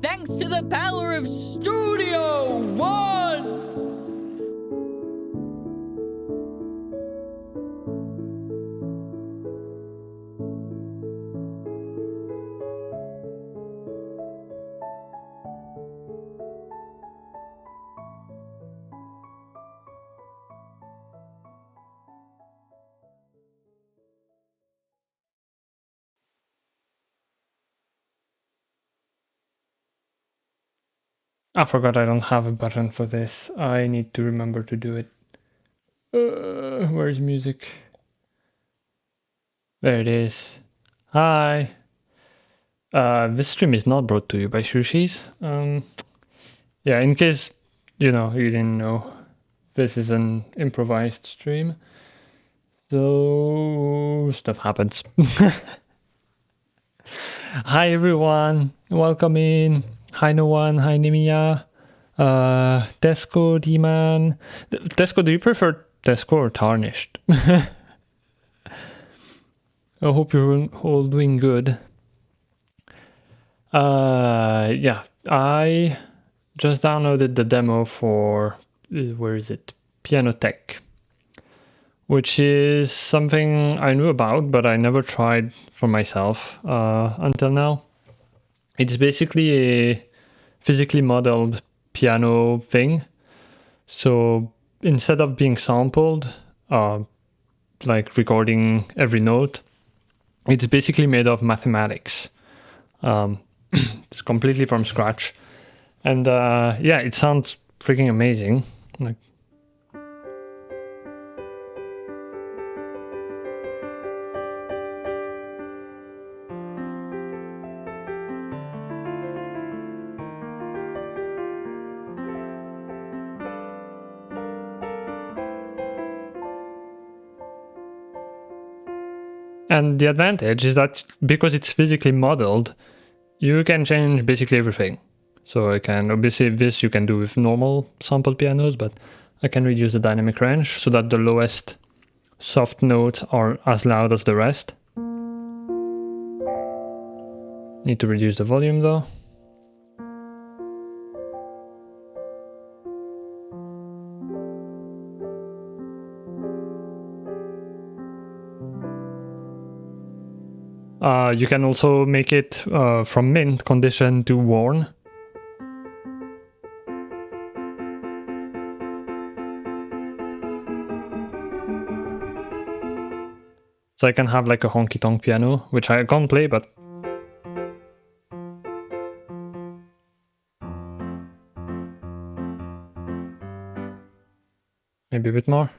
thanks to the power of Studio One! I forgot I don't have a button for this. I need to remember to do it. Where's music? There it is. Hi. This stream is not brought to you by Sushi's. Yeah, in case, you didn't know, this is an improvised stream. So, stuff happens. Hi everyone, welcome in. Hi Noan, hi Nimiya. Tesco, D-Man. Tesco, do you prefer Tesco or Tarnished? I hope you're all doing good. Yeah, I just downloaded the demo for, where is it? Pianoteq, which is something I knew about, but I never tried for myself until now. It's basically a physically modeled piano thing. So instead of being sampled, like recording every note, it's basically made of mathematics. It's completely from scratch. And yeah, it sounds freaking amazing. Like, and the advantage is that because it's physically modeled, you can change basically everything. So I can, obviously this you can do with normal sampled pianos, but I can reduce the dynamic range so that the lowest soft notes are as loud as the rest. Need to reduce the volume though. You can also make it from mint condition to worn. So I can have like a honky-tonk piano, which I can't play, but maybe a bit more.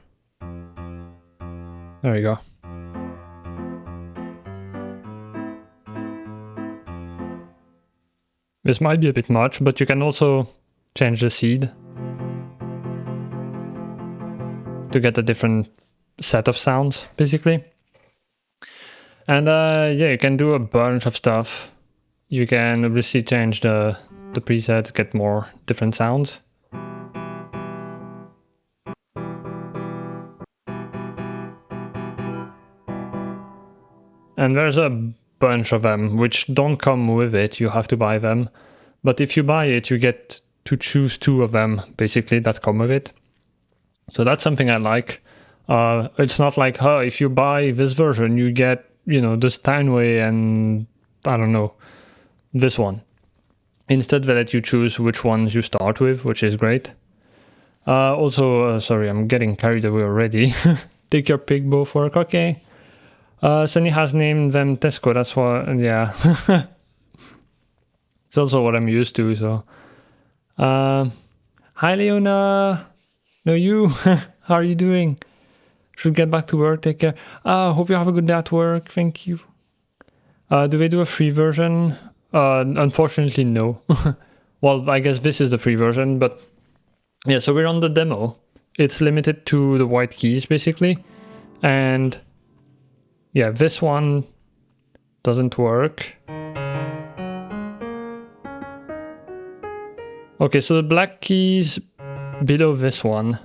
There we go. This might be a bit much, but you can also change the seed to get a different set of sounds, basically. And yeah, you can do a bunch of stuff. You can obviously change the presets, get more different sounds. And there's a bunch of them which don't come with it, you have to buy them. But if you buy it, you get to choose 2 of them, basically, that come with it. So that's something I like. It's not like, if you buy this version, you get, the Steinway and, I don't know, this one. Instead, they let you choose which ones you start with, which is great. Also, sorry, I'm getting carried away already. Take your pick, both work, okay. Sunny has named them Tesco, that's why, yeah. It's also what I'm used to, so. Hi, Leona. No, you. How are you doing? Should get back to work, take care. Hope you have a good day at work, thank you. Do they do a free version? Unfortunately, no. Well, I guess this is the free version, but yeah, so we're on the demo. It's limited to the white keys, basically. And yeah, this one doesn't work. Okay, so the black keys below this one,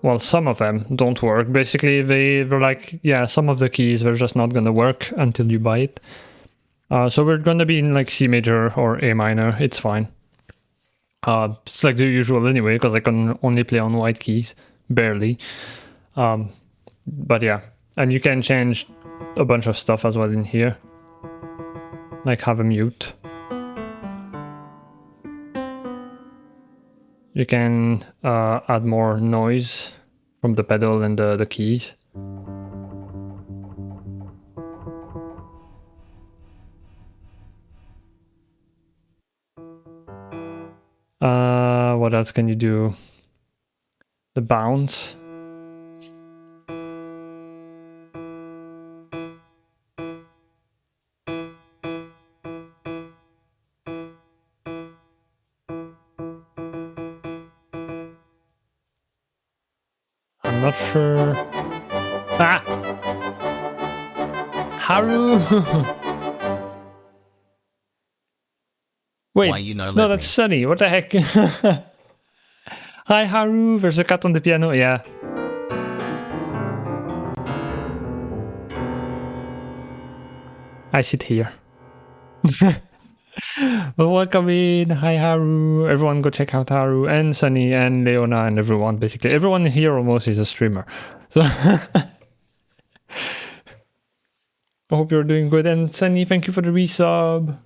well, some of them don't work. Basically, they're like, yeah, some of the keys, they're just not gonna work until you buy it. So we're gonna be in like C major or A minor. It's fine. It's like the usual anyway, because I can only play on white keys, barely. But yeah, and you can change a bunch of stuff as well in here, like have a mute. You can add more noise from the pedal and the keys. What else can you do? The bounce. I'm not sure. Ah! Haru! Wait, Why you no no, let that's me? Sunny. What the heck? Hi, Haru. There's a cat on the piano. Yeah. I sit here. Well, welcome in. Hi, Haru. Everyone go check out Haru and Sunny and Leona and everyone. Basically, everyone here almost is a streamer. So I hope you're doing good. And Sunny, thank you for the resub.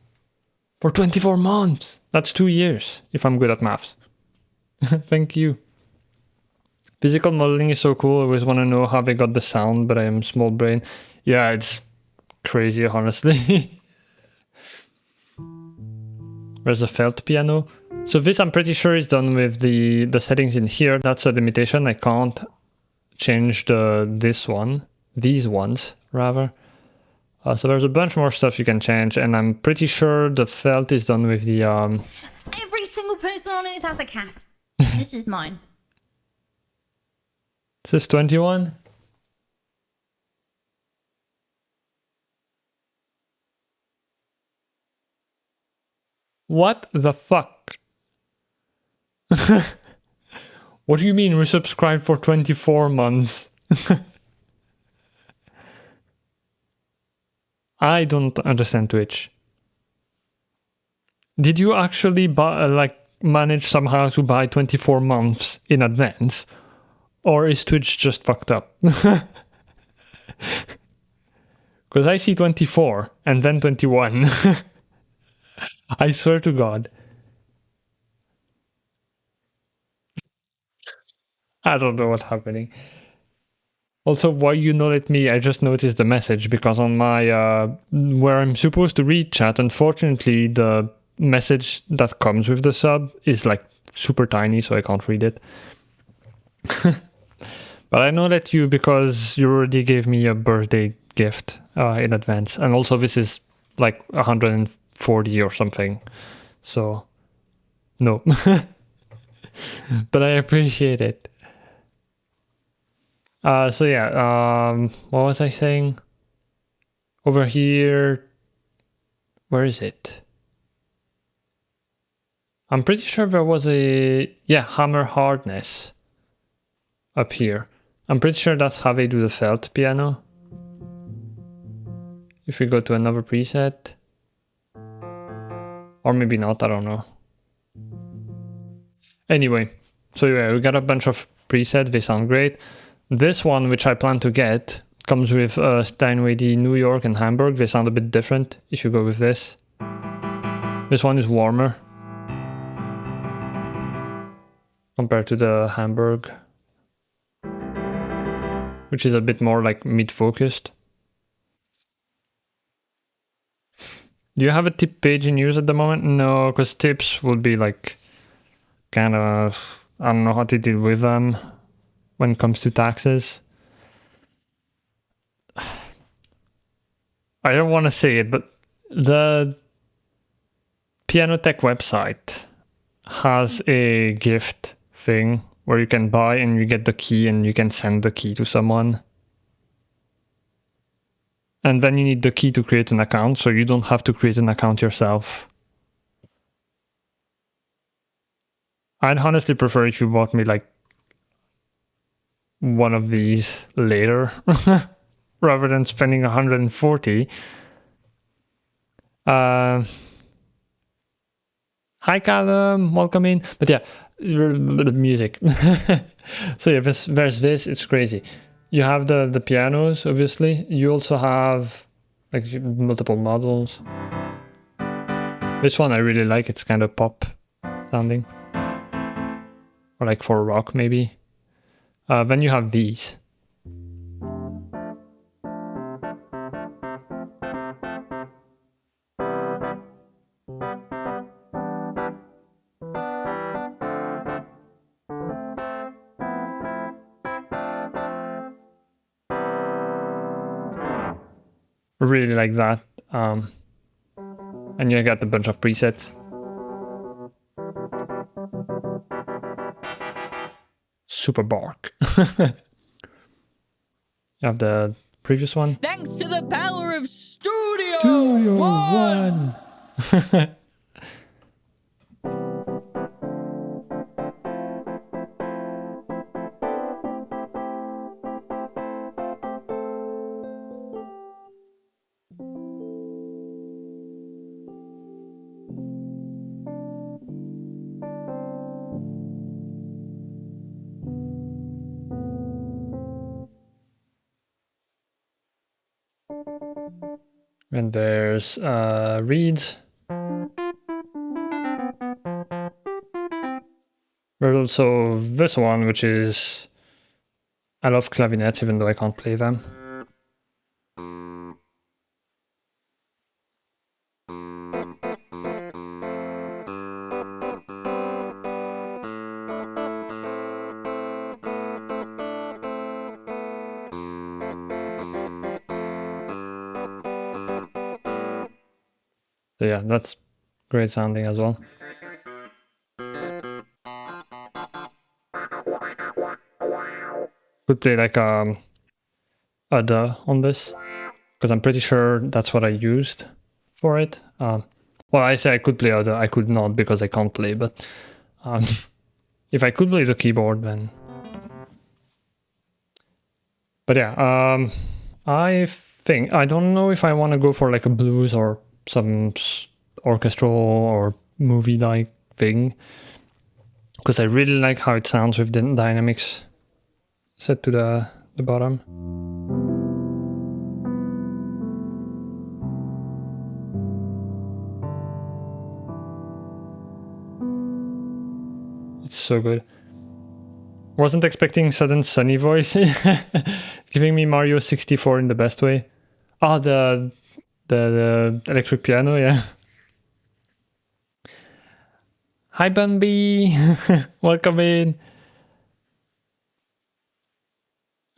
For 24 months. That's 2 years, if I'm good at maths. Thank you. Physical modeling is so cool. I always want to know how they got the sound, but I am small brain. Yeah, it's crazy, honestly. There's a felt piano. So this I'm pretty sure is done with the settings in here. That's a limitation. I can't change these ones rather. So there's a bunch more stuff you can change, and I'm pretty sure the felt is done with the Every single person on Earth has a cat. This is mine. This is 21. What the fuck? What do you mean we subscribed for 24 months? I don't understand Twitch. Did you actually buy, manage somehow to buy 24 months in advance? Or is Twitch just fucked up? Because I see 24 and then 21. I swear to God. I don't know what's happening. Also, why you not at me? I just noticed the message because on my where I'm supposed to read chat, unfortunately, the message that comes with the sub is like super tiny, so I can't read it. But I know that you because you already gave me a birthday gift in advance, and also this is like 140 or something, so no. But I appreciate it. So yeah, what was I saying? Over here, where is it? I'm pretty sure there was hammer hardness up here. I'm pretty sure that's how they do the felt piano. If we go to another preset. Or maybe not, I don't know. Anyway, so yeah, we got a bunch of presets, they sound great. This one, which I plan to get, comes with Steinway D New York and Hamburg. They sound a bit different if you go with this. This one is warmer compared to the Hamburg, which is a bit more like mid-focused. Do you have a tip page in use at the moment? No, because tips would be like kind of, I don't know how to deal with them when it comes to taxes. I don't want to say it, but the Pianoteq website has a gift thing where you can buy and you get the key and you can send the key to someone. And then you need the key to create an account, so you don't have to create an account yourself. I'd honestly prefer if you bought me like one of these later rather than spending 140. Hi Callum, welcome in. But yeah, the music. So yeah, there's this, it's crazy. You have the pianos, obviously. You also have like multiple models. This one I really like, it's kind of pop sounding. Or like for rock maybe. Then you have these. Really like that. And you got a bunch of presets. Super bark. You have the previous one. Thanks to the power of Studio, Studio One. One. And there's reeds. There's also this one, which is... I love clavinets, even though I can't play them. So yeah, that's great sounding as well. Could play like a duh on this, because I'm pretty sure that's what I used for it. Well, I say I could play other, I could not because I can't play, but if I could play the keyboard, then... But yeah, I think, I don't know if I want to go for like a blues or some orchestral or movie-like thing, because I really like how it sounds with the dynamics set to the bottom. It's so good. Wasn't expecting sudden sunny voice. Giving me Mario 64 in the best way. Ah, the electric piano, yeah. Hi Bunby, welcome in.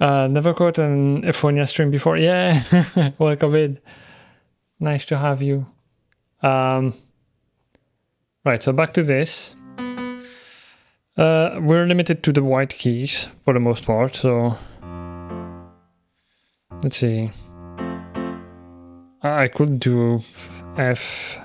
Never caught an Ephonia stream before. Yeah, welcome in. Nice to have you. Right, so back to this. We're limited to the white keys for the most part, so let's see. I could do F.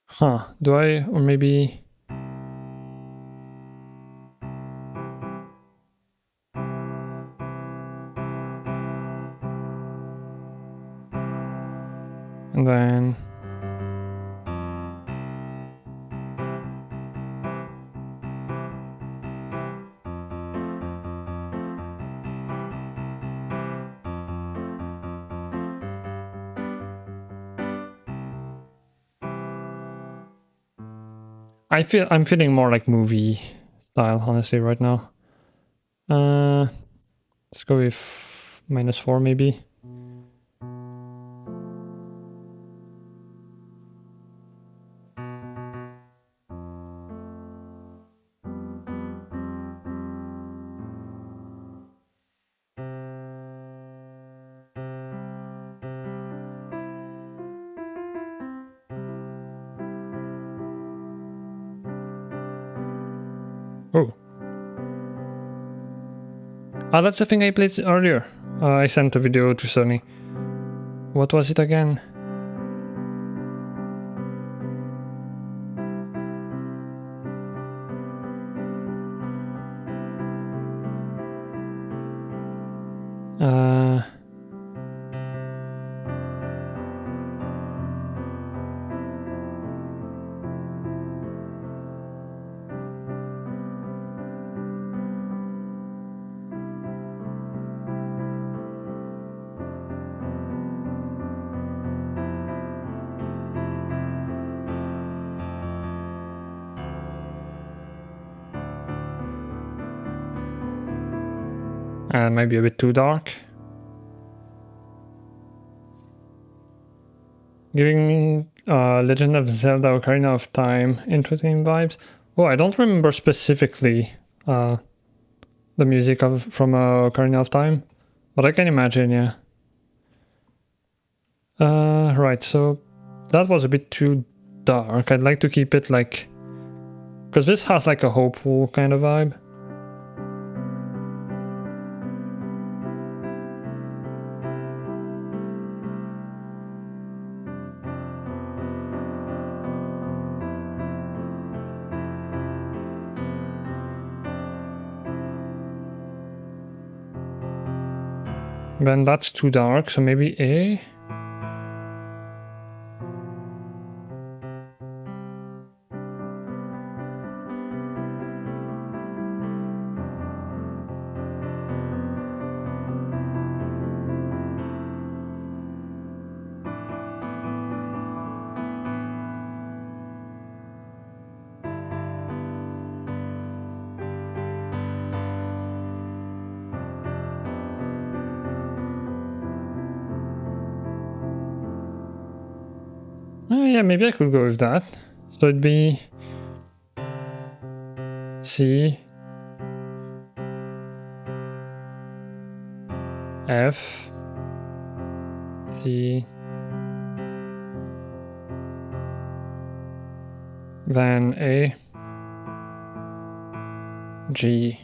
Huh, do I? Or maybe... And then... I'm feeling more like movie style, honestly, right now. Let's go with -4 maybe. Oh. Ah, that's the thing I played earlier. I sent a video to Sony. What was it again? Might be a bit too dark. Giving me Legend of Zelda Ocarina of Time interesting vibes. Oh, I don't remember specifically the music from Ocarina of Time, but I can imagine, yeah. Right, so that was a bit too dark. I'd like to keep it like... because this has like a hopeful kind of vibe. Then that's too dark, so maybe A? Oh yeah, maybe I could go with that. So it'd be C, F, C, then A, G,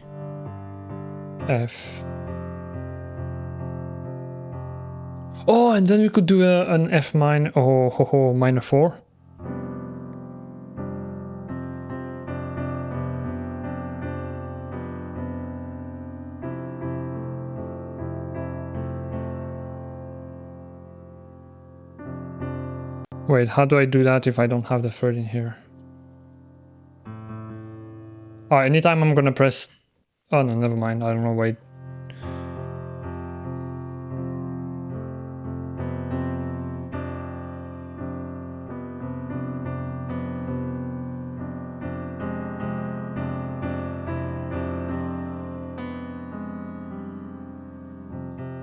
F. Oh, and then we could do an F minor, oh, minor 4. Wait, how do I do that if I don't have the third in here? Oh, anytime I'm gonna press... oh no, never mind, I don't know, wait.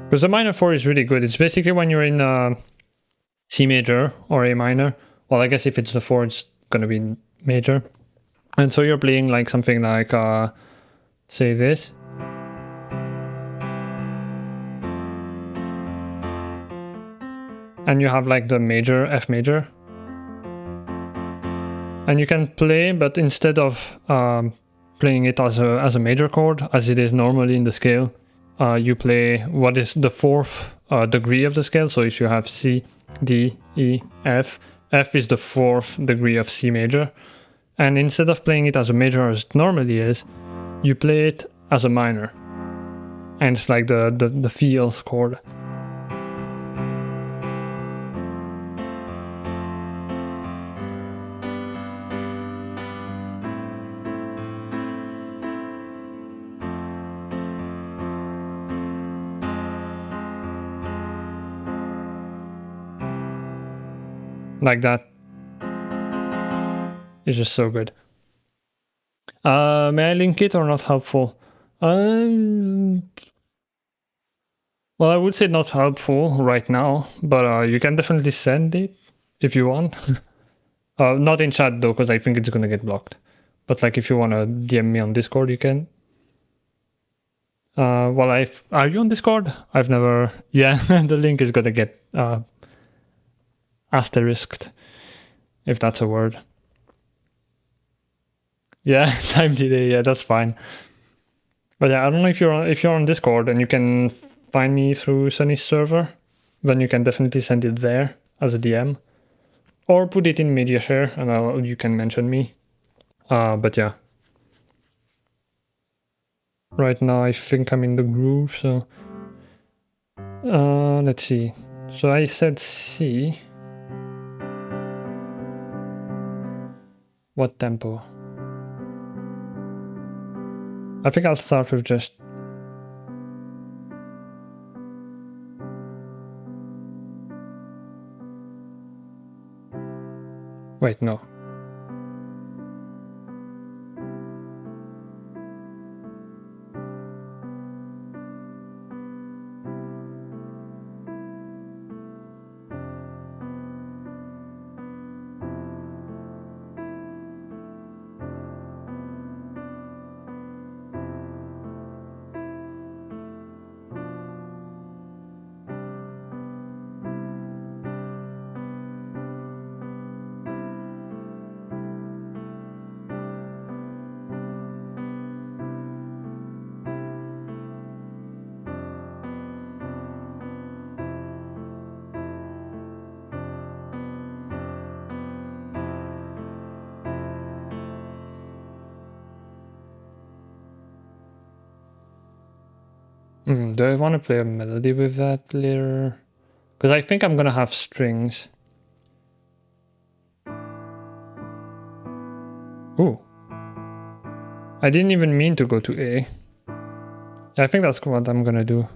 Because the minor 4 is really good. It's basically when you're in C major or A minor. Well, I guess if it's the 4, it's gonna be major. And so you're playing like something like, say this. And you have like the major, F major. And you can play, but instead of playing it as a major chord, as it is normally in the scale, you play what is the 4th degree of the scale. So if you have C, D, E, F, F is the 4th degree of C major. And instead of playing it as a major as it normally is, you play it as a minor. And it's like the feels chord. Like that. It's just so good. May I link it or not helpful? Well, I would say not helpful right now, but you can definitely send it if you want. Not in chat though, because I think it's gonna get blocked. But like if you wanna DM me on Discord, you can. Well, are you on Discord? I've never... yeah, the link is gonna get asterisked, if that's a word. Yeah, time delay, yeah, that's fine. But yeah, I don't know if you're on Discord and you can find me through Sunny's server, then you can definitely send it there as a DM. Or put it in media share and you can mention me. But yeah. Right now I think I'm in the groove, so... let's see. So I said C. What tempo? I think I'll start with just... wait, no. Do I want to play a melody with that later? Because I think I'm gonna have strings. Ooh. I didn't even mean to go to A. Yeah, I think that's what I'm gonna do.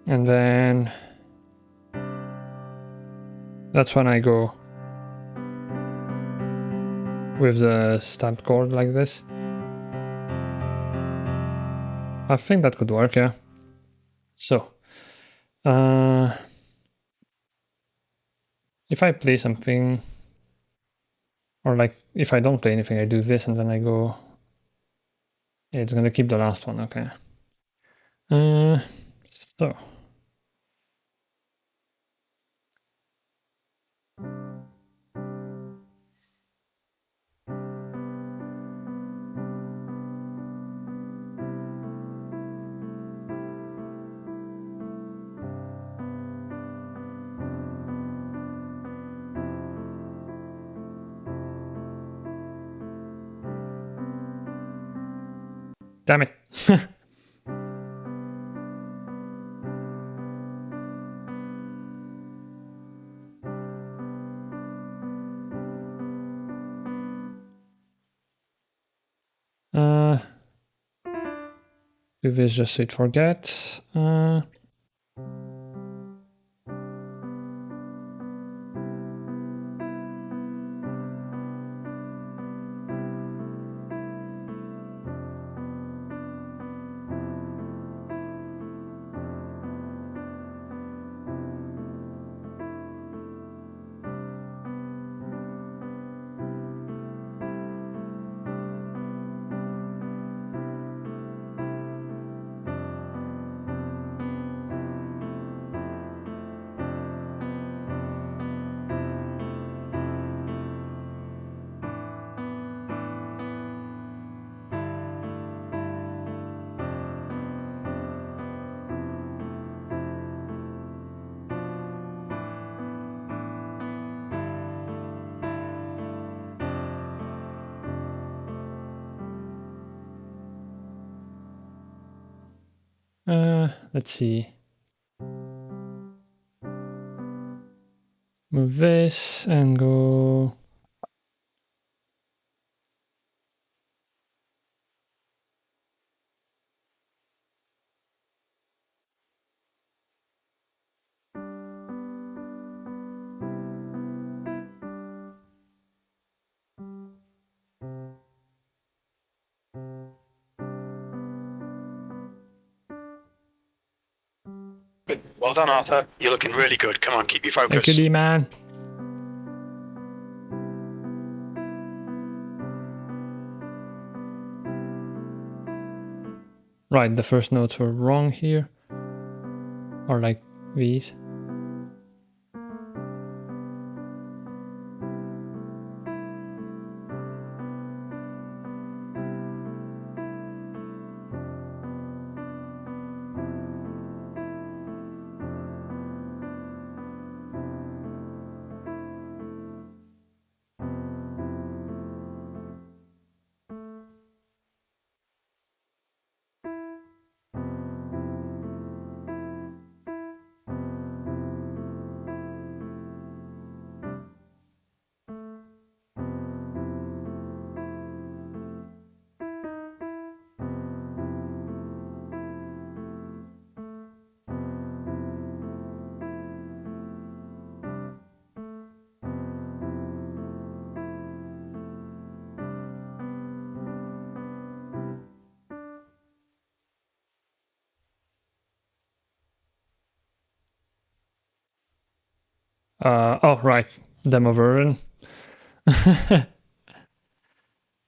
And then that's when I go with the stamped chord like this. I think that could work, yeah. So, if I play something, or like if I don't play anything, I do this and then I go. Yeah, it's gonna keep the last one, okay. So. Damn it. Do this just so it forgets. Let's see. Move this and go. Well done, Arthur. You're looking really good. Come on, keep your focus. Thank you, D-Man. Right, the first notes were wrong here. Or like these. Oh, right. Demo version.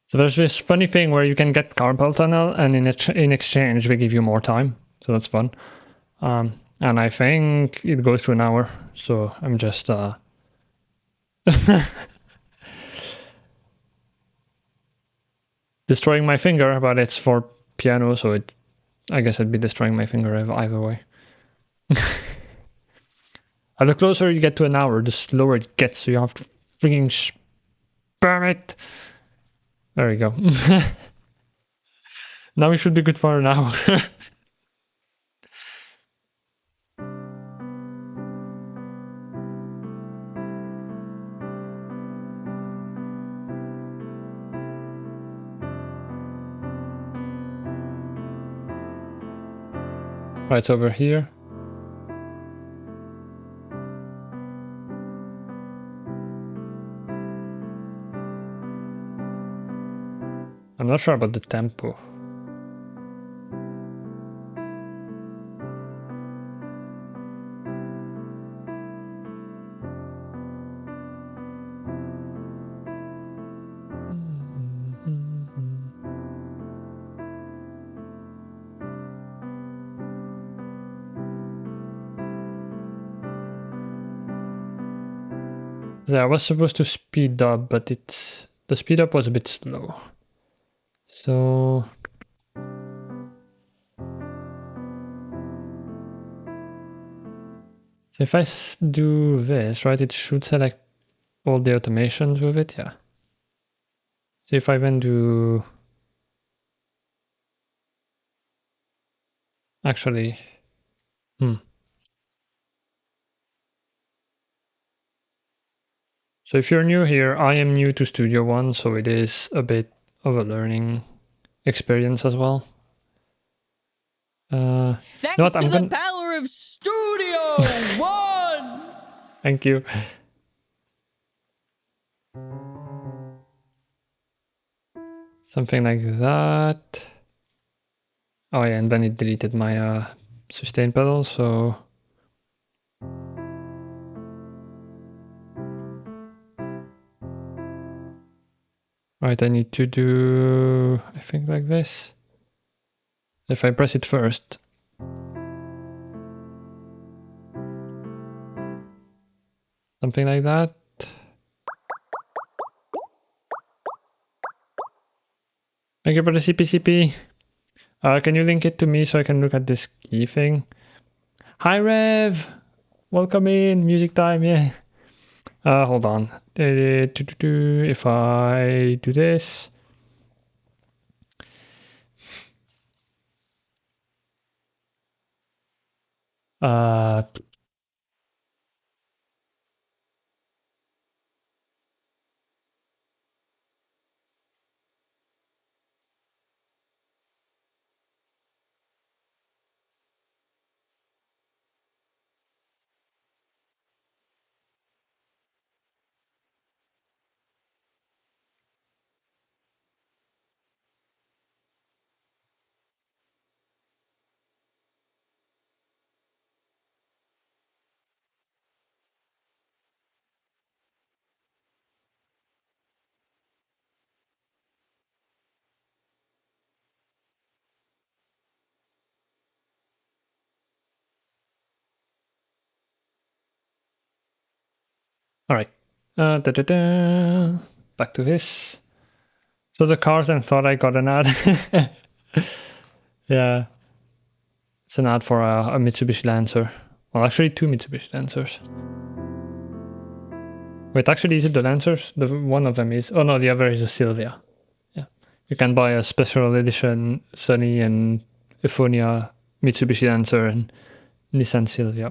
So there's this funny thing where you can get carpal tunnel, and in exchange they give you more time. So that's fun. And I think it goes to an hour. So I'm just destroying my finger, but it's for piano, so I guess I'd be destroying my finger either way. And the closer you get to an hour, the slower it gets, so you have to freaking spam it. There you go. Now we should be good for an hour. Right, it's over here. I'm not sure about the tempo. Yeah, I was supposed to speed up, but the speed up was a bit slow. So if I do this, right, it should select all the automations with it, yeah. So if I then do... Actually, So if you're new here, I am new to Studio One, so it is a bit of a learning experience as well. Thanks you know what, to the power of Studio One! Thank you. Something like that. Oh yeah, and then it deleted my sustain pedal, so... Right, I need to do, I think like this. If I press it first. Something like that. Thank you for the CPCP. Can you link it to me so I can look at this key thing? Hi Rev! Welcome in, music time, yeah. Hold on. If I do this. All right. Back to this. So the cars then thought I got an ad. Yeah. It's an ad for a Mitsubishi Lancer. Well, actually 2 Mitsubishi Lancers. Wait, actually, is it the Lancers? One of them is... Oh no, the other is a Silvia. Yeah. You can buy a special edition Sunny and Ephonia Mitsubishi Lancer and Nissan Silvia.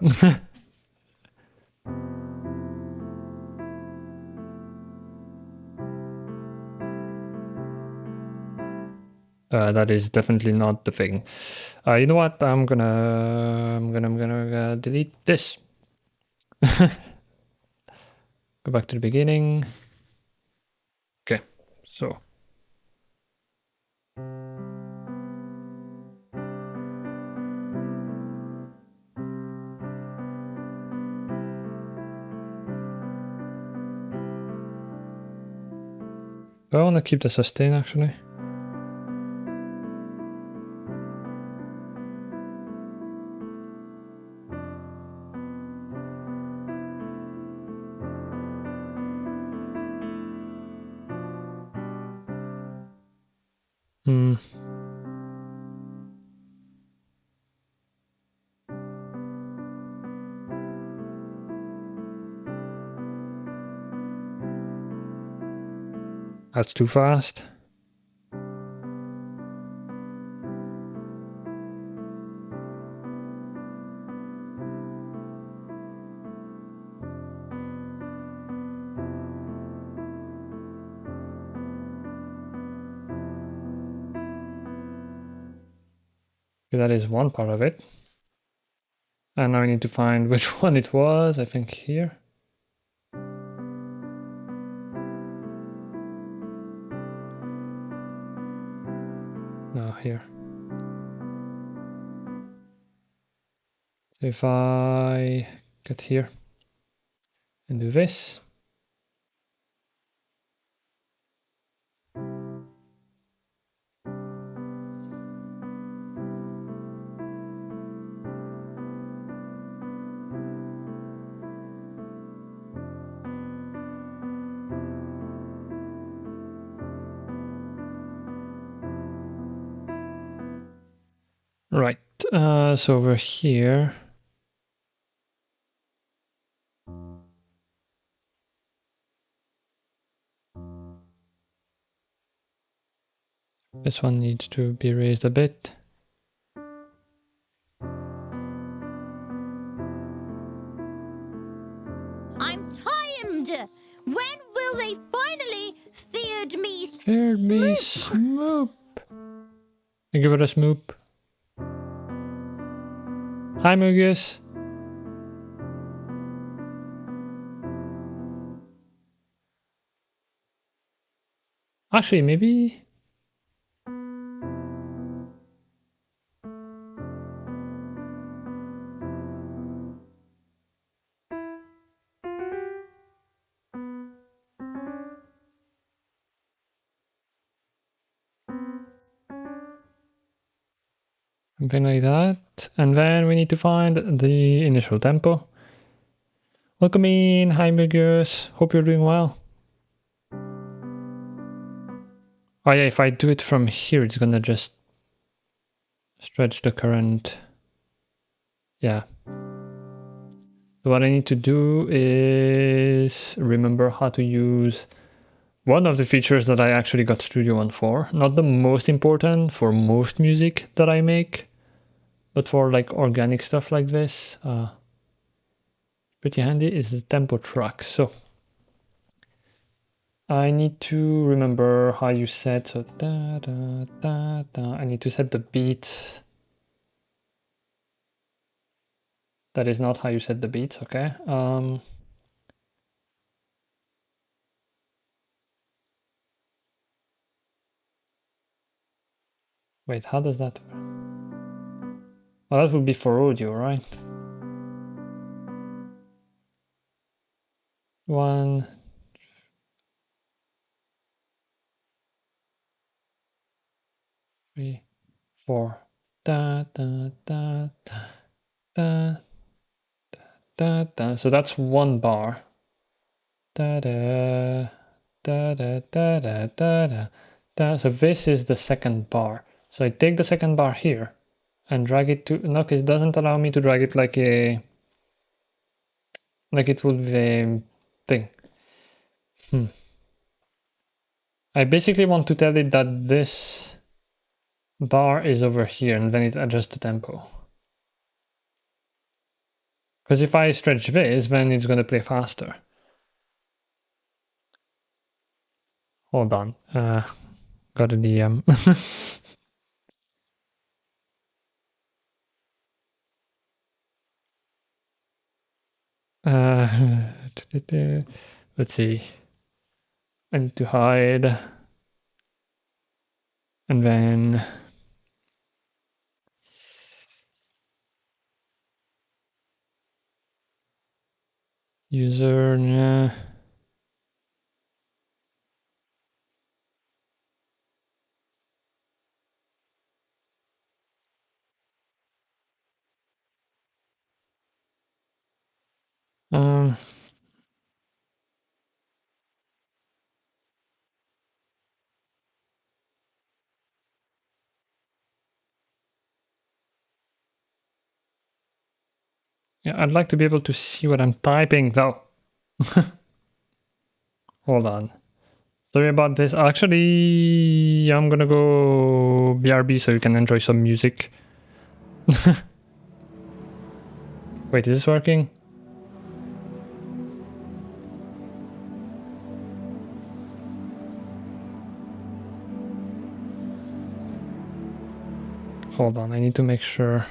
That is definitely not the thing. You know what? I'm gonna delete this. Go back to the beginning. Okay, so. I want to keep the sustain actually. Hmm. That's too fast. That is one part of it. And now I need to find which one it was. I think here. No, here. So if I get here and do this. Right, so over here. This one needs to be raised a bit. I'm timed! When will they finally feared me Feared me smoop? smoop. I give it a smoop. Hi Mugus. Actually, maybe. Something like that. And then we need to find the initial tempo. Welcome in. Hi Mugus. Hope you're doing well. Oh yeah, if I do it from here, it's gonna just stretch the current. Yeah. So what I need to do is remember how to use one of the features that I actually got Studio One for. Not the most important for most music that I make, but for like organic stuff like this, pretty handy is the tempo track. So I need to remember how you set, so da da da da. I need to set the beats. That is not how you set the beats, okay? Wait, how does that work? Well, that would be for audio, right? 1, 3, 4. Da da da da da da da. So that's one bar. Da da da da da da da da da. So this is the second bar. So I take the second bar here and drag it to. No, because it doesn't allow me to drag it like a like it would be a thing. I basically want to tell it that this bar is over here and then it adjusts the tempo. Because if I stretch this, then it's going to play faster. Hold on. Got a DM. Let's see. I need to hide. And then user, Yeah, I'd like to be able to see what I'm typing though. Hold on. Sorry about this. Actually, I'm gonna go BRB so you can enjoy some music. Wait, is this working? Hold on, I need to make sure.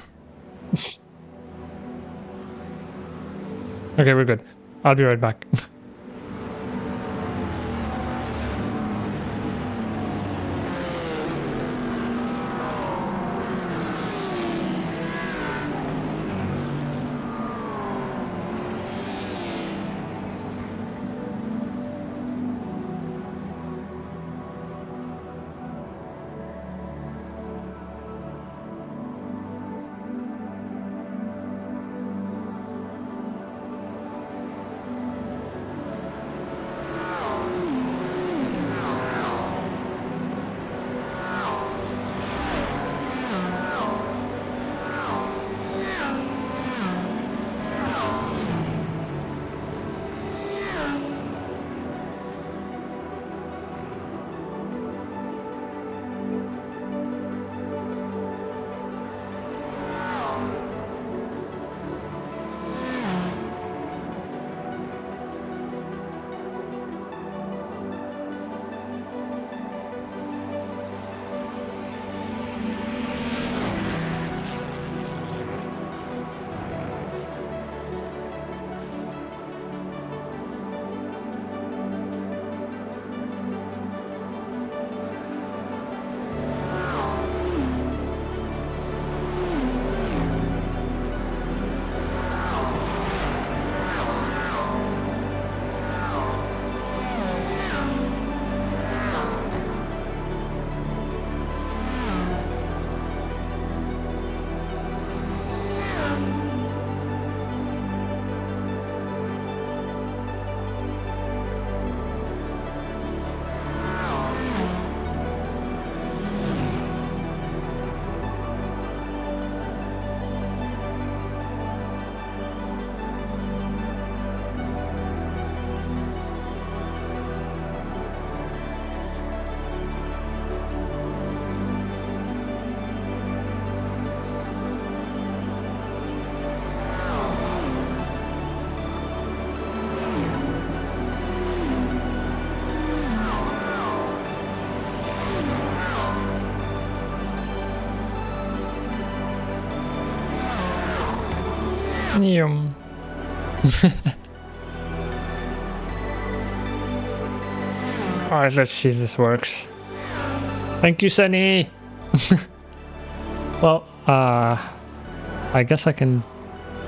Okay, we're good. I'll be right back. Yum. Alright, let's see if this works. Thank you, Sunny! Well, I guess I can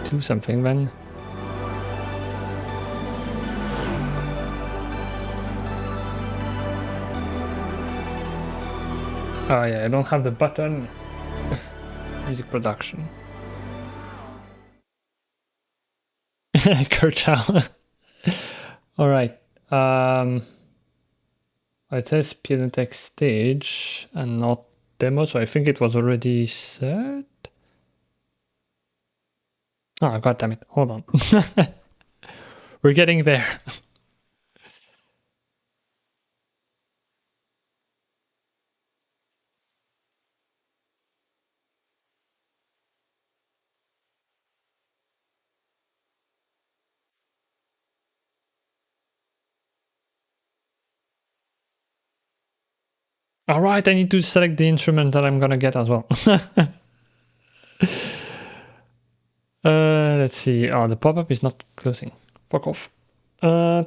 do something then. Oh yeah, I don't have the button. Music production. Kurchow. Alright. It says Pianoteq stage and not demo, so I think it was already set. Oh, god damn it. Hold on. We're getting there. Alright, I need to select the instrument that I'm gonna get as well. Let's see. Oh, the pop-up is not closing. Fuck off. You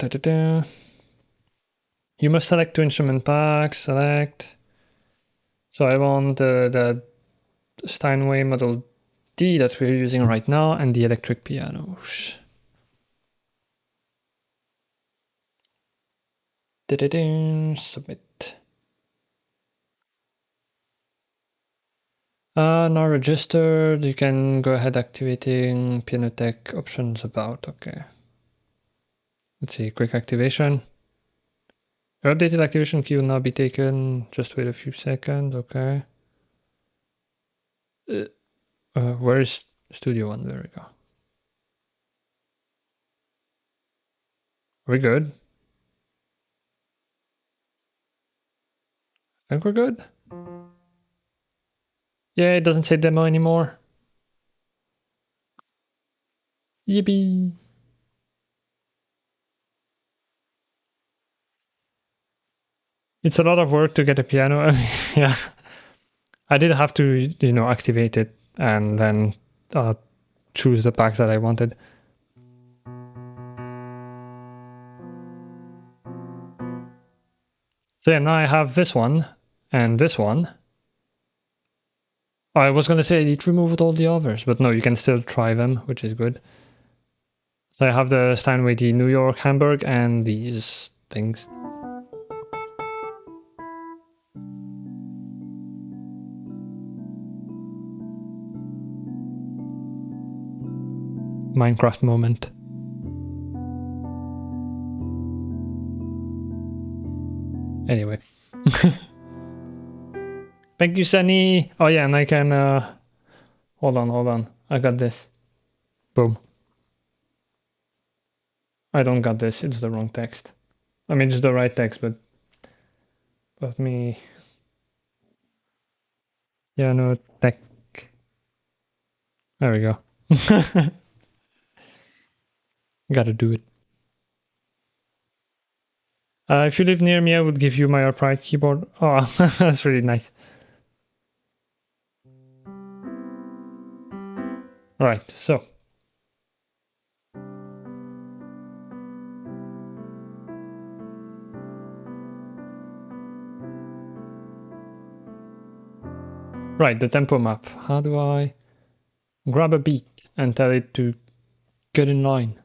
must select two instrument packs. Select. So I want the Steinway Model D that we're using right now and the electric pianos. Submit. Now registered. You can go ahead activating Pianoteq options about. Okay. Let's see. Quick activation. Your updated activation key will now be taken. Just wait a few seconds. Okay. Where is Studio One? There we go. Are we good? I think we're good. Yeah, it doesn't say demo anymore. Yippee. It's a lot of work to get a piano. I mean, yeah. I did have to, activate it and then choose the packs that I wanted. So yeah, now I have this one and this one. I was gonna say it removed all the others, but no, you can still try them, which is good. So I have the Steinway D New York, Hamburg, and these things. Minecraft moment. Anyway. Thank you, Sunny. Oh yeah, and I can hold on. I got this. Boom. I don't got this, it's the wrong text. I mean it's the right text, but me. Pianoteq. There we go. Gotta do it. If you live near me, I would give you my upright keyboard. Oh, that's really nice. Alright, so. Right, the tempo map. How do I grab a beat and tell it to get in line?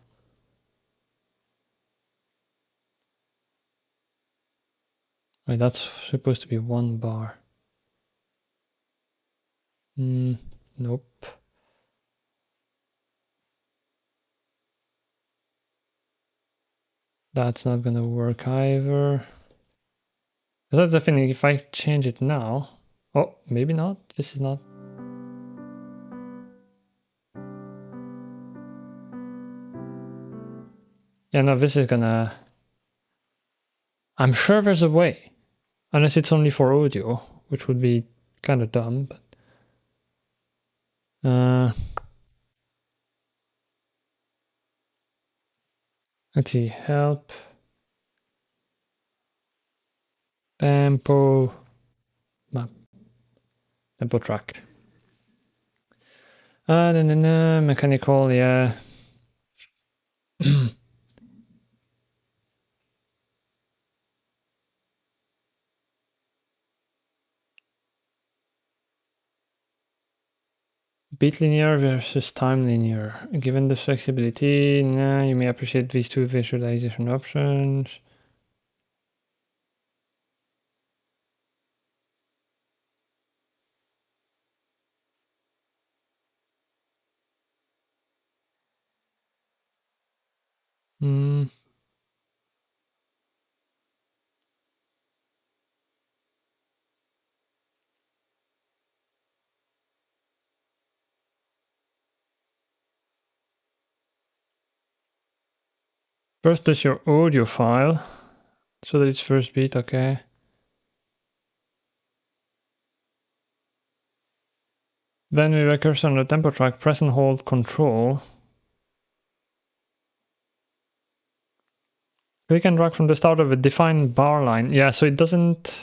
Right, that's supposed to be 1 bar. Nope. That's not gonna work either. That's the thing, if I change it now... Oh, maybe not. This is not... Yeah, no, this is gonna... I'm sure there's a way. Unless it's only for audio, which would be kind of dumb, but... let's see, help... Tempo... map. Tempo track. Mechanical, yeah. Beat linear versus time linear. Given the flexibility, you may appreciate these two visualization options. First place your audio file so that it's first beat, okay. Then with a cursor on the tempo track, press and hold Control. Click and drag from the start of a defined bar line. Yeah, so it doesn't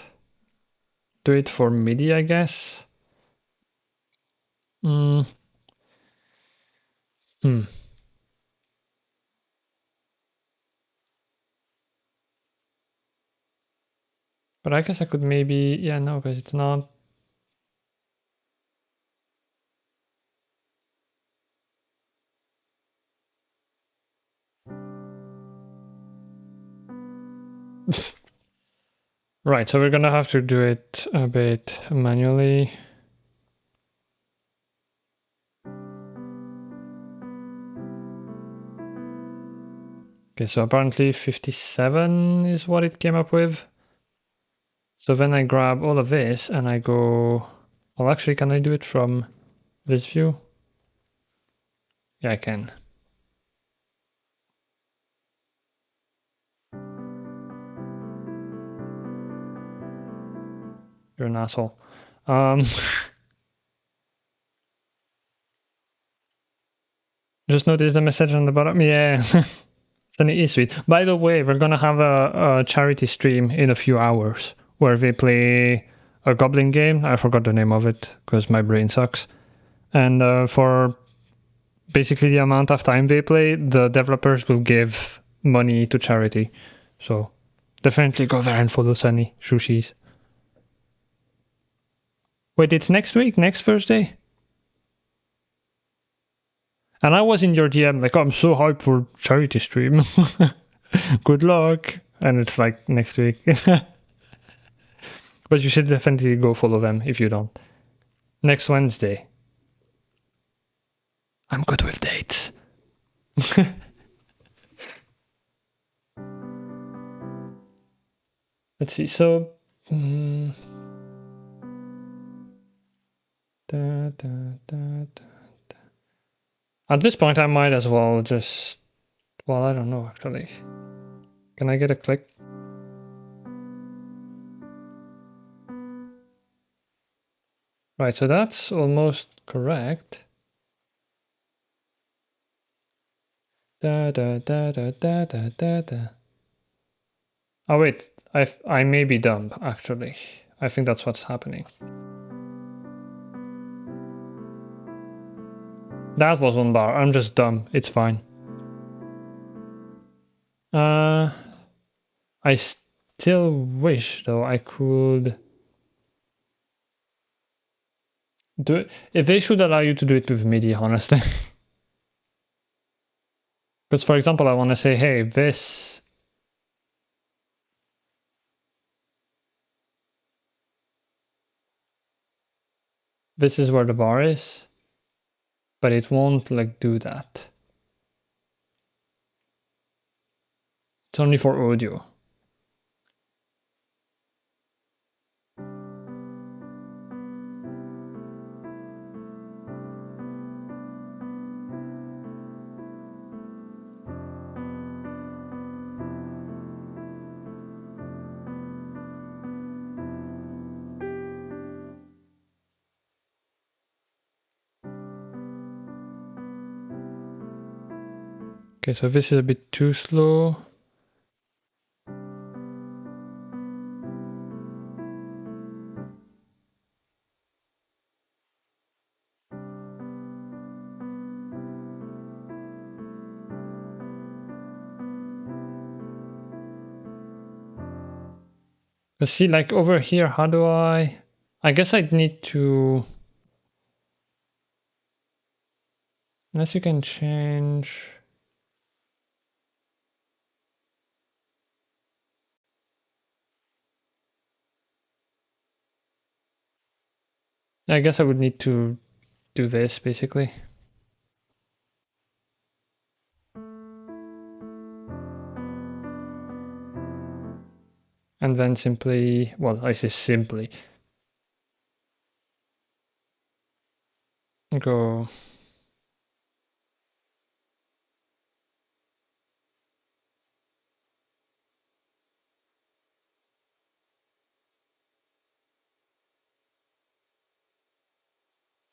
do it for MIDI, I guess. But I guess I could maybe... Yeah, no, because it's not... Right, so we're gonna have to do it a bit manually. Okay, so apparently 57 is what it came up with. So then I grab all of this and I go... Well, actually, can I do it from this view? Yeah, I can. You're an asshole. Just noticed the message on the bottom. Yeah. Sunny is sweet. By the way, we're gonna have a charity stream in a few hours where we play a goblin game. I forgot the name of it because my brain sucks. And for basically the amount of time they play, the developers will give money to charity. So definitely go there and follow Sunny Sushis. Wait, it's next week? Next Thursday? And I was in your DM like, oh, I'm so hyped for charity stream. Good luck. And it's like next week. But you should definitely go follow them if you don't. Next Wednesday. I'm good with dates. Let's see. So... At this point, I might as well just... Well, I don't know, actually. Can I get a click? Right, so that's almost correct. Oh wait, I may be dumb, actually. I think that's what's happening. That was one bar. I'm just dumb. It's fine. I still wish, though, I could do it. If they should allow you to do it with MIDI, honestly. Because, for example, I want to say, hey, this... This is where the bar is. But it won't, like, do that. It's only for audio. Okay, so this is a bit too slow. But see, like over here, how do I guess I'd need to... Unless you can change... I guess I would need to do this, basically. And then simply... Well, I say simply. Go...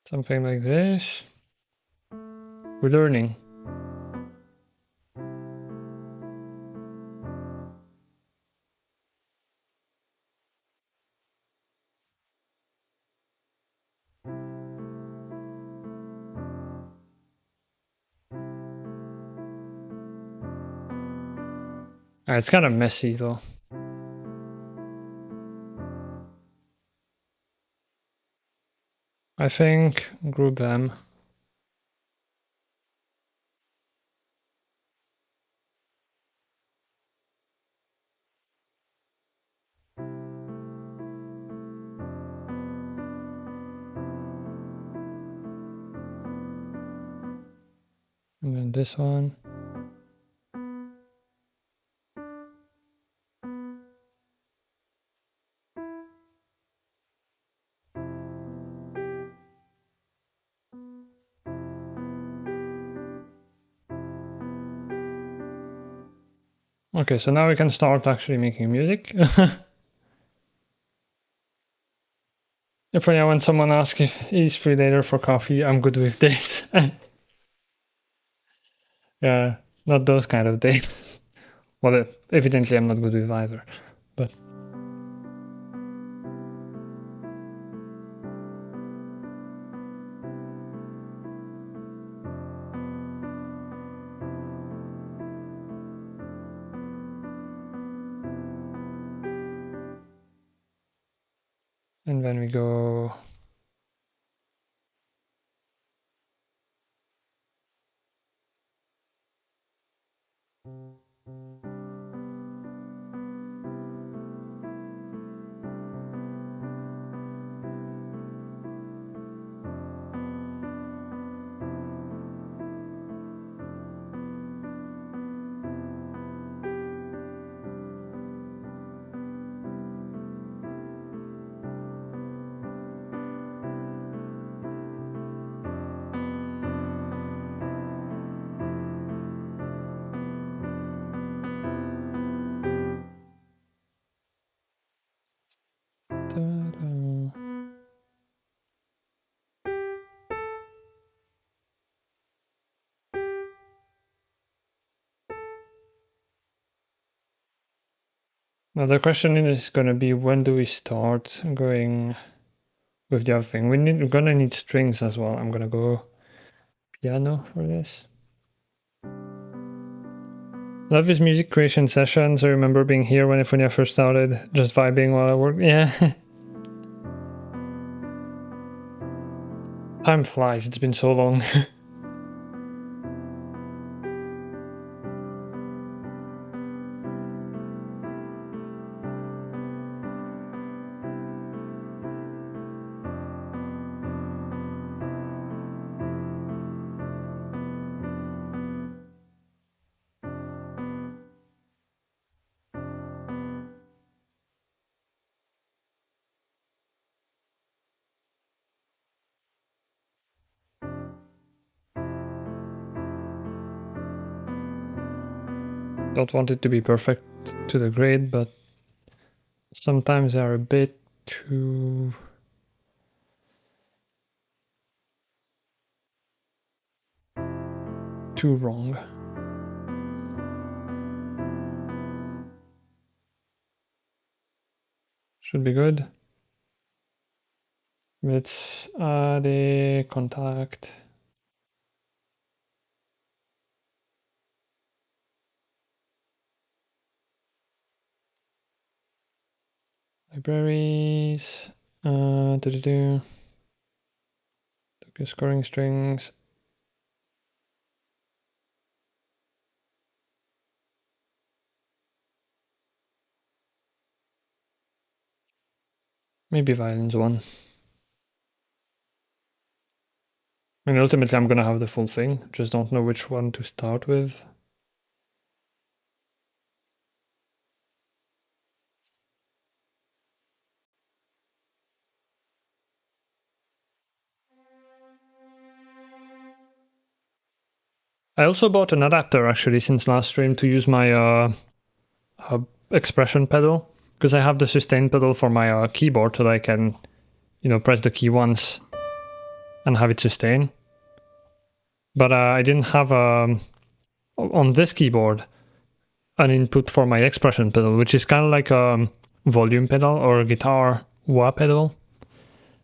Something like this. We're learning. It's kind of messy though. I think group them. And then this one. Okay, so now we can start actually making music. Funny, when someone asks if he's free later for coffee, I'm good with dates. Yeah, not those kind of dates. Well, evidently I'm not good with either, but... And then we go... Now the question is going to be, when do we start going with the other thing? We're gonna need strings as well. I'm gonna go piano for this. Love these music creation sessions. I remember being here when I first started, just vibing while I worked. Yeah. Time flies, it's been so long. Don't want it to be perfect to the grade, but sometimes they are a bit too wrong. Should be good. Let's add a contact. Libraries. Took scoring strings. Maybe violins one. I mean, ultimately I'm gonna have the full thing, just don't know which one to start with. I also bought an adapter actually since last stream to use my expression pedal, because I have the sustain pedal for my keyboard so that I can, you know, press the key once and have it sustain. But I didn't have on this keyboard an input for my expression pedal, which is kind of like a volume pedal or a guitar wah pedal,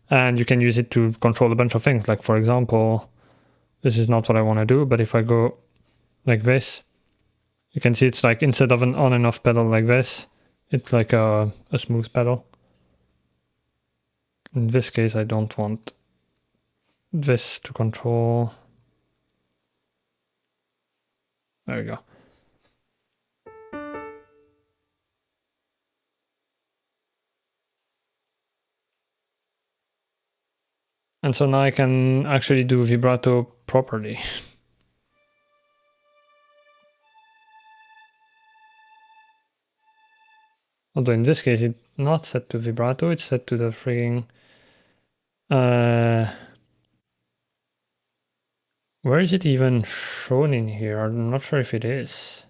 and you can use it to control a bunch of things. Like, for example, this is not what I want to do, but if I go like this, you can see it's like, instead of an on and off pedal like this, it's like a smooth pedal. In this case, I don't want this to control. There we go. And so now I can actually do vibrato properly. Although in this case it's not set to vibrato, it's set to the frigging... where is it even shown in here? I'm not sure if it is.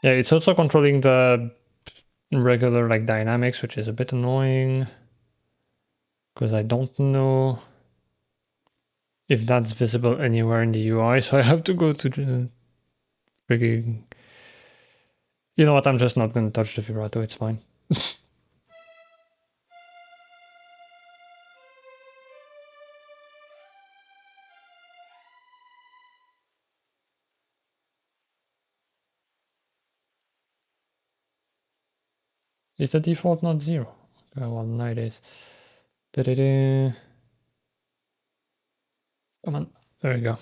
Yeah, it's also controlling the regular like dynamics, which is a bit annoying because I don't know if that's visible anywhere in the UI, so I have to go to the freaking... You know what, I'm just not going to touch the vibrato, it's fine. Is the default not 0? Well, now it is. Da-da-da. Come on, there we go.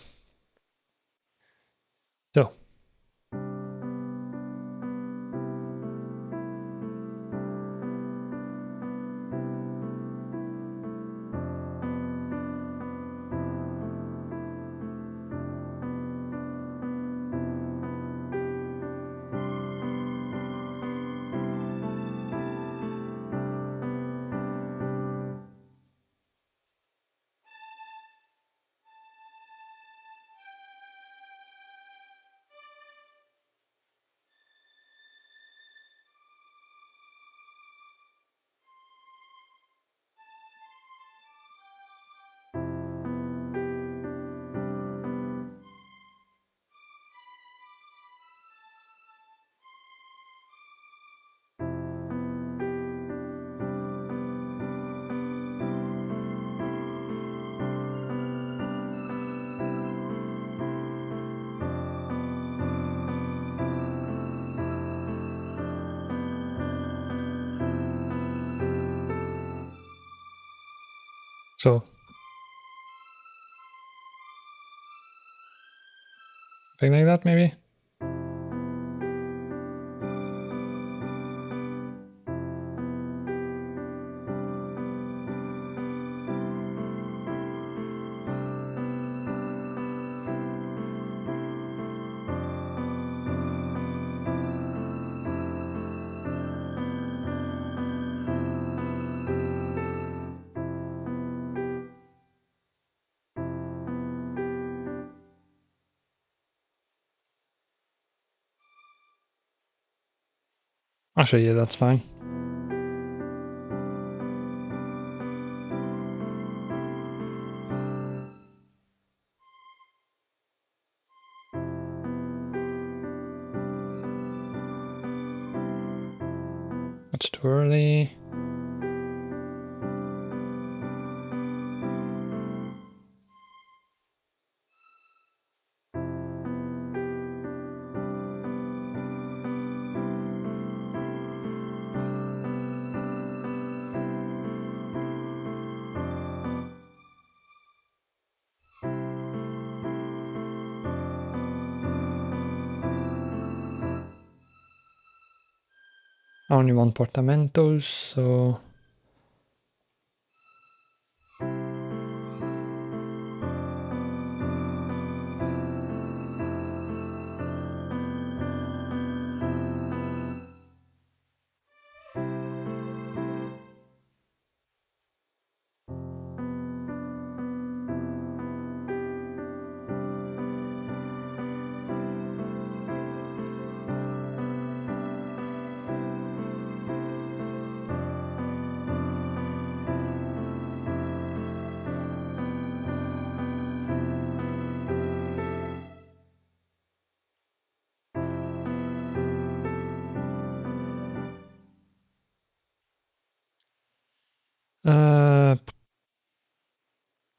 So. Something like that, maybe? Actually, yeah, that's fine. That's too early. I only want portamentos, so...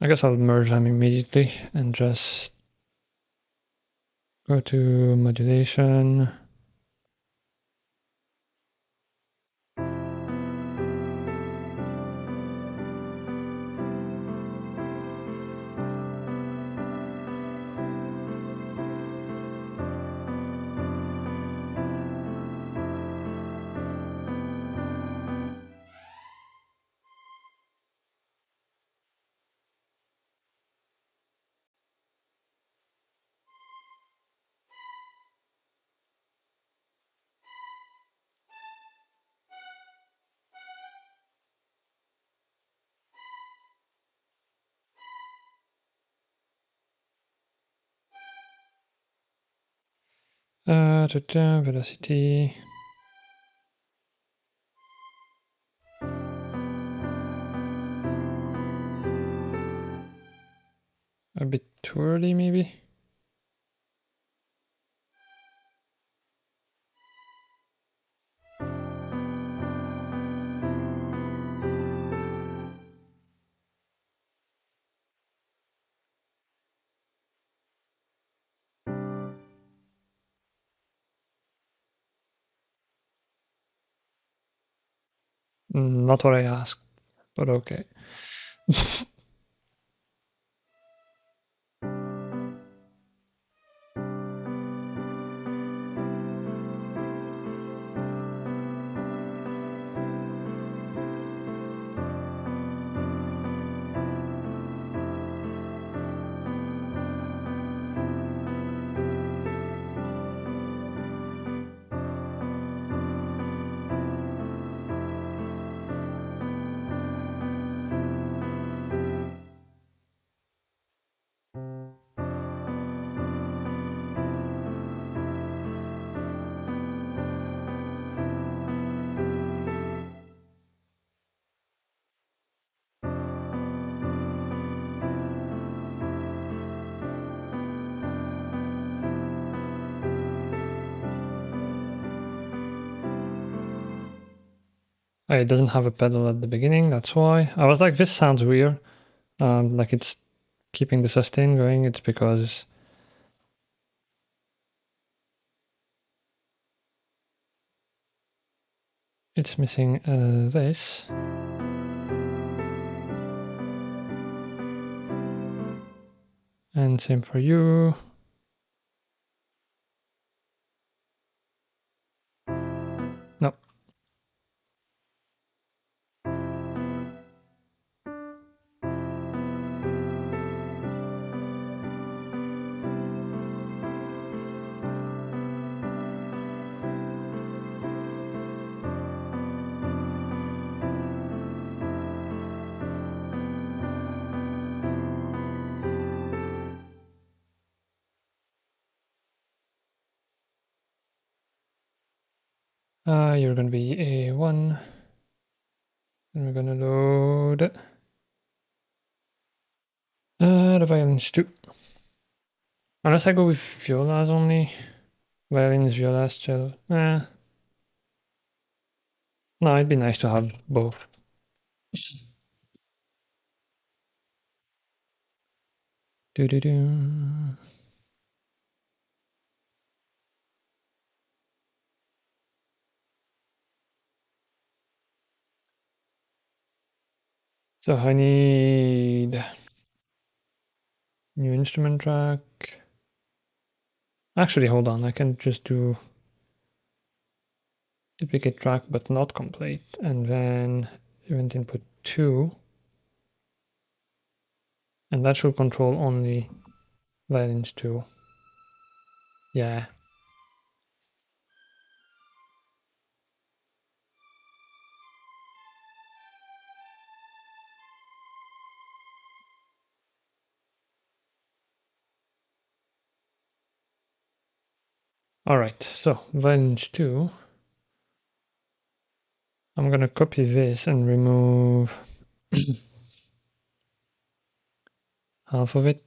I guess I'll merge them immediately and just go to modulation. Velocity. too early, maybe? Not what I asked, but okay. It doesn't have a pedal at the beginning, that's why. I was like, this sounds weird. Like it's keeping the sustain going. It's because it's missing this. And same for you. No. You're gonna be A1. And we're gonna load the violins too. Unless I go with violas only. Violins, violas, cello. No, it'd be nice to have both. Do-do-do. So I need new instrument track. Actually, hold on, I can just do duplicate track but not complete, and then event input 2, and that should control only violins 2. Yeah. Alright, so violins 2. I'm gonna copy this and remove half of it.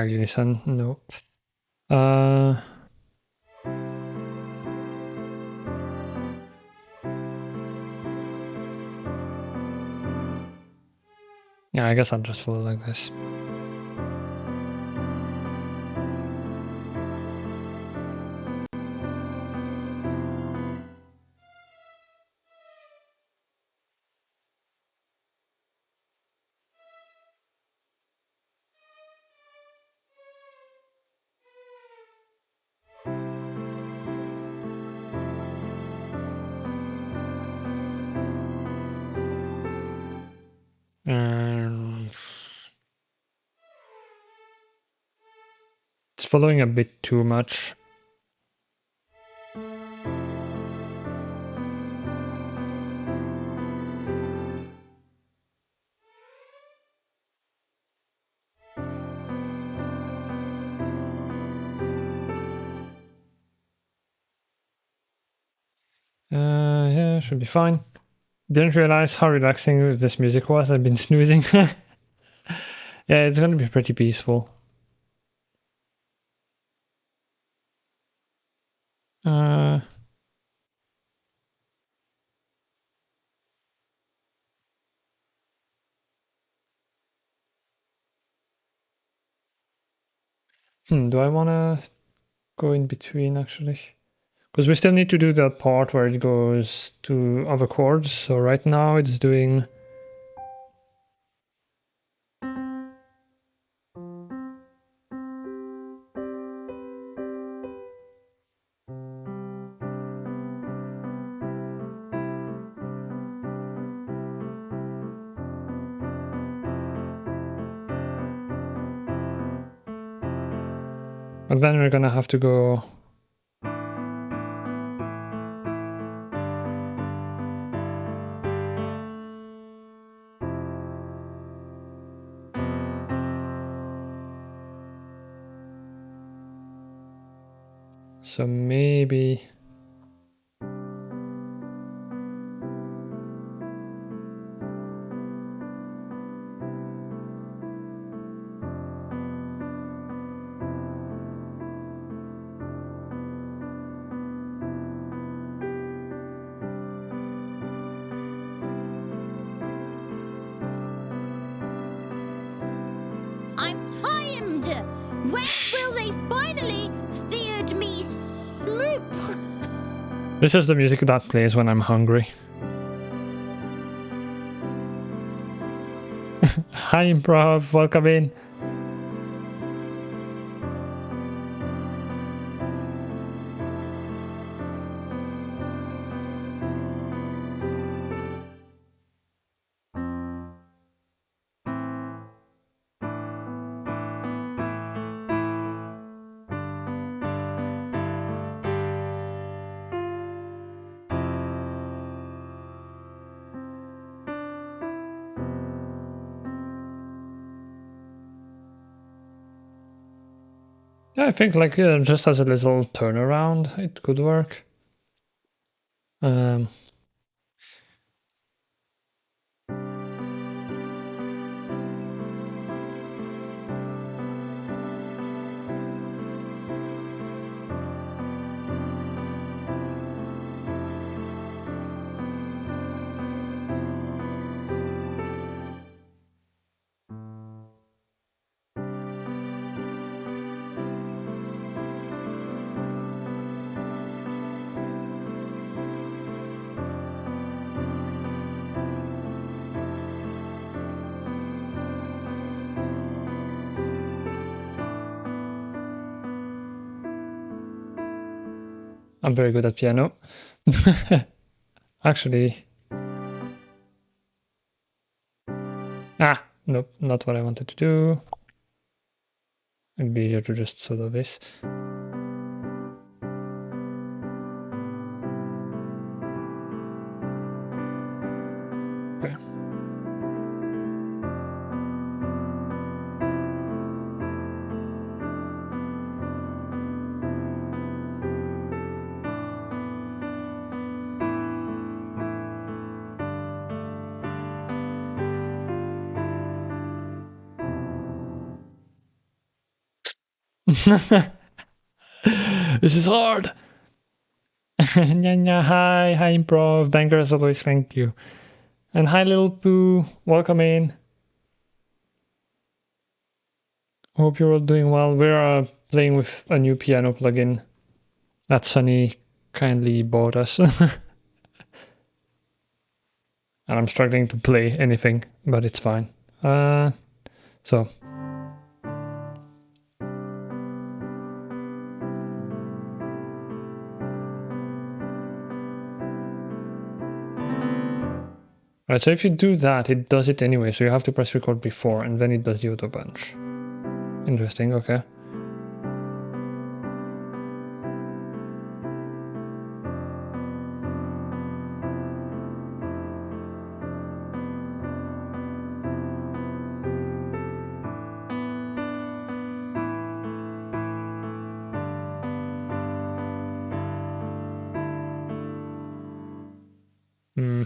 Listen, no. Yeah, I guess I'll just follow like this. following a bit too much. Yeah, should be fine. Didn't realize how relaxing this music was. I've been snoozing. Yeah, it's gonna be pretty peaceful. Do I wanna go in between actually? Because we still need to do that part where it goes to other chords. So right now it's doing... But then we're gonna have to go... So maybe... I'm timed! When will they finally feed me smoop? This is the music that plays when I'm hungry. Hi Improv, welcome in. Yeah, I think like just as a little turnaround, it could work. I'm very good at piano. Actually... Ah, nope, not what I wanted to do. It'd be easier to just solo this. Okay. This is hard. Nya, hi Improv, Banker as always, thank you. And hi Little Pooh, welcome in. Hope you're all doing well. We're playing with a new piano plugin that Sunny kindly bought us. And I'm struggling to play anything, but it's fine. So... Right, so if you do that, it does it anyway, so you have to press record before, and then it does the auto bunch. Interesting, okay. Hmm.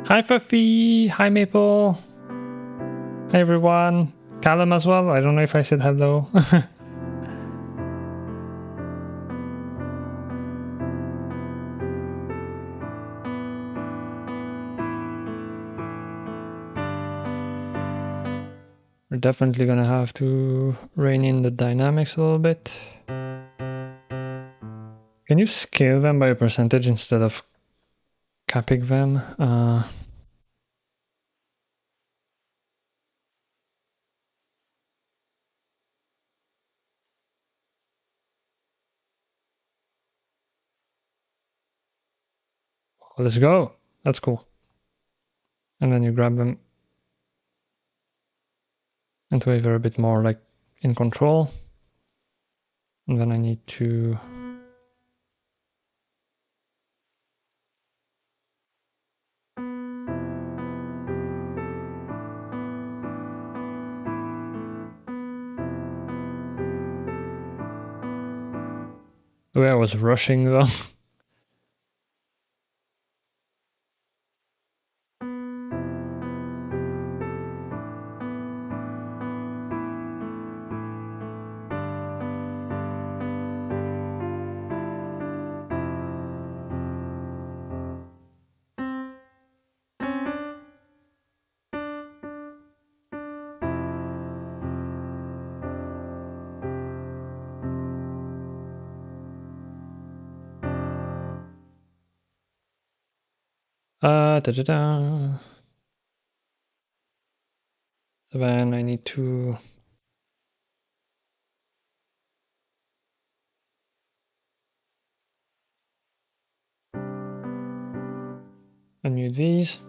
Hi Fuffy! Hi Maple! Hi everyone! Callum as well, I don't know if I said hello. We're definitely gonna have to rein in the dynamics a little bit. Can you scale them by a percentage instead of capping them? Let's go. That's cool. And then you grab them and wave are a bit more like in control. And then I need to the way I was rushing though. Da da da. So then I need to unmute these.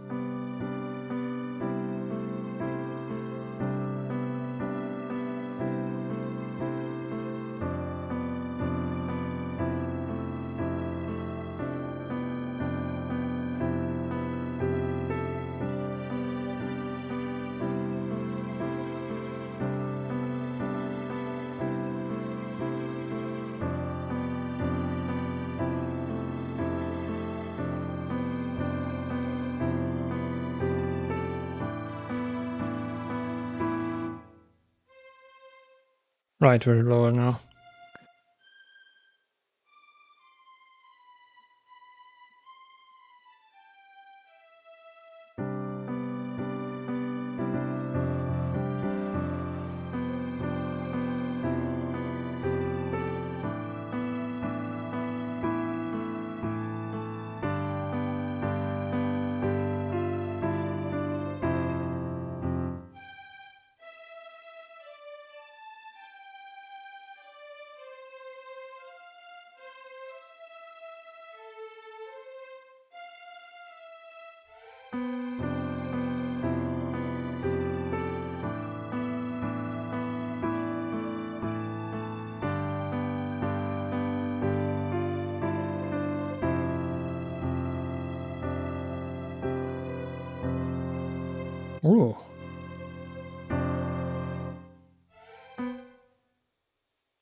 Right, we're lower now. Ooh.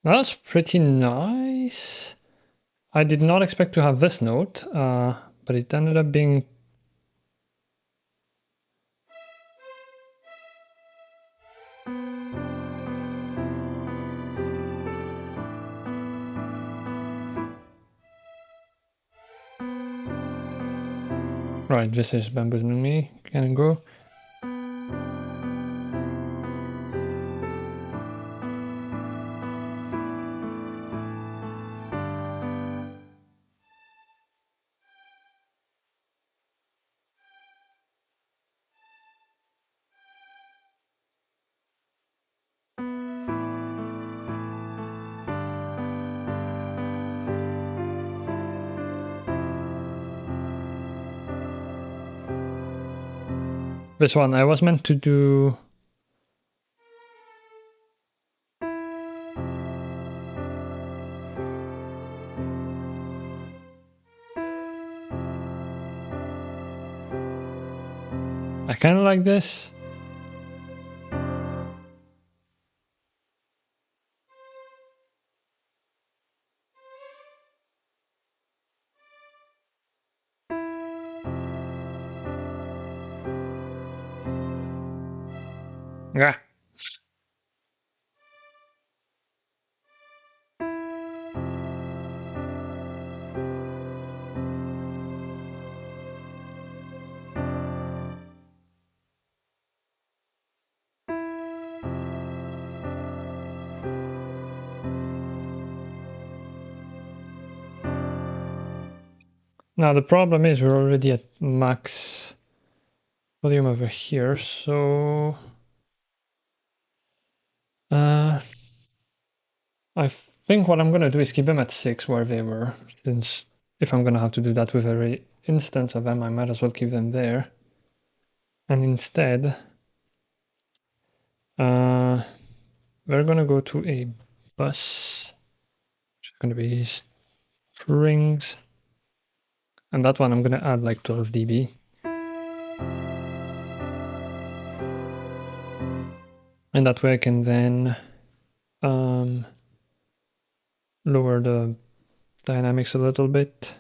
That's pretty nice. I did not expect to have this note, but it ended up being... Right, this is bamboozling me. Can I go? This one, I was meant to do... I kind of like this. Yeah. Now the problem is we're already at max volume over here, so... I think what I'm gonna do is keep them at 6 where they were, since if I'm gonna have to do that with every instance of them, I might as well keep them there. And instead, we're gonna go to a bus, which is gonna be strings, and that one I'm gonna add like 12 dB. And that way I can then lower the dynamics a little bit.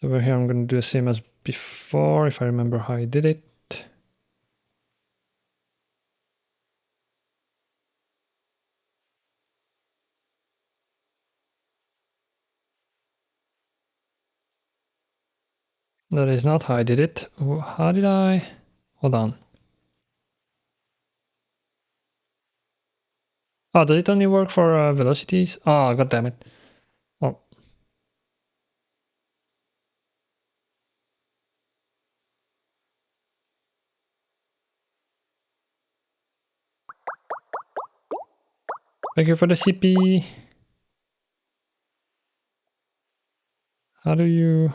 So over here I'm going to do the same as before, if I remember how I did it. That is not how I did it. How did I? Hold on. Oh, does it only work for velocities? Oh, god damn it. Oh. Thank you for the CP. How do you...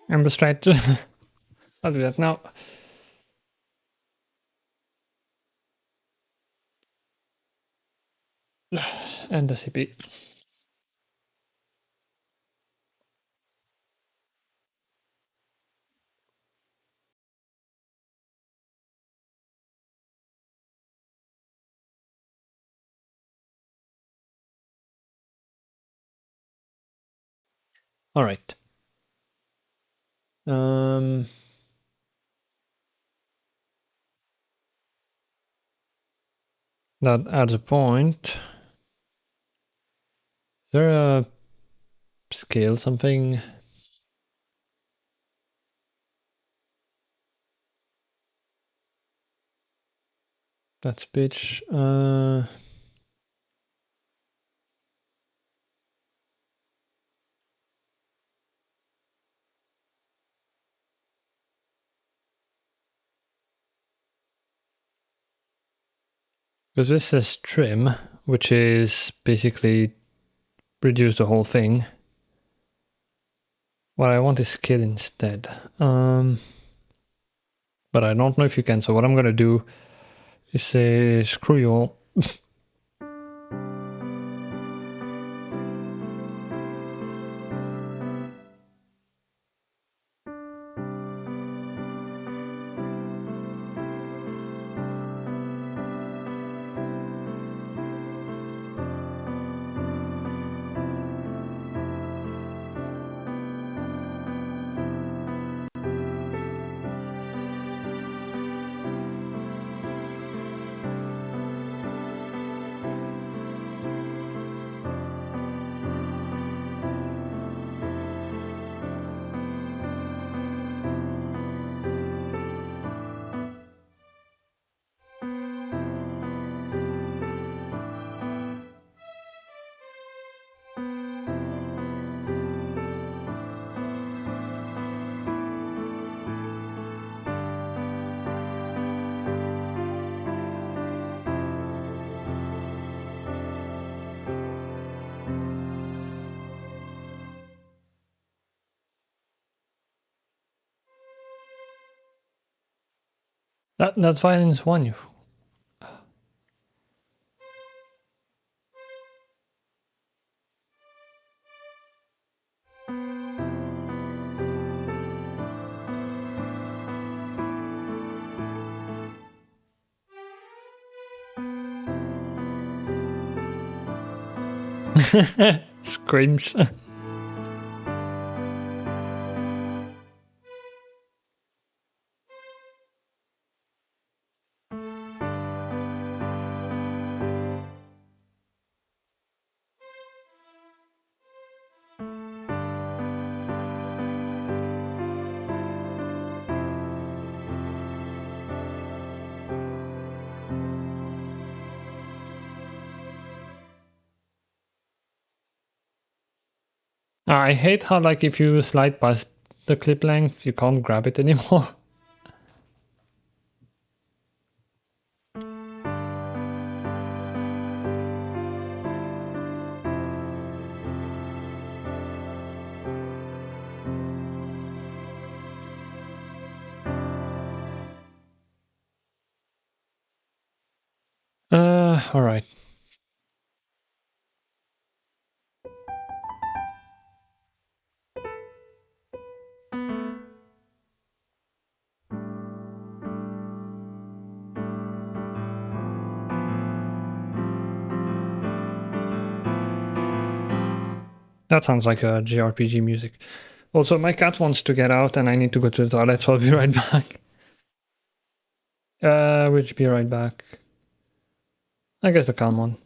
I'm just trying to... I'll do that now. And the CP. All right. That adds a point. Is there a scale something? That's pitch. Because this says trim, which is basically reduce the whole thing. What I want is scale instead. But I don't know if you can, so what I'm gonna do is say screw you all. That's violence 1, you. Screams. I hate how, like, if you slide past the clip length, you can't grab it anymore. Alright. That sounds like a JRPG music. Also, my cat wants to get out and I need to go to the toilet, so I'll be right back. Which be right back? I guess the calm one.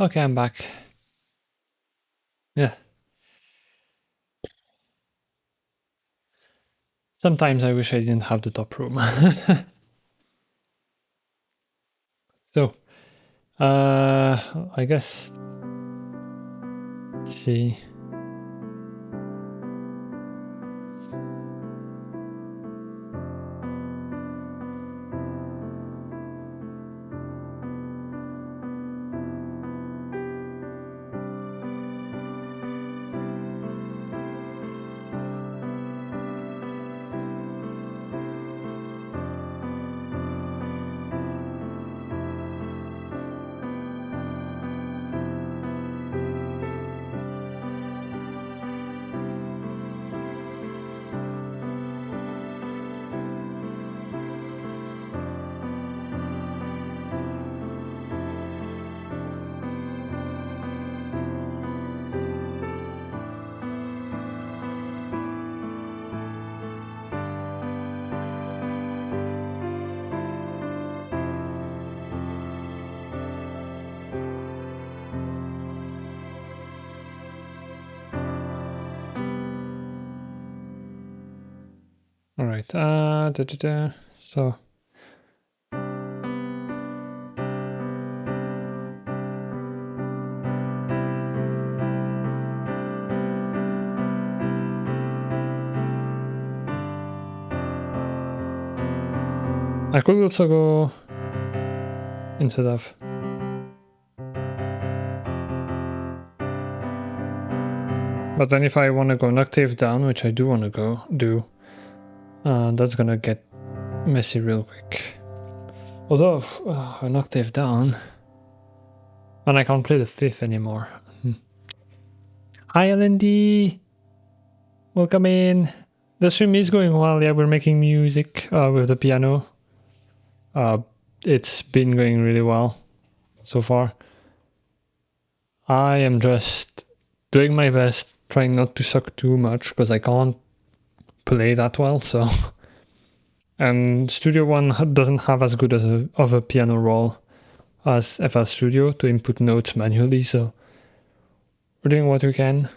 Okay, I'm back. Yeah. Sometimes I wish I didn't have the top room. So, I guess. Let's see. All right. So. I could also go instead of. But then if I want to go an octave down, which I do want to do, that's gonna get messy real quick. Although, an octave down, and I can't play the fifth anymore. Hi LND! Welcome in! The stream is going well, yeah, we're making music with the piano. It's been going really well so far. I am just doing my best, trying not to suck too much, because I can't play that well, so... And Studio One doesn't have as good of a piano roll as FL Studio to input notes manually, so we're doing what we can.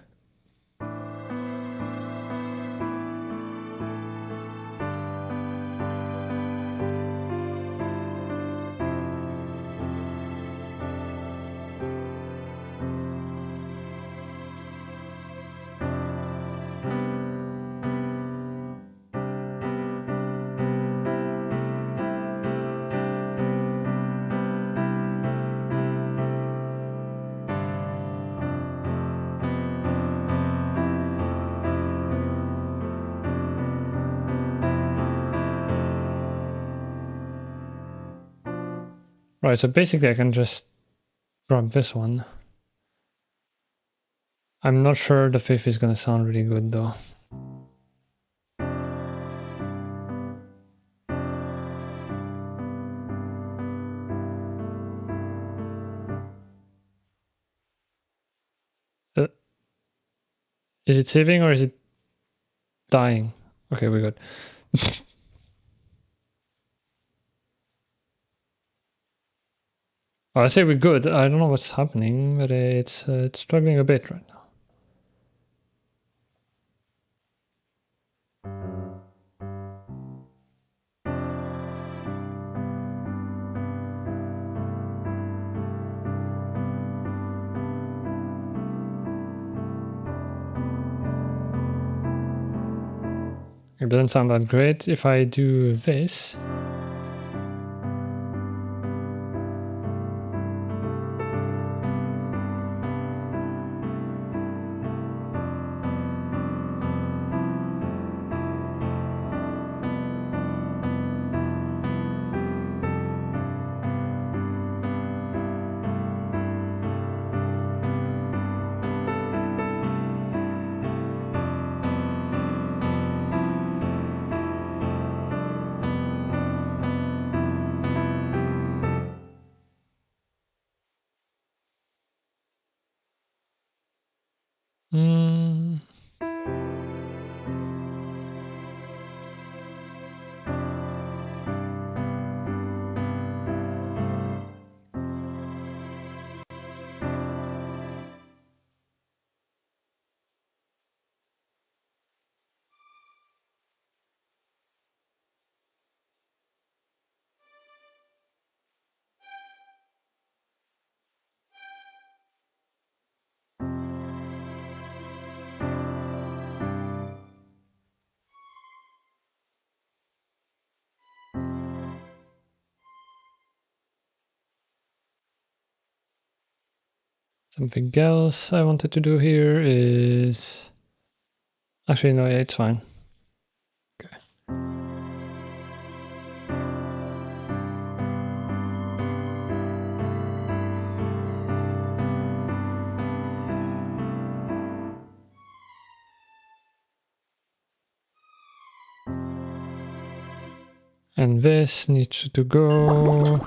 Right, so basically I can just grab this one. I'm not sure the fifth is gonna sound really good though. Is it saving or is it dying? Okay, we're good. I say we're good. I don't know what's happening, but it's struggling a bit right now. It doesn't sound that great. If I do this... Something else I wanted to do here is... Actually, no, yeah, it's fine. Okay. And this needs to go...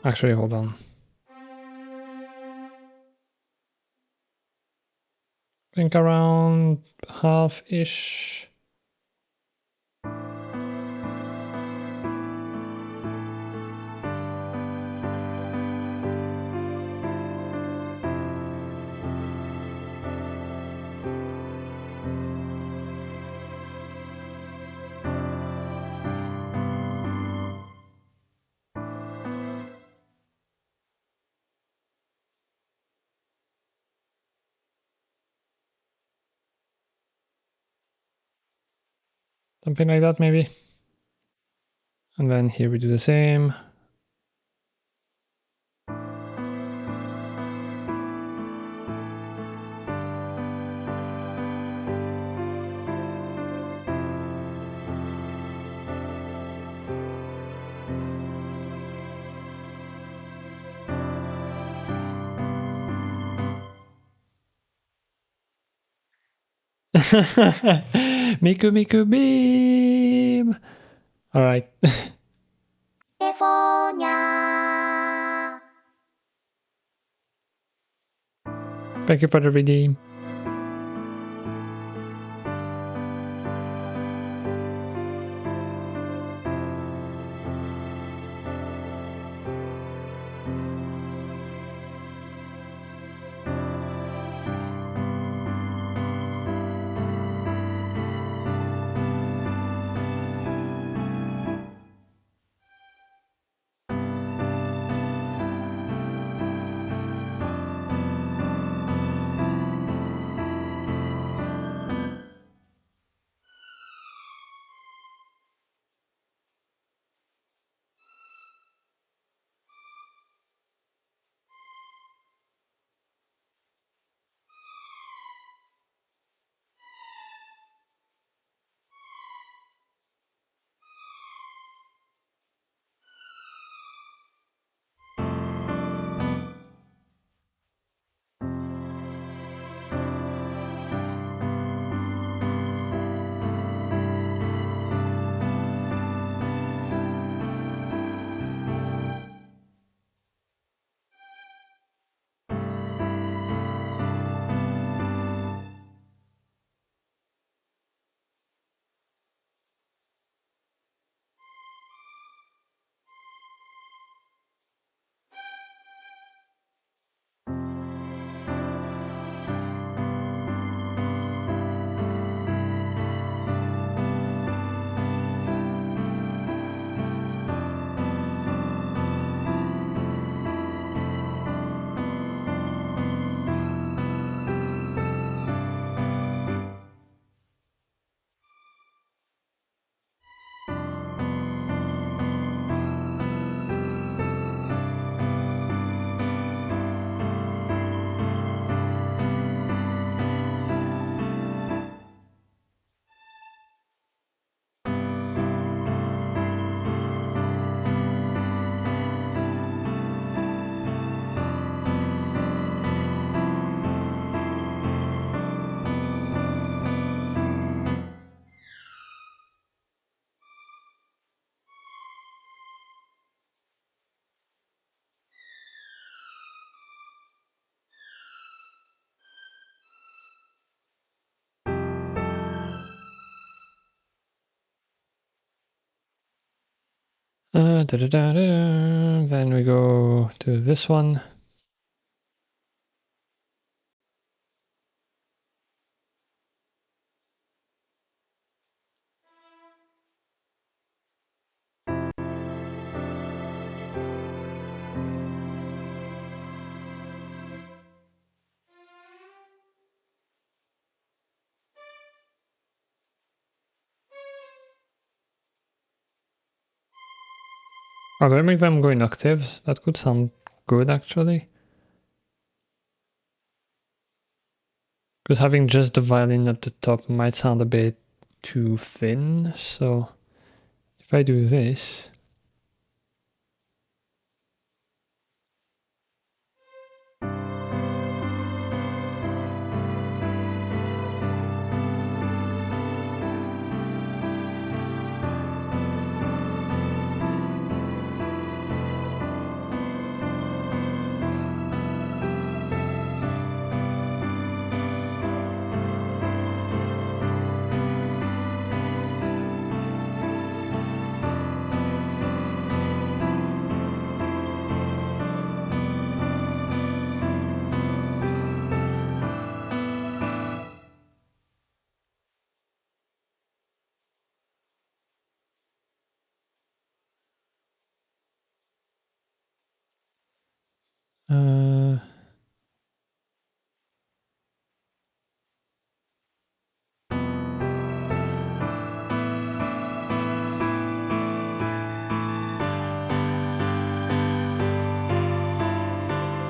Actually, hold on. I think around half-ish. Something like that, maybe. And then here we do the same. Miku Miku Beam! Alright. Thank you for the redeem. Then we go to this one. Oh, do I make them go in octaves? That could sound good, actually. Because having just the violin at the top might sound a bit too thin, so if I do this...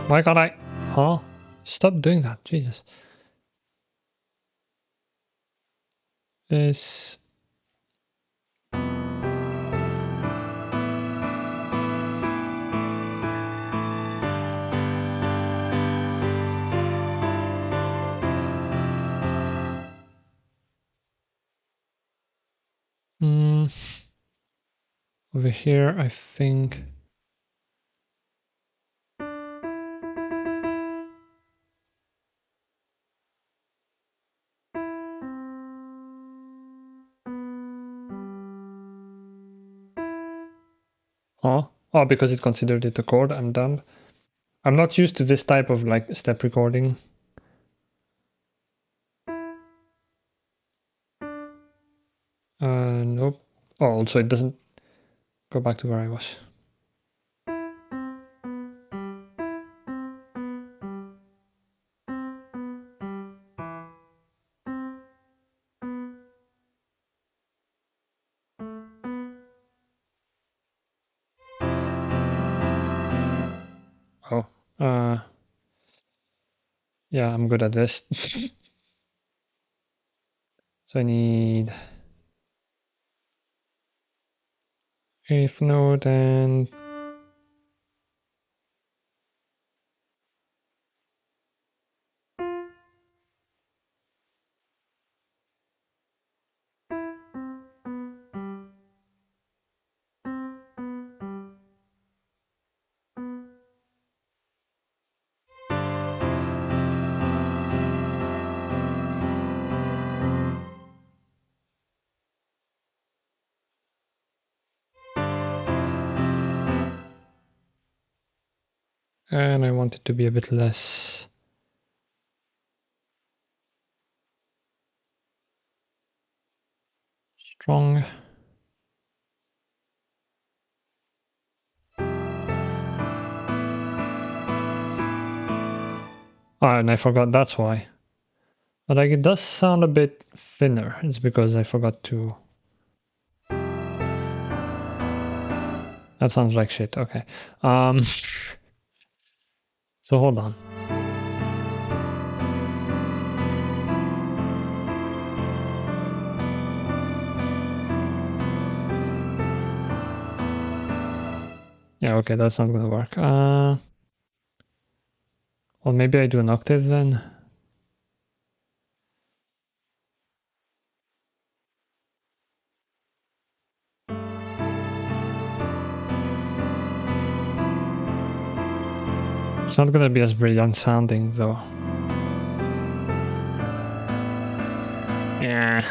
Why can't I? Huh? Stop doing that, Jesus. This... Over here, I think... Oh, oh, because it considered it a chord, I'm dumb. I'm not used to this type of like step recording. Nope. Oh, also it doesn't go back to where I was. Oh, yeah, I'm good at this. So I need eighth note and I want it to be a bit less strong. Oh, and I forgot, that's why. But like it does sound a bit thinner. It's because I forgot to... That sounds like shit, okay. So hold on. Yeah, okay, that's not gonna work. Well, maybe I do an octave then. It's not gonna be as brilliant sounding though. Yeah.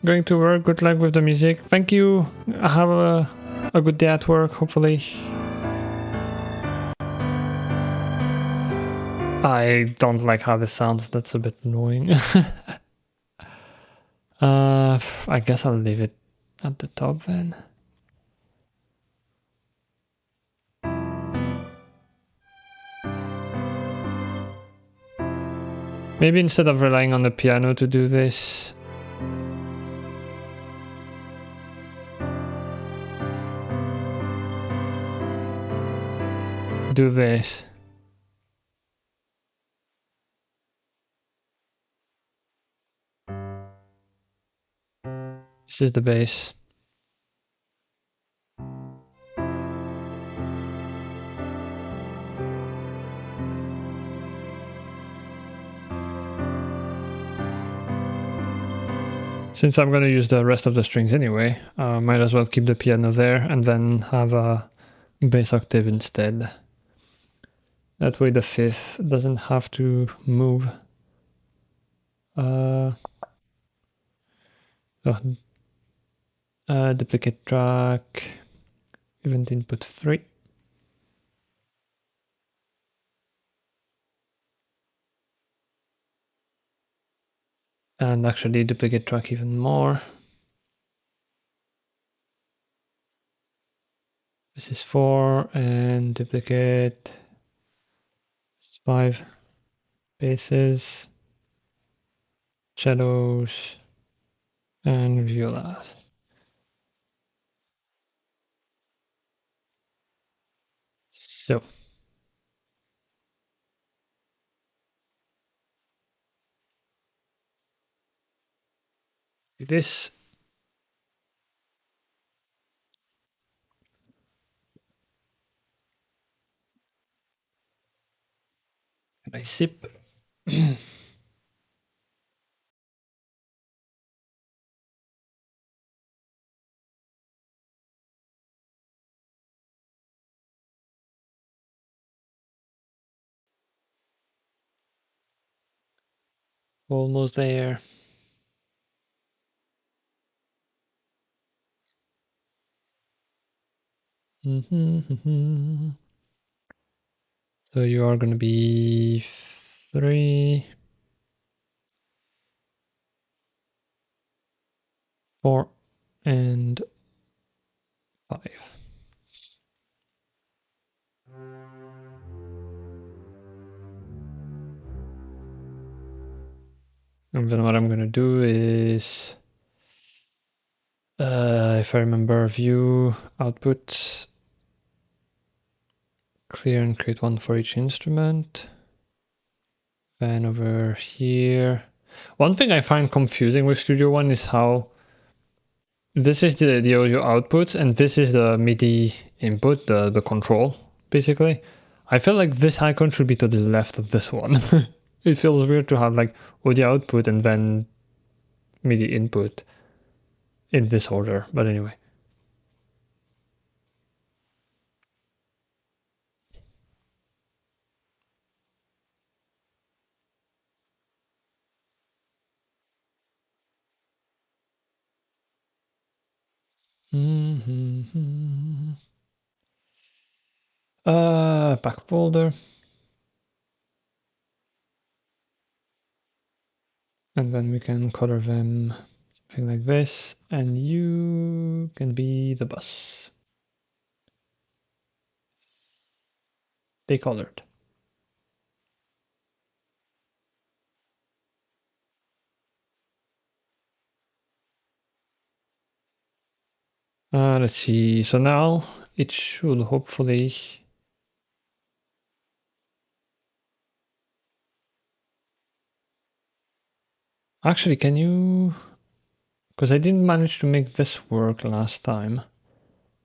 Going to work. Good luck with the music. Thank you. Have a good day at work, hopefully. I don't like how this sounds. That's a bit annoying. I guess I'll leave it at the top then. Maybe instead of relying on the piano to do this, do this. This is the bass. Since I'm going to use the rest of the strings anyway, might as well keep the piano there and then have a bass octave instead. That way the fifth doesn't have to move. Duplicate track, event input 3. And actually duplicate track even more. This is 4 and duplicate 5 basses, cellos, and violas. So this. And I sip. Almost there. So you are going to be 3, 4, and 5. And then what I'm going to do is, if I remember, view output, clear and create one for each instrument. Then over here. One thing I find confusing with Studio One is how this is the audio output and this is the MIDI input, the control, basically. I feel like this icon should be to the left of this one. It feels weird to have like audio output and then MIDI input in this order, but anyway. Back folder. And then we can color them something like this, and you can be the bus. They colored. Let's see. So now it should hopefully. Actually, can you? Because I didn't manage to make this work last time.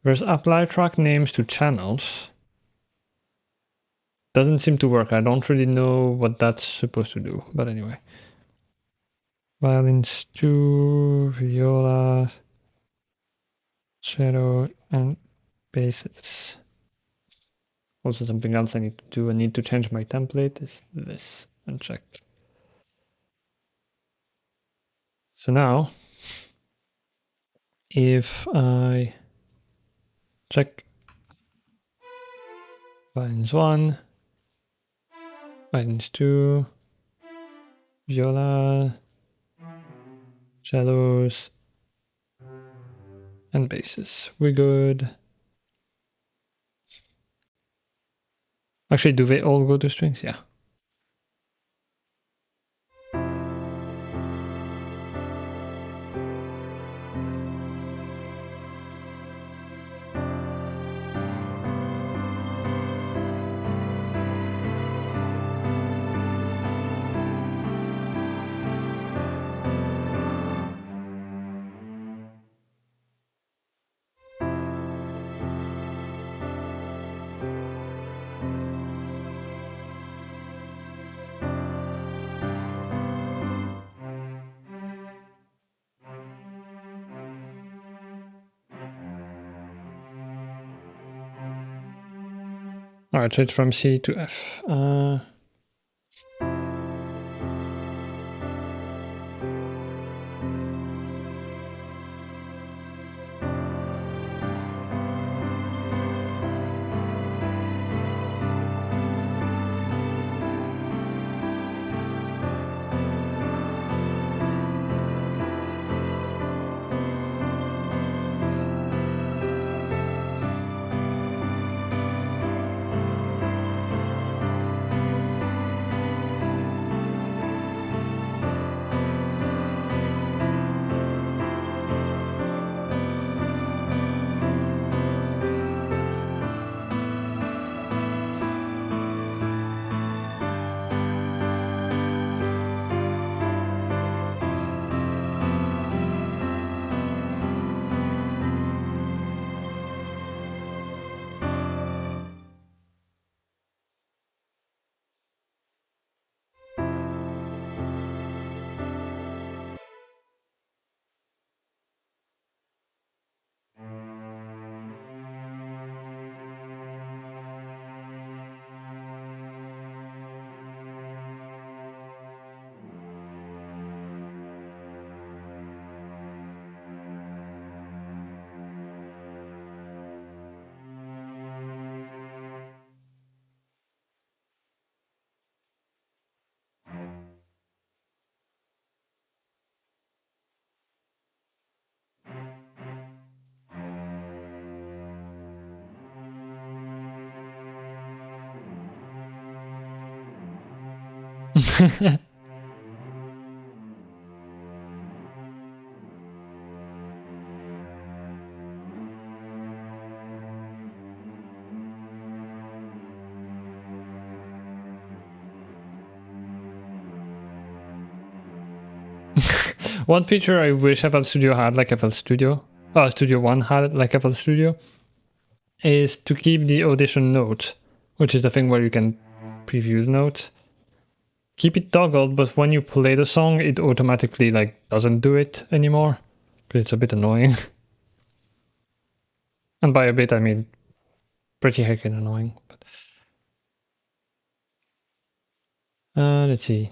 There's apply track names to channels. Doesn't seem to work. I don't really know what that's supposed to do, but anyway. Violins 2, viola, cello, and basses. Also something else I need to do. I need to change my template. Is this and check. So now if I check violins 1, violins 2, viola, cellos, and basses. We're good. Actually, do they all go to strings? Yeah. Alright, so it's from C to F. One feature I wish FL Studio had, like FL Studio, Studio One had, like FL Studio, is to keep the audition note, which is the thing where you can preview the notes. Keep it toggled, but when you play the song, it automatically like doesn't do it anymore, because it's a bit annoying. And by a bit, I mean pretty heckin' annoying. But, let's see.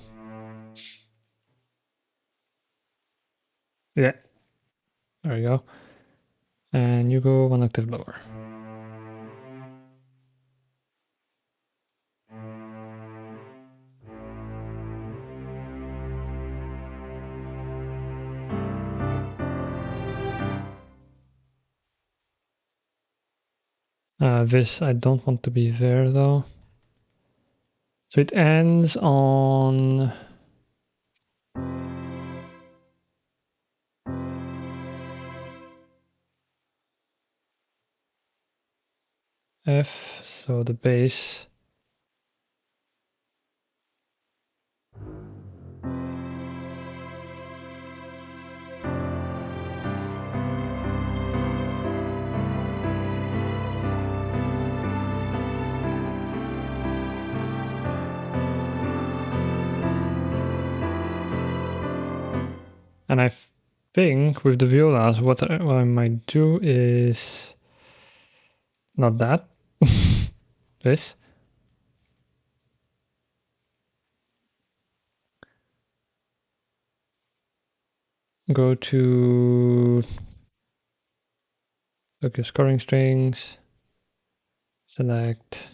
Yeah, there you go. And you go one octave lower. This I don't want to be there though. So it ends on F, so the bass. And I think with the violas, what I might do is not that, this. Go to Look your scoring strings. Select.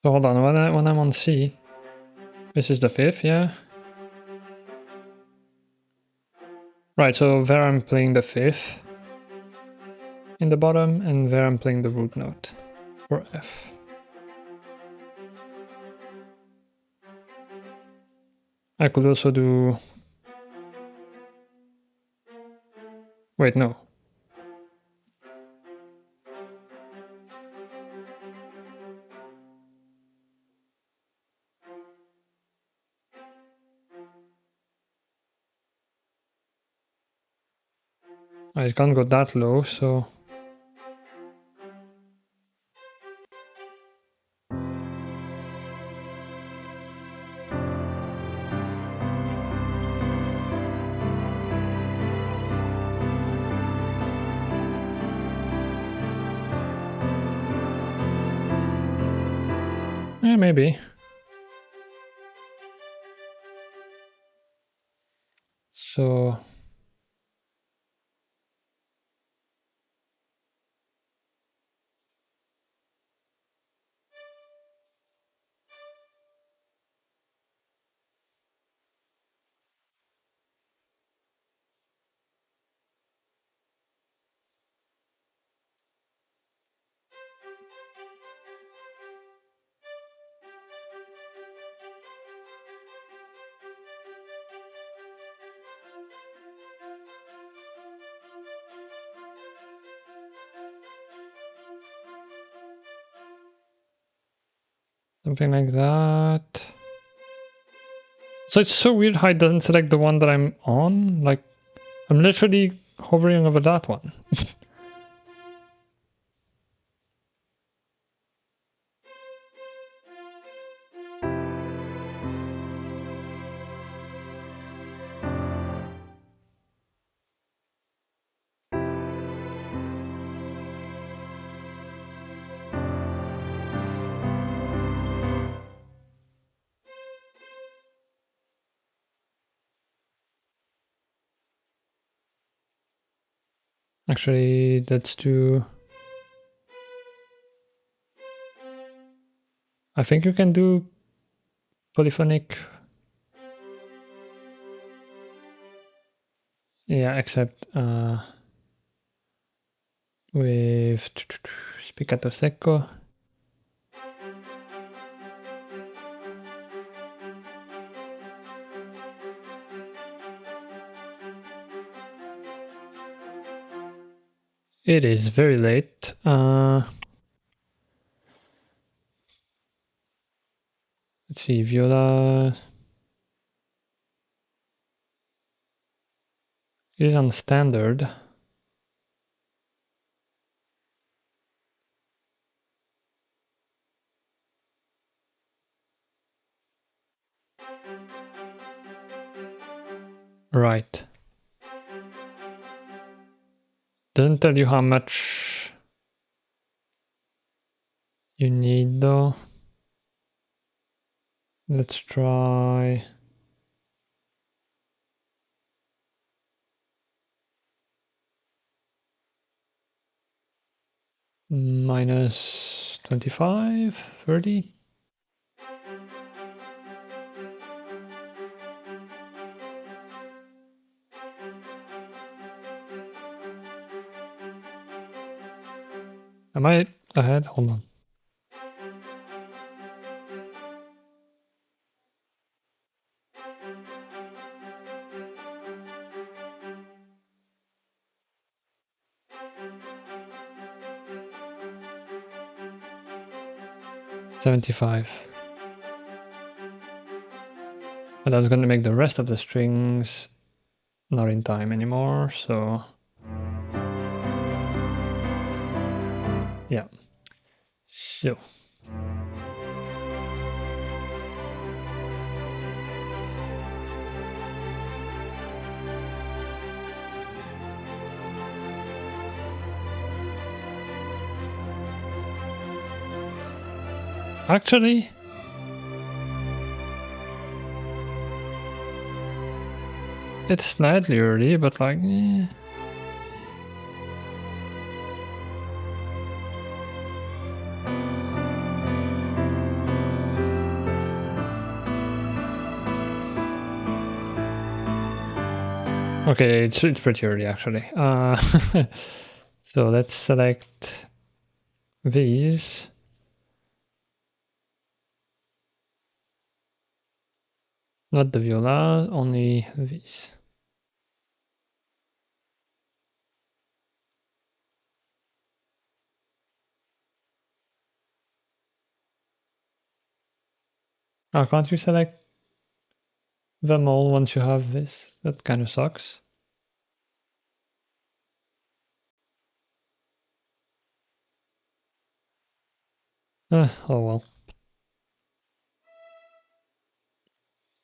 So hold on, when I'm on C, this is the fifth, yeah? Right, so there I'm playing the fifth in the bottom, and there I'm playing the root note for F. I could also do... Wait, no. I can't go that low, so... Yeah, maybe. So... something like that. So it's so weird how it doesn't select the one that I'm on. Like, I'm literally hovering over that one. Actually, let's do... I think you can do polyphonic. Yeah, except with spiccato secco. It is very late. Let's see, viola is on standard. Right. Doesn't tell you how much you need though. Let's try... minus 25, 30. Am I ahead? Hold on. $75. But that's going to make the rest of the strings not in time anymore, so yeah. So actually, it's slightly early, but like, okay, it's pretty early actually. So let's select these. Not the viola, only these. Oh, can't you select them all once you have this? That kind of sucks. Oh well.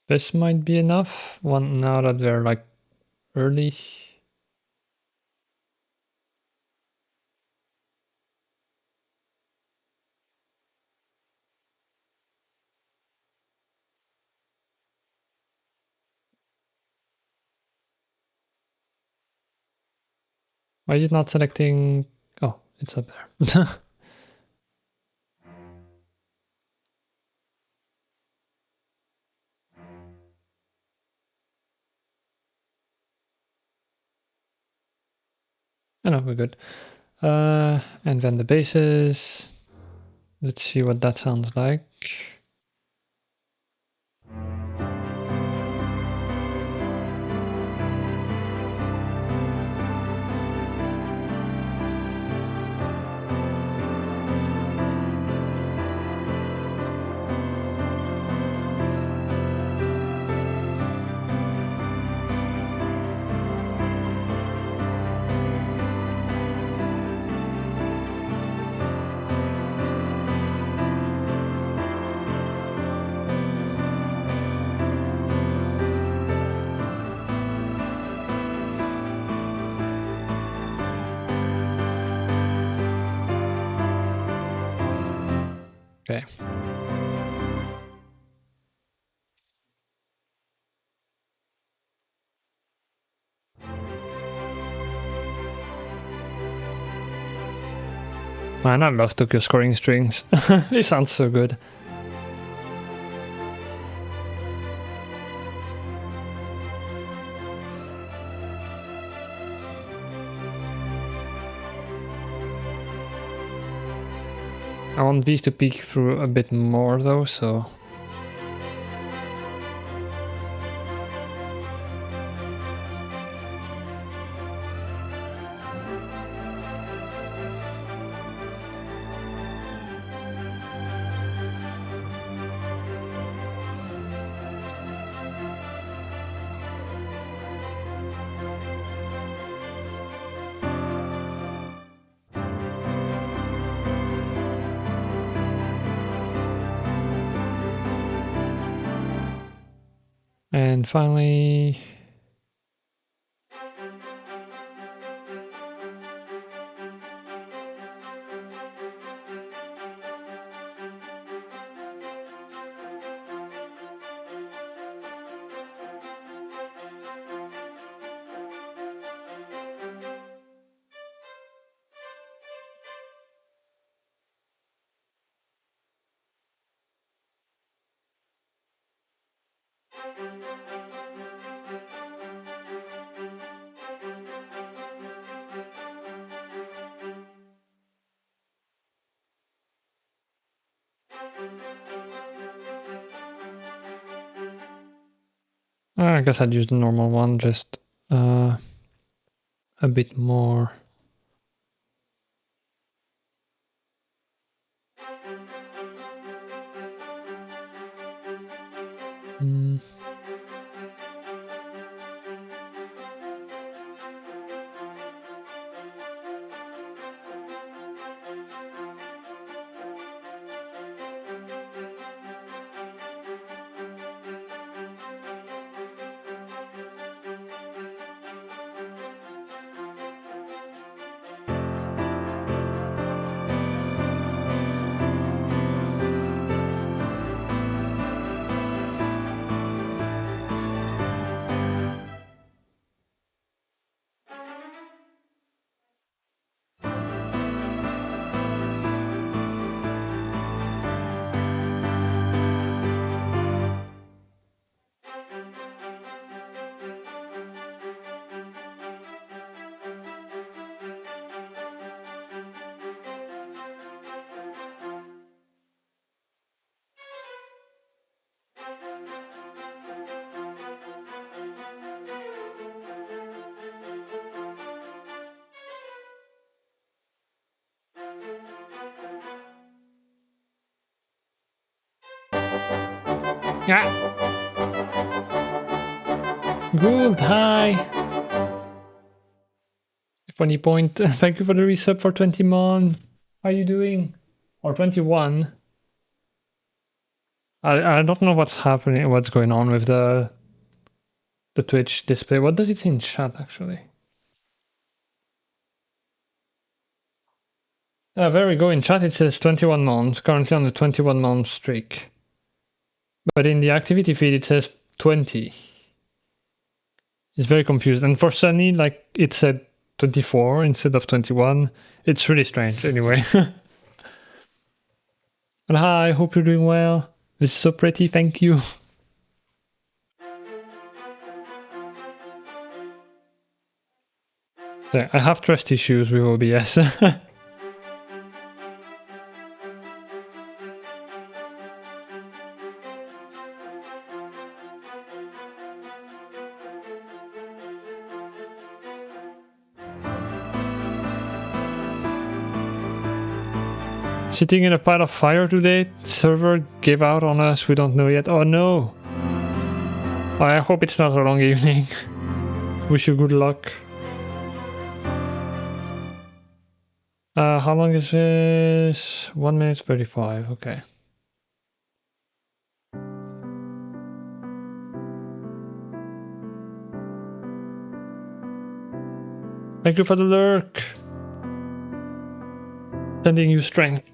This might be enough, one now that they're like early. Why is it not selecting? Oh, it's up there. Oh no, we're good. And then the basses. Let's see what that sounds like. Okay. Man, I love Tokyo scoring strings. They sound so good. I want these to peek through a bit more though, so... And finally... I guess I'd use the normal one, just a bit more. Ah! Good, hi! Funny point. Thank you for the resub for 20 mon. How are you doing? Or 21. I don't know what's happening, what's going on with the Twitch display. What does it say in chat, actually? There we go. In chat it says 21 months, currently on the 21 month streak. But in the activity feed it says 20. It's very confused. And for Sunny, like, it said 24 instead of 21. It's really strange, anyway. But hi, hope you're doing well. This is so pretty, thank you. So, I have trust issues with OBS. Sitting in a pile of fire today. Server gave out on us. We don't know yet. Oh no. I hope it's not a long evening. Wish you good luck. How long is this? 1 minute 35. Okay. Thank you for the lurk. Sending you strength.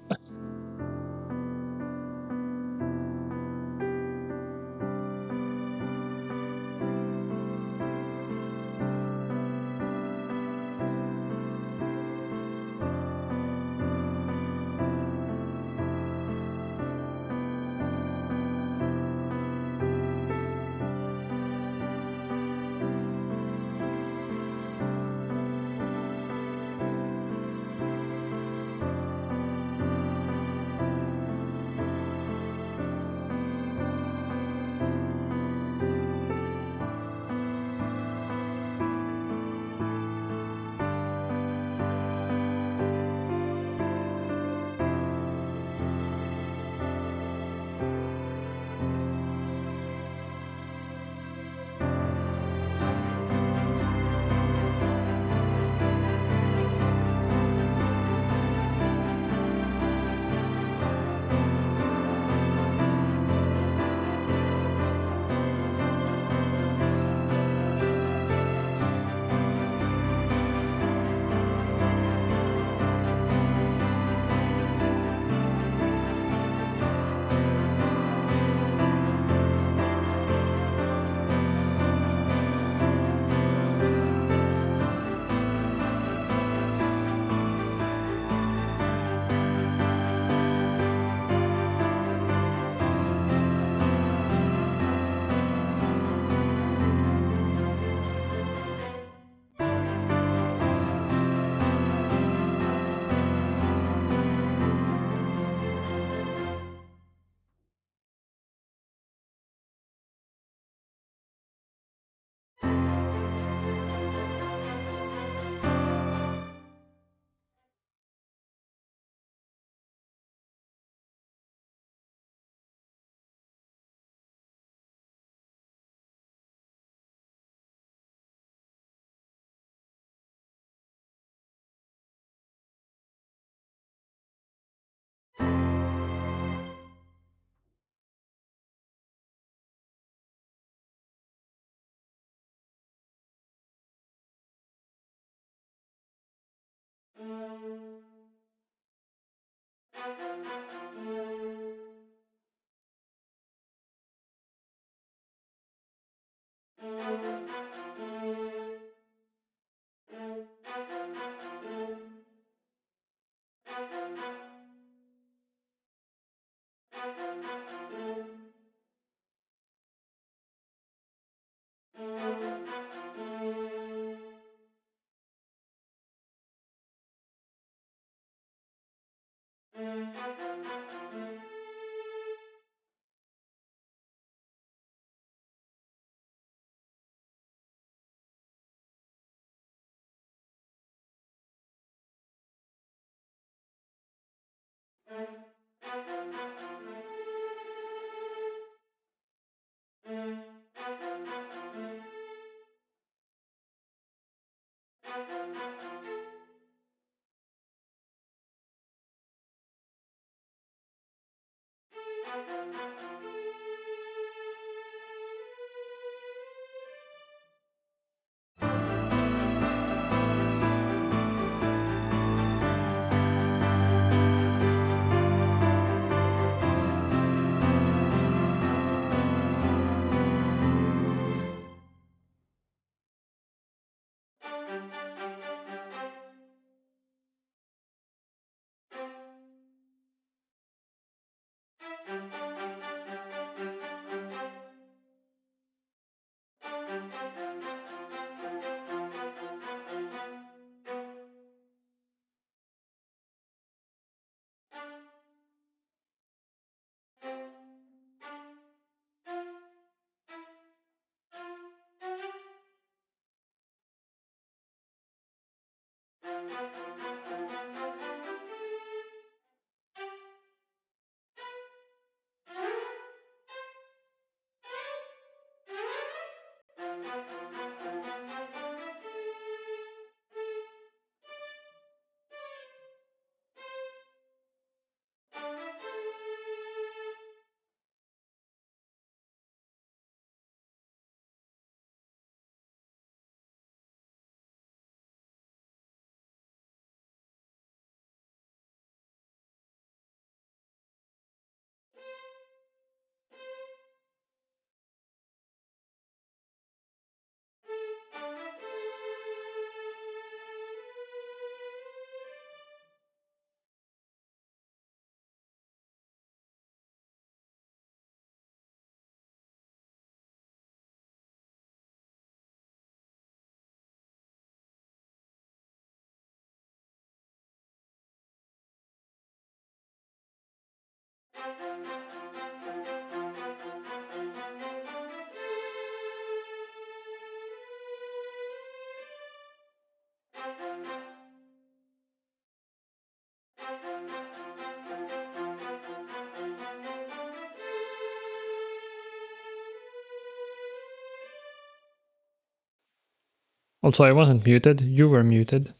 Also, I wasn't muted. You were muted.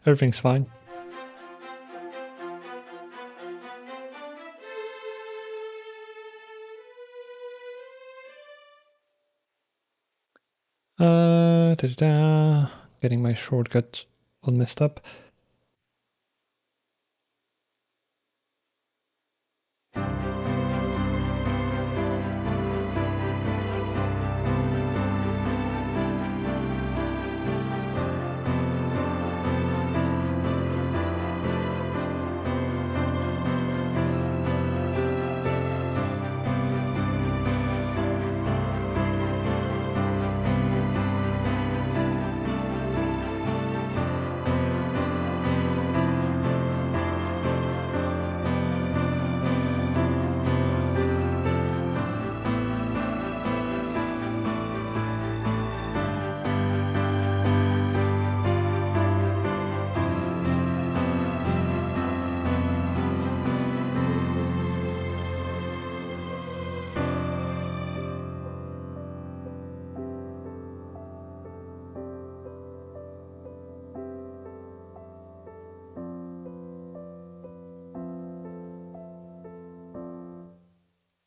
Everything's fine. Getting my shortcut all messed up.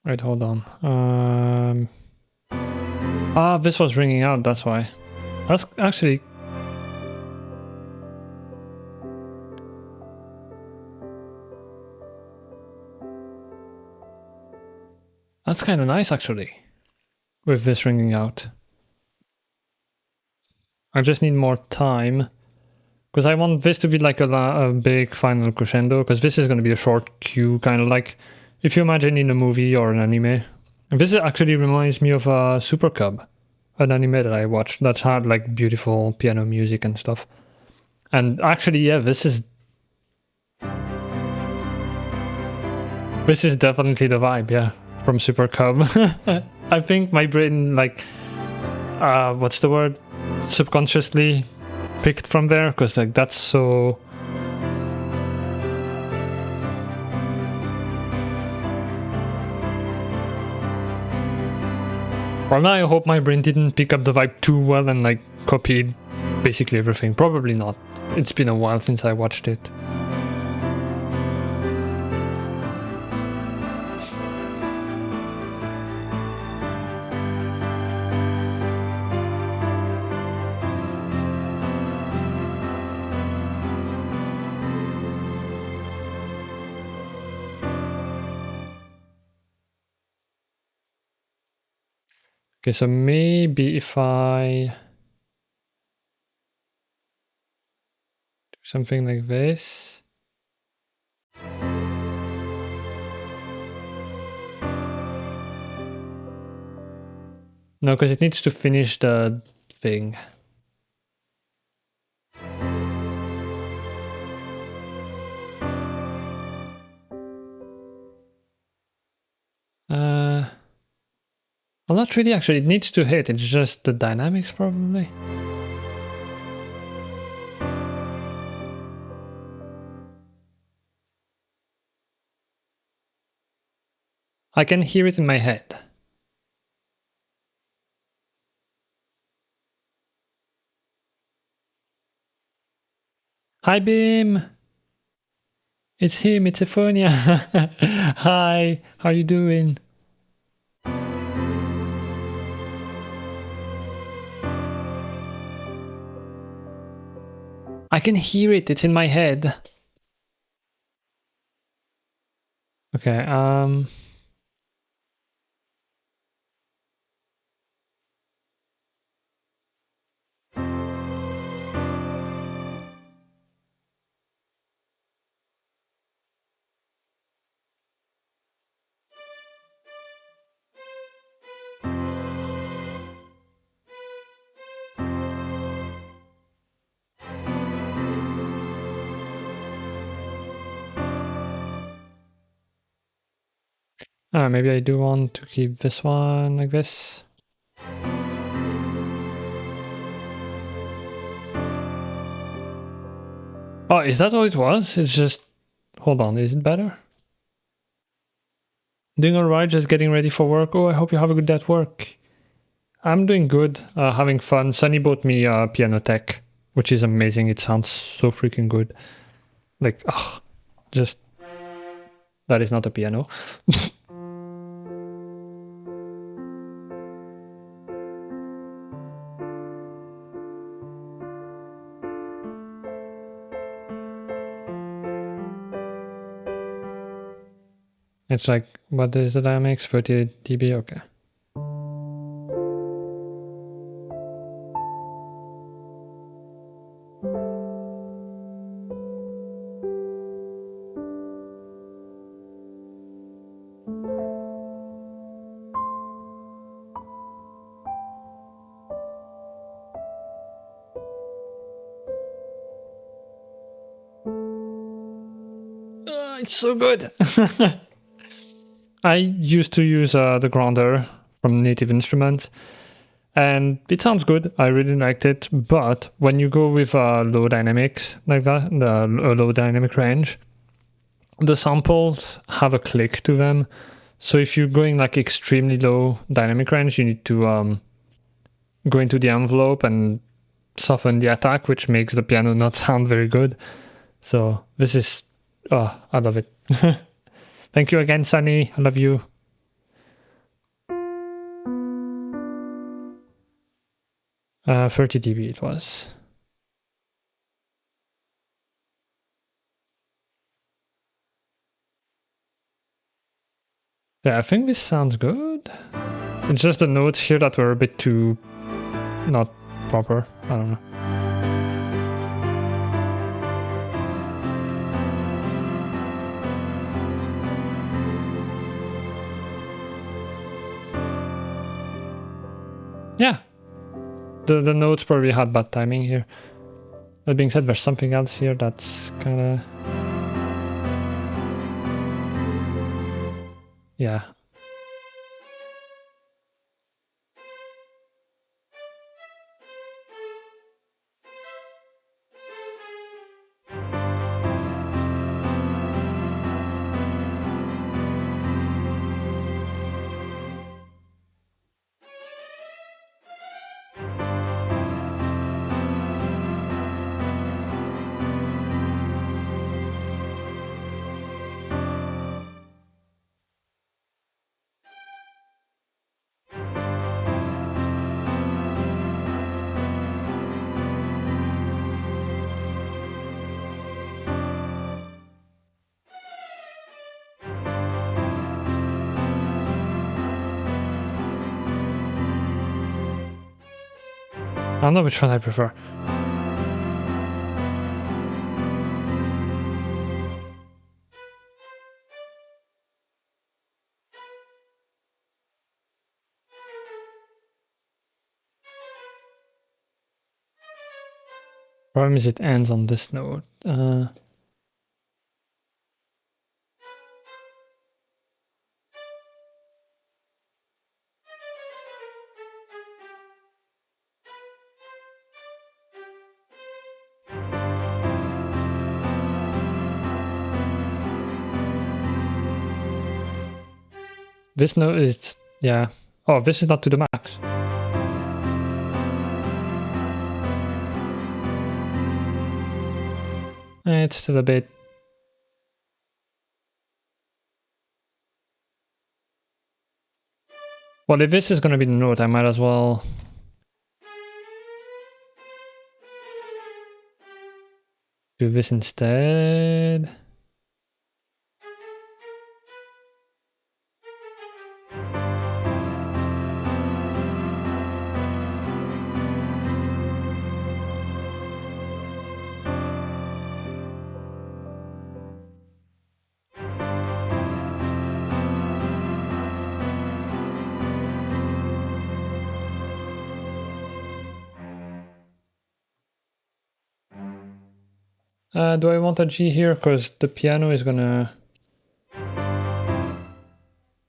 Right, hold on. This was ringing out, that's why. That's actually... That's kind of nice, actually, with this ringing out. I just need more time, because I want this to be like a big final crescendo, because this is going to be a short cue, kind of like if you imagine in a movie or an anime. And this actually reminds me of Super Cub, an anime that I watched that's had like beautiful piano music and stuff. And actually, yeah, this is definitely the vibe, yeah, from Super Cub. I think my brain, like, what's the word? Subconsciously picked from there, because like that's so... Well, now I hope my brain didn't pick up the vibe too well and like copied basically everything. Probably not. It's been a while since I watched it. Okay, so maybe if I do something like this. No, because it needs to finish the thing. Well, not really actually, it needs to hit, it's just the dynamics probably. I can hear it in my head. Hi Bim! It's him, it's Ephonia. Hi, how you doing? I can hear it, it's in my head. Okay, maybe I do want to keep this one like this. Oh, is that all it was? It's just... Hold on, is it better? Doing alright, just getting ready for work. Oh, I hope you have a good day at work. I'm doing good, having fun. Sunny bought me Pianoteq, which is amazing. It sounds so freaking good. Like, ugh, just... That is not a piano. It's like, what is the dynamics? 30 dB, okay. It's so good. I used to use the grounder from Native Instruments, and it sounds good. I really liked it. But when you go with low dynamics like that, the low dynamic range, the samples have a click to them. So if you're going like extremely low dynamic range, you need to go into the envelope and soften the attack, which makes the piano not sound very good. So this is, oh, I love it. Thank you again, Sunny. I love you. Uh, 30 dB it was. Yeah, I think this sounds good. It's just the notes here that were a bit too not proper. I don't know. Yeah. The notes probably had bad timing here. That being said, there's something else here that's kinda... Yeah. I don't know which one I prefer. Problem is it ends on this note. This note is, yeah. Oh, this is not to the max. It's still a bit. Well, if this is going to be the note, I might as well do this instead. Do I want a G here? Because the piano is gonna...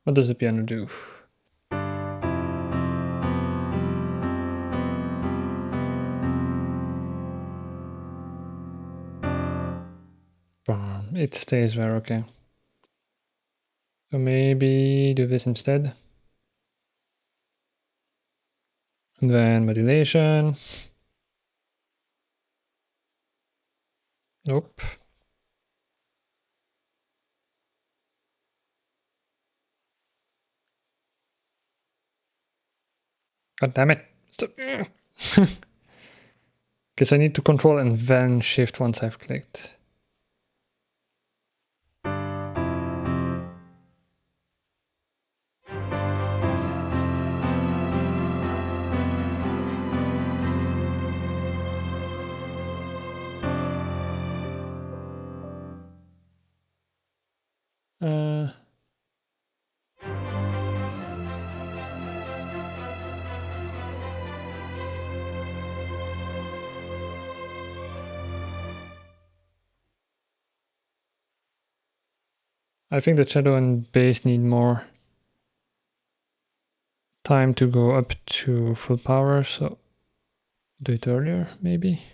What does the piano do? It stays there, okay. So maybe do this instead. And then modulation. Nope. God damn it. Guess I need to control and then shift once I've clicked. I think the shadow and bass need more time to go up to full power, so do it earlier, maybe.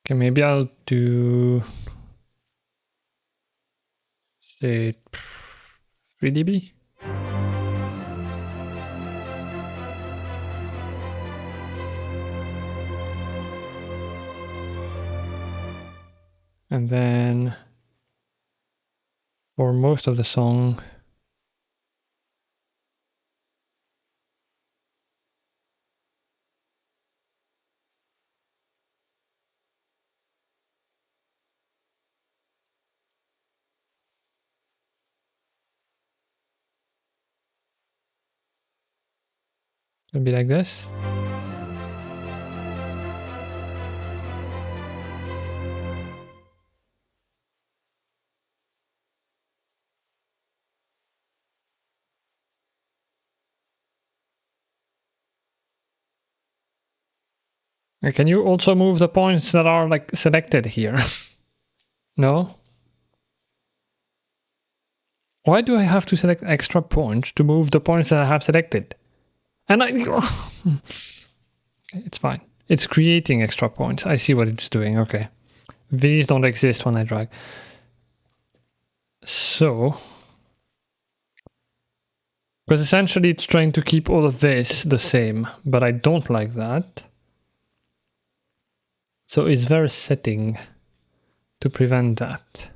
Okay, maybe I'll do, say, 3 dB. And then for most of the song, it'll be like this. And can you also move the points that are like selected here? No? Why do I have to select extra points to move the points that I have selected? And it's fine. It's creating extra points. I see what it's doing. Okay. These don't exist when I drag. So, because essentially it's trying to keep all of this the same, but I don't like that. So is there a setting to prevent that?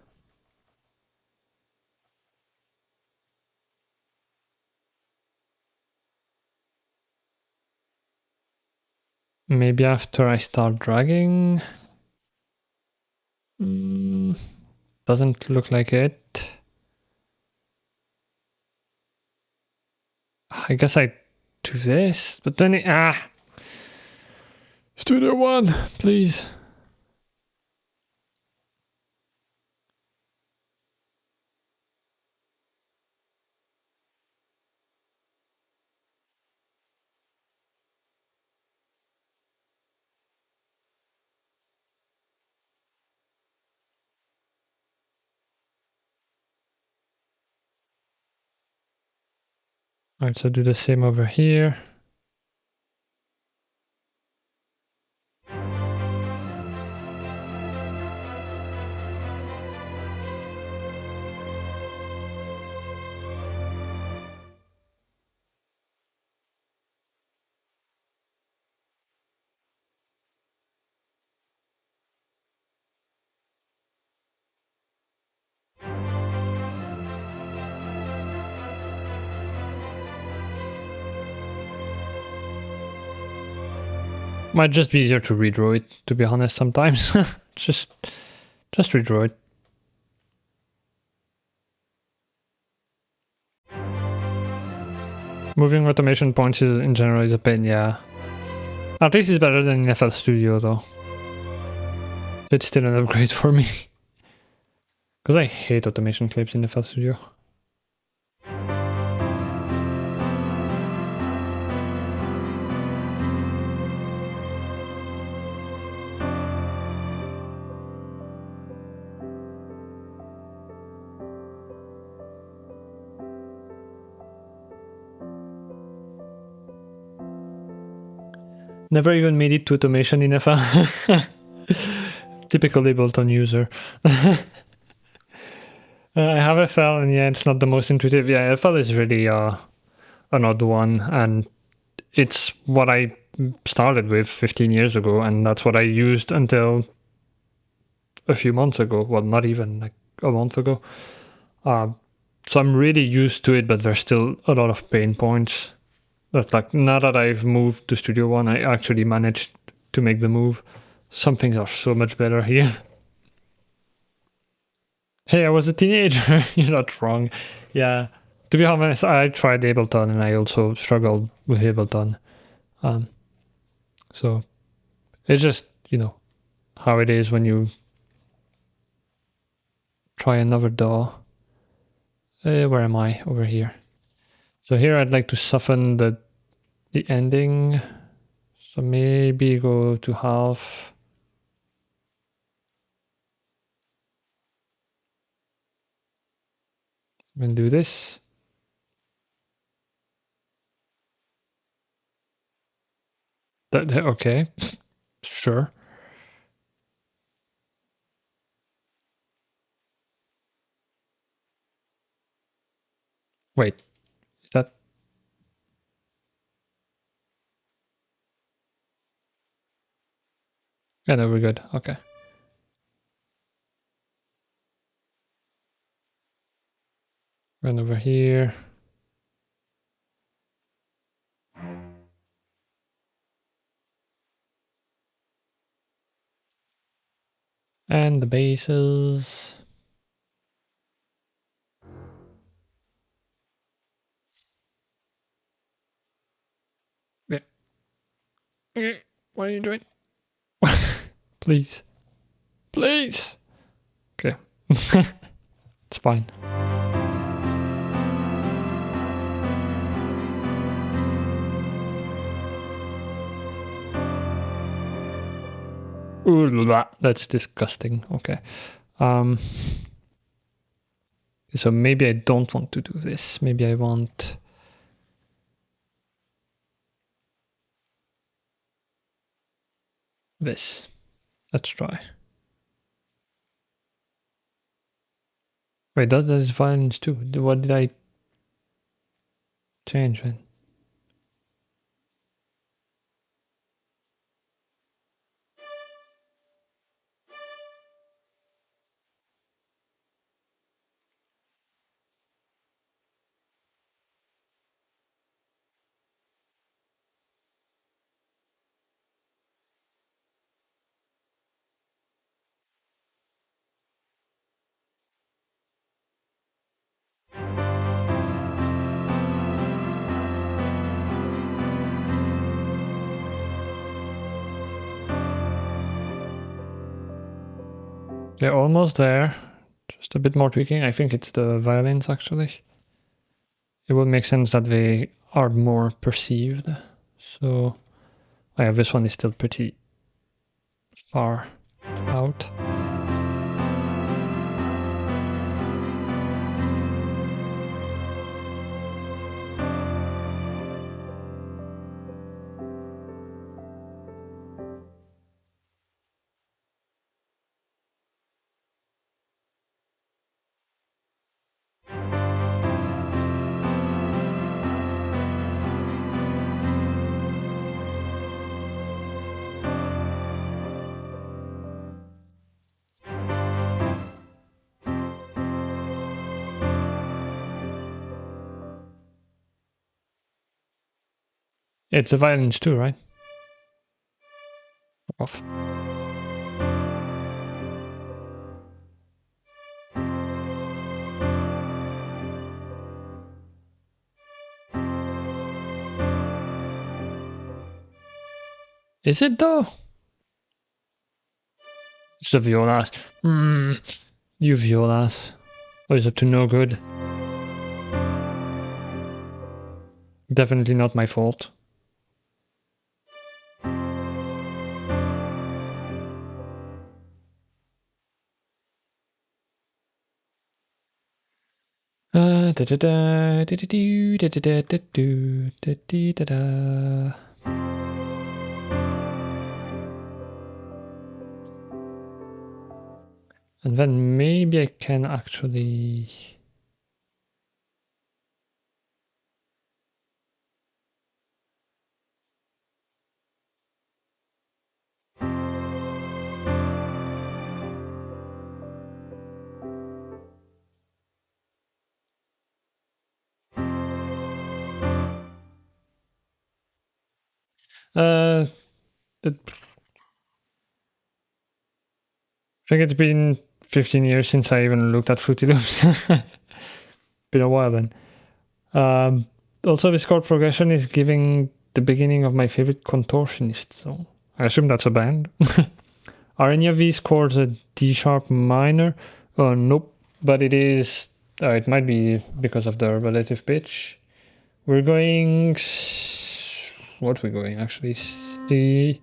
Maybe after I start dragging? Doesn't look like it. I guess I do this, but then it, Studio One, please. Alright, so do the same over here. Might just be easier to redraw it, to be honest, sometimes. just redraw it. Moving automation points is, in general is a pain, yeah. At least it's better than in FL Studio though. It's still an upgrade for me. Because I hate automation clips in FL Studio. Never even made it to automation in FL. Typical Ableton user. I have FL and yeah, it's not the most intuitive. Yeah, FL is really an odd one, and it's what I started with 15 years ago, and that's what I used until a few months ago. Well, not even like a month ago. So I'm really used to it, but there's still a lot of pain points. That like now that I've moved to Studio One, I actually managed to make the move. Some things are so much better here. Hey, I was a teenager. You're not wrong. Yeah. To be honest, I tried Ableton and I also struggled with Ableton. So it's just, how it is when you try another DAW. Where am I? Over here. So here I'd like to soften the ending. So maybe go to half. And do this. Okay. Sure. Wait. Is that... Yeah, no, we're good. Okay. Run over here. And the basses. Yeah. What are you doing? Please. Please. Okay. It's fine. Ooh, that's disgusting. Okay. So maybe I don't want to do this. Maybe I want this. Let's try. Wait, does violins too? What did I change then? They're almost there. Just a bit more tweaking. I think it's the violins actually. It would make sense that they are more perceived. So, oh yeah, this one is still pretty far out. It's the violins too, right? Off. Is it though? It's the violas. You violas. Always up to no good. Definitely not my fault. Da da da da da da da da da da da da. And then maybe I can actually. I think it's been 15 years since I even looked at Fruity Loops. Been a while then. Also, this chord progression is giving the beginning of my favorite contortionist song. I assume that's a band. Are any of these chords a D sharp minor? Nope, but it is. It might be because of the relative pitch. We're going. What are we going actually? C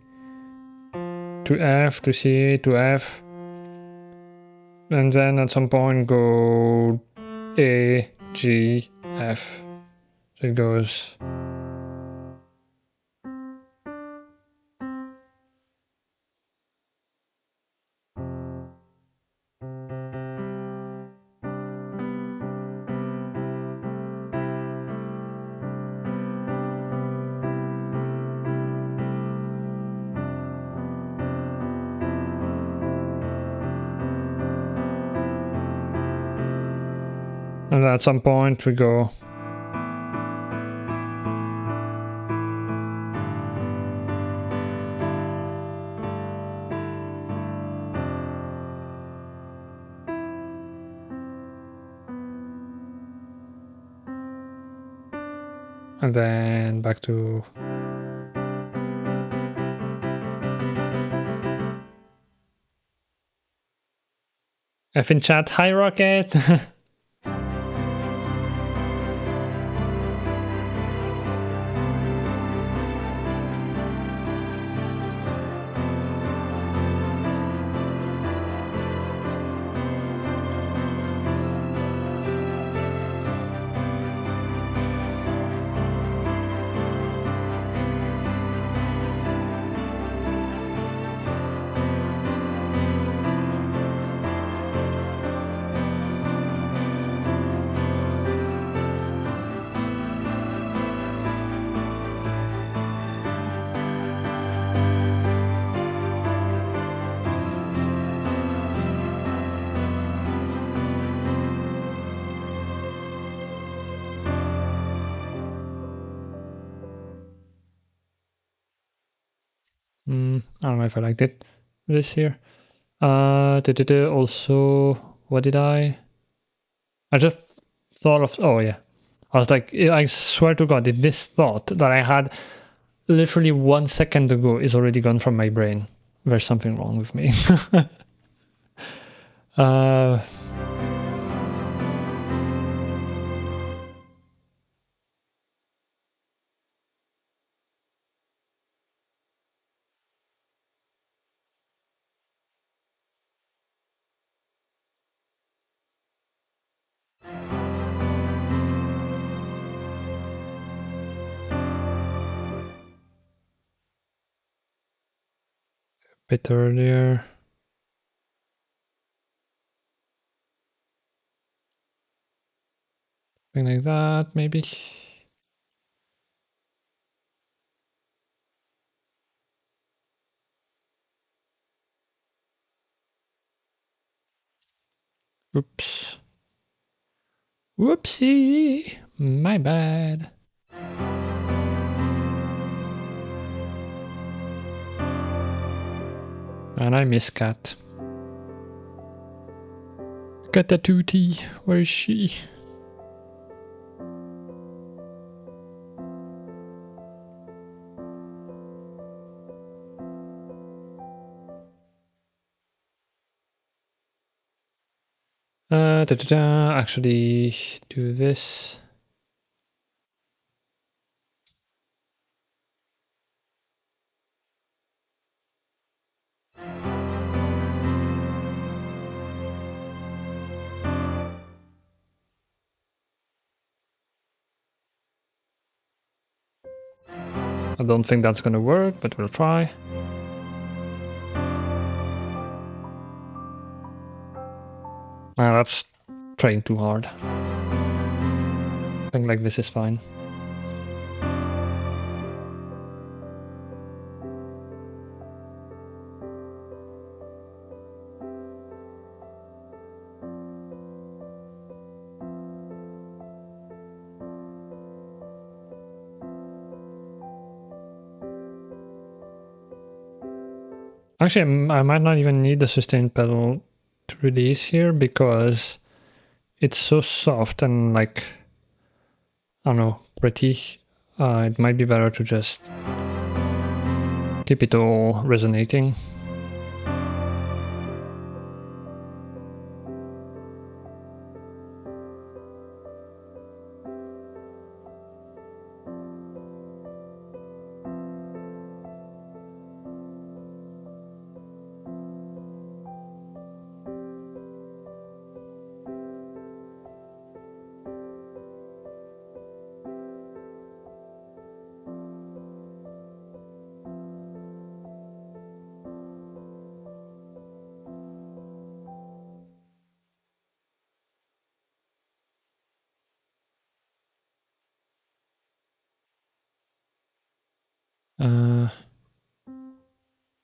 to F to C to F. And then at some point go A, G, F. So it goes. And at some point we go. And then back to. F in chat, hi Rocket! I don't know if I liked it. This here. Also, what did I just thought of, oh yeah. I was like, I swear to God, if this thought that I had literally 1 second ago is already gone from my brain, there's something wrong with me. Bit earlier. Something like that, maybe. Oops. Whoopsie. My bad. And I miss Cat. Catatootie, where is she? Actually, do this. I don't think that's gonna work, but we'll try. That's trying too hard. I think like this is fine. Actually, I might not even need the sustain pedal to release here because it's so soft and like, I don't know, pretty. It might be better to just keep it all resonating.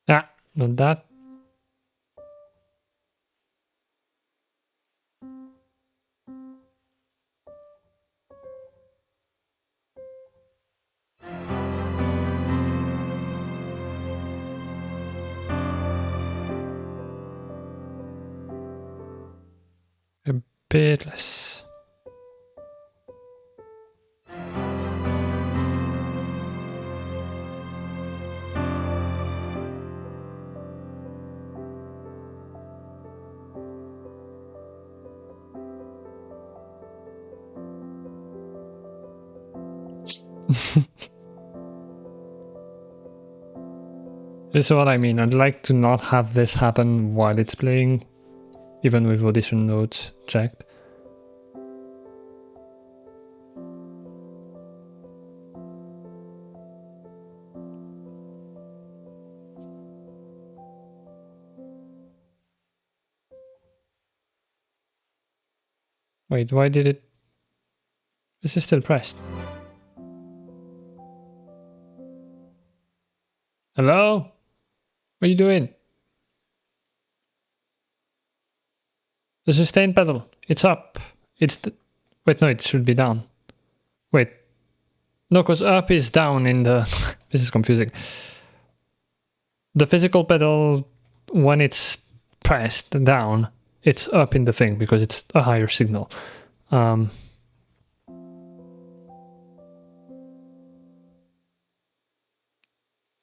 Yeah, not that. A bit less. This is what I mean. I'd like to not have this happen while it's playing, even with audition notes checked. Wait, why did it... This is still pressed. Hello? What are you doing? The sustain pedal. It's up. It's... Wait, no, it should be down. Wait. No, because up is down in the... This is confusing. the physical pedal, when it's pressed down, it's up in the thing because it's a higher signal.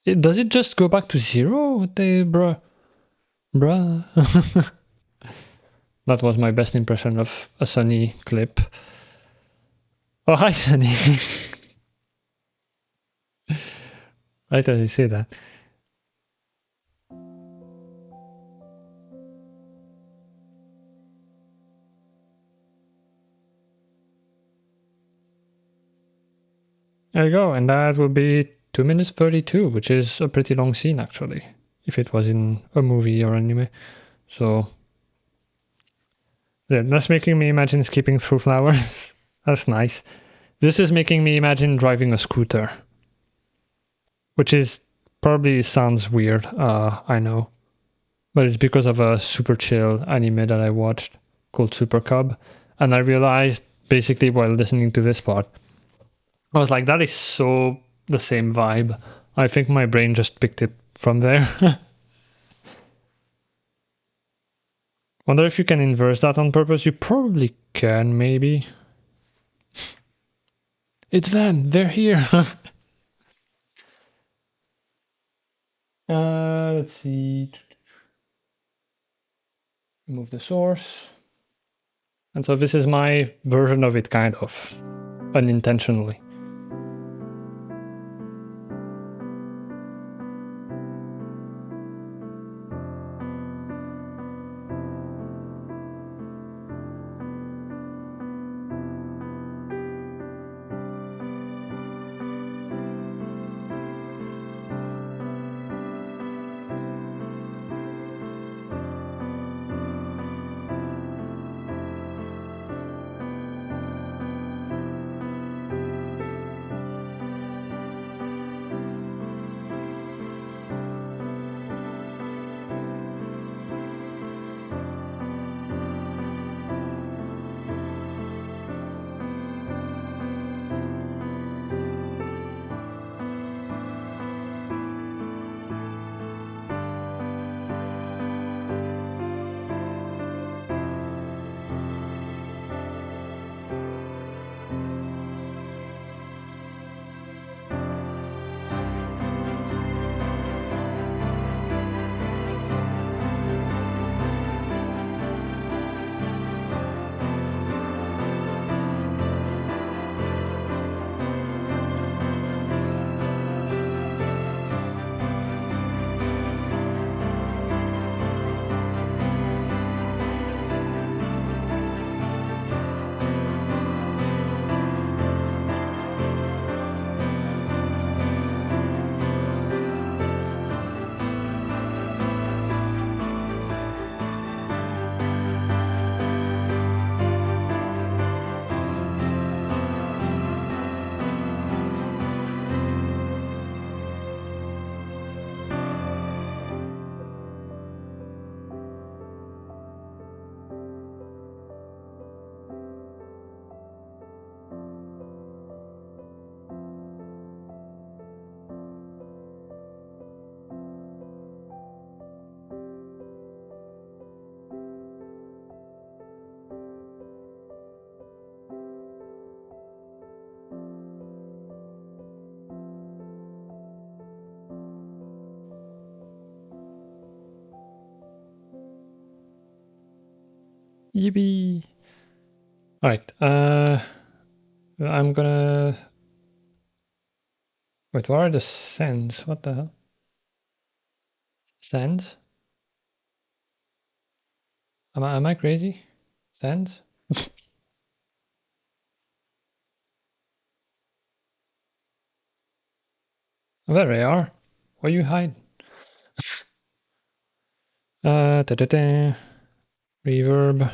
Does it just go back to 0? Bruh. That was my best impression of a Sunny clip. Oh, hi, Sunny. Right as you say that. There you go, and that would be 2 minutes 32, which is a pretty long scene actually, if it was in a movie or anime. So yeah, that's making me imagine skipping through flowers. That's nice. This is making me imagine driving a scooter, which is probably sounds weird, I know, but it's because of a super chill anime that I watched called Super Cub, and I realized basically while listening to this part, I was like, that is so the same vibe. I think my brain just picked it from there. Wonder if you can inverse that on purpose. You probably can, maybe. It's them. They're here. Let's see. Remove the source. And so this is my version of it, kind of, unintentionally. Yippee! Alright, I'm gonna... Wait, what are the sends? What the hell? Sends? Am I crazy? Sends? There they are. Why you hide? Da-da-da. Reverb.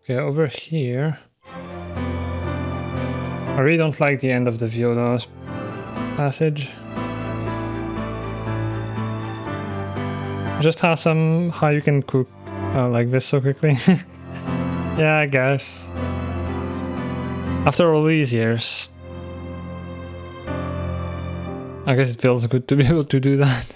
Okay, over here. I really don't like the end of the viola passage. Just have some how you can cook like this so quickly. Yeah, I guess. After all these years, I guess it feels good to be able to do that.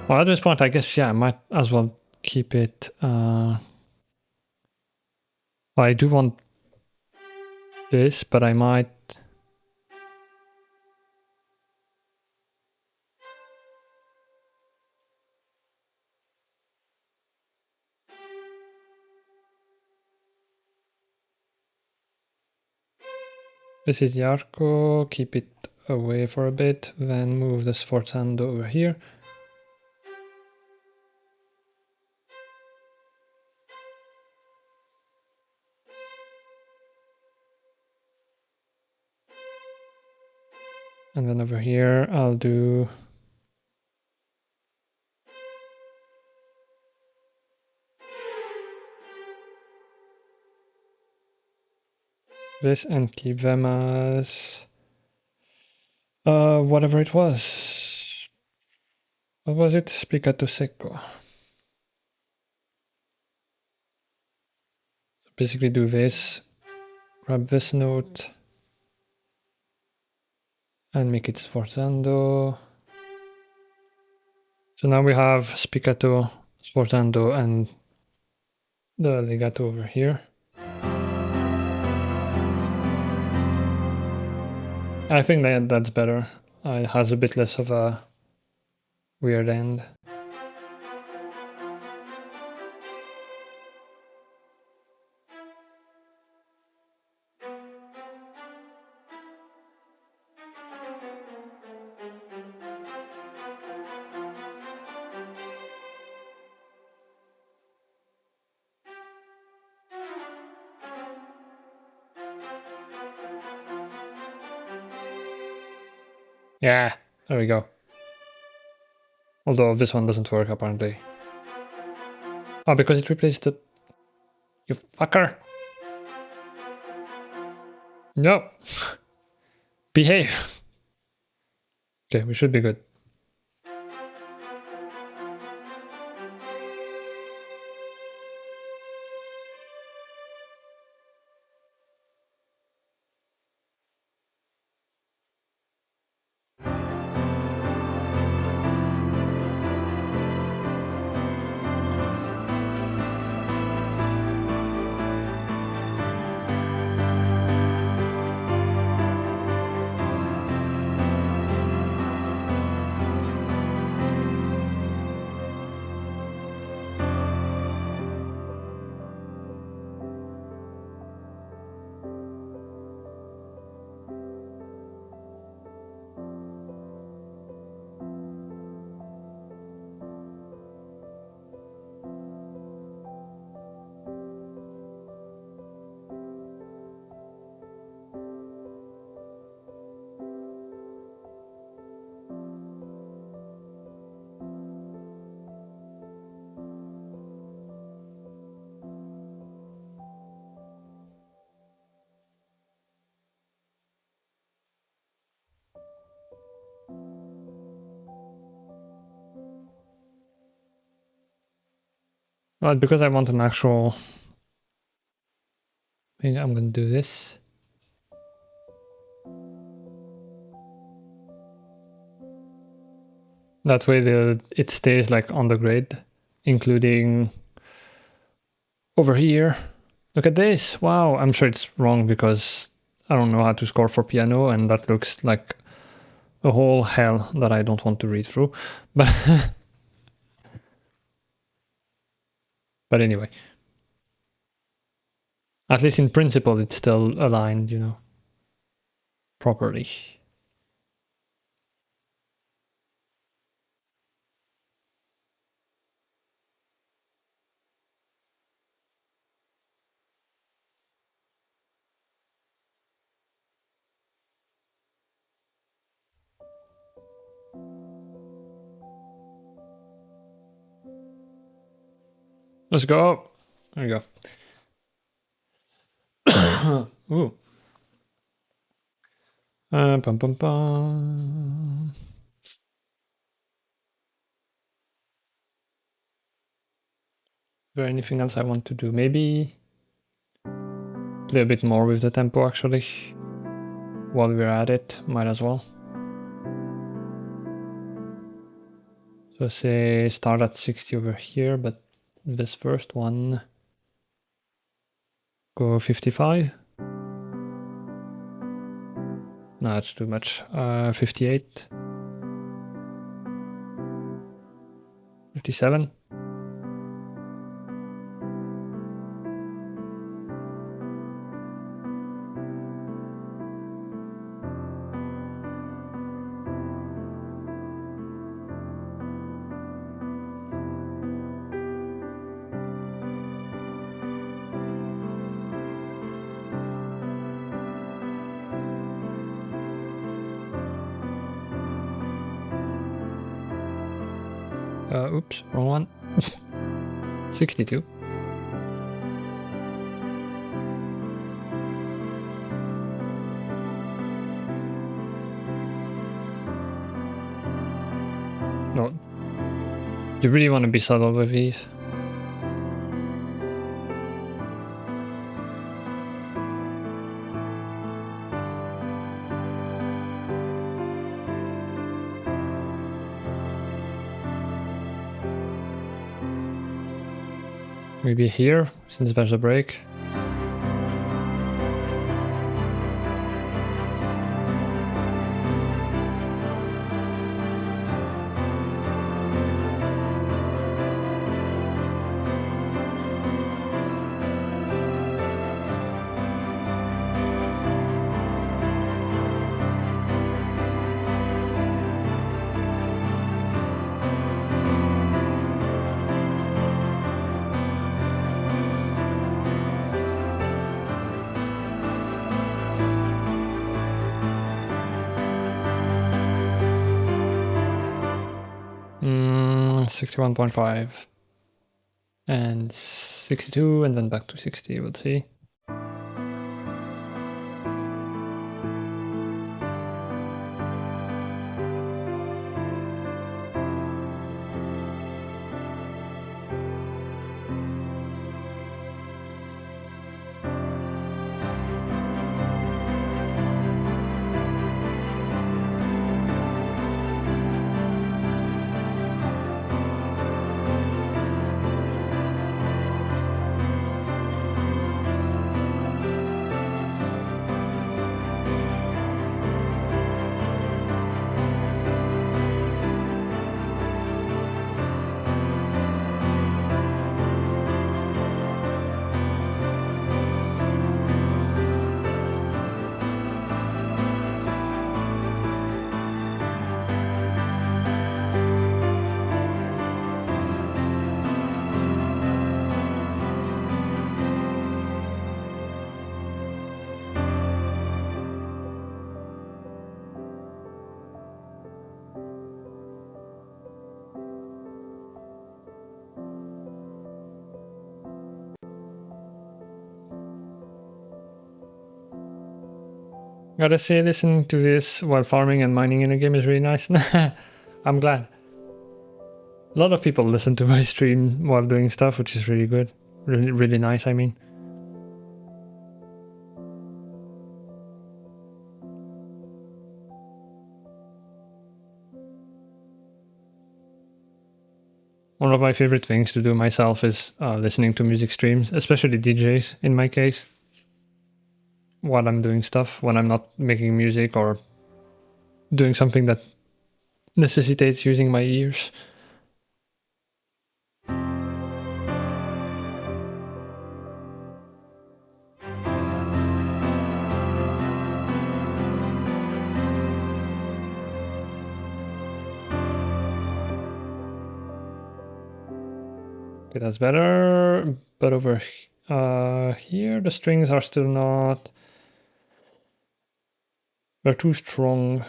Well, at this point, I guess, yeah, I might as well keep it. Well, I do want this, but I might. This is the arco, keep it away for a bit, then move the sforzando over here. And then over here, I'll do this and keep them as whatever it was. What was it? Spiccato secco. Basically do this, grab this note, and make it sforzando. So now we have spiccato, sforzando, and the legato over here. I think that's better. It has a bit less of a weird end. Yeah, there we go. Although this one doesn't work apparently. Oh, because it replaced the... You fucker! No! Behave! Okay, we should be good. Well, because I want an actual thing, I'm gonna do this. That way it stays like on the grid, including over here. Look at this! Wow, I'm sure it's wrong because I don't know how to score for piano and that looks like a whole hell that I don't want to read through. But but anyway. At least in principle it's still aligned, you know, properly. Let's go. There you go. Ooh. Bum, bum, bum. Is there anything else I want to do? Maybe play a bit more with the tempo actually. While we're at it, might as well. So say start at 60 over here, but this first one go 55. No, that's too much. 58. 57. Oops, wrong one. 62. No. You really want to be subtle with these. Maybe here, since there's a break. Mm, 61.5 and 62 and then back to 60, we'll see. Gotta say, listening to this while farming and mining in a game is really nice. I'm glad. A lot of people listen to my stream while doing stuff, which is really good. Really, really nice, I mean. One of my favorite things to do myself is listening to music streams, especially DJs in my case, while I'm doing stuff, when I'm not making music or doing something that necessitates using my ears. Okay, that's better, but over here the strings are still not... They're too strong.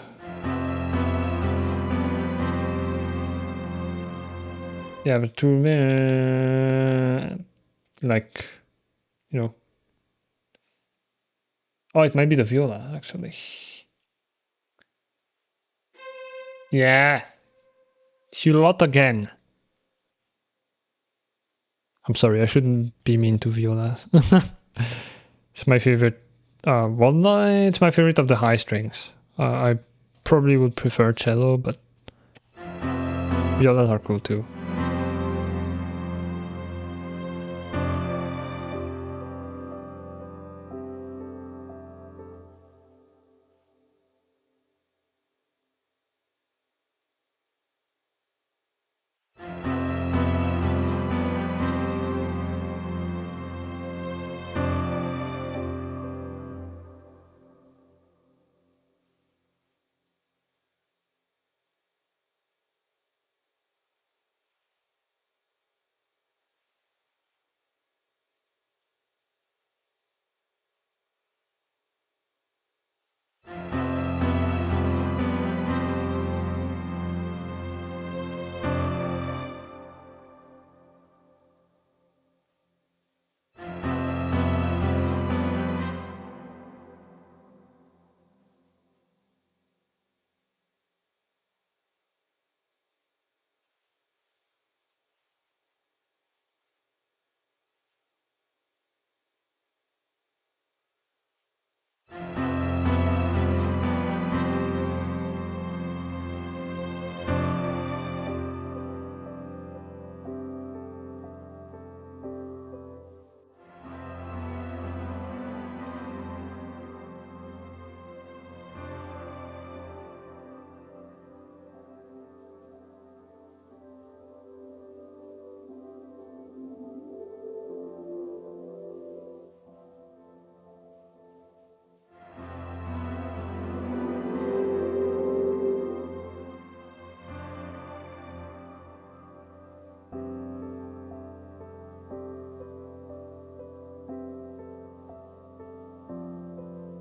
Yeah, but to like, you know. Oh, it might be the viola actually. Yeah, Hulot again. I'm sorry, I shouldn't be mean to violas. It's my favorite. Well, no, it's my favorite of the high strings. I probably would prefer cello, but violas are cool too.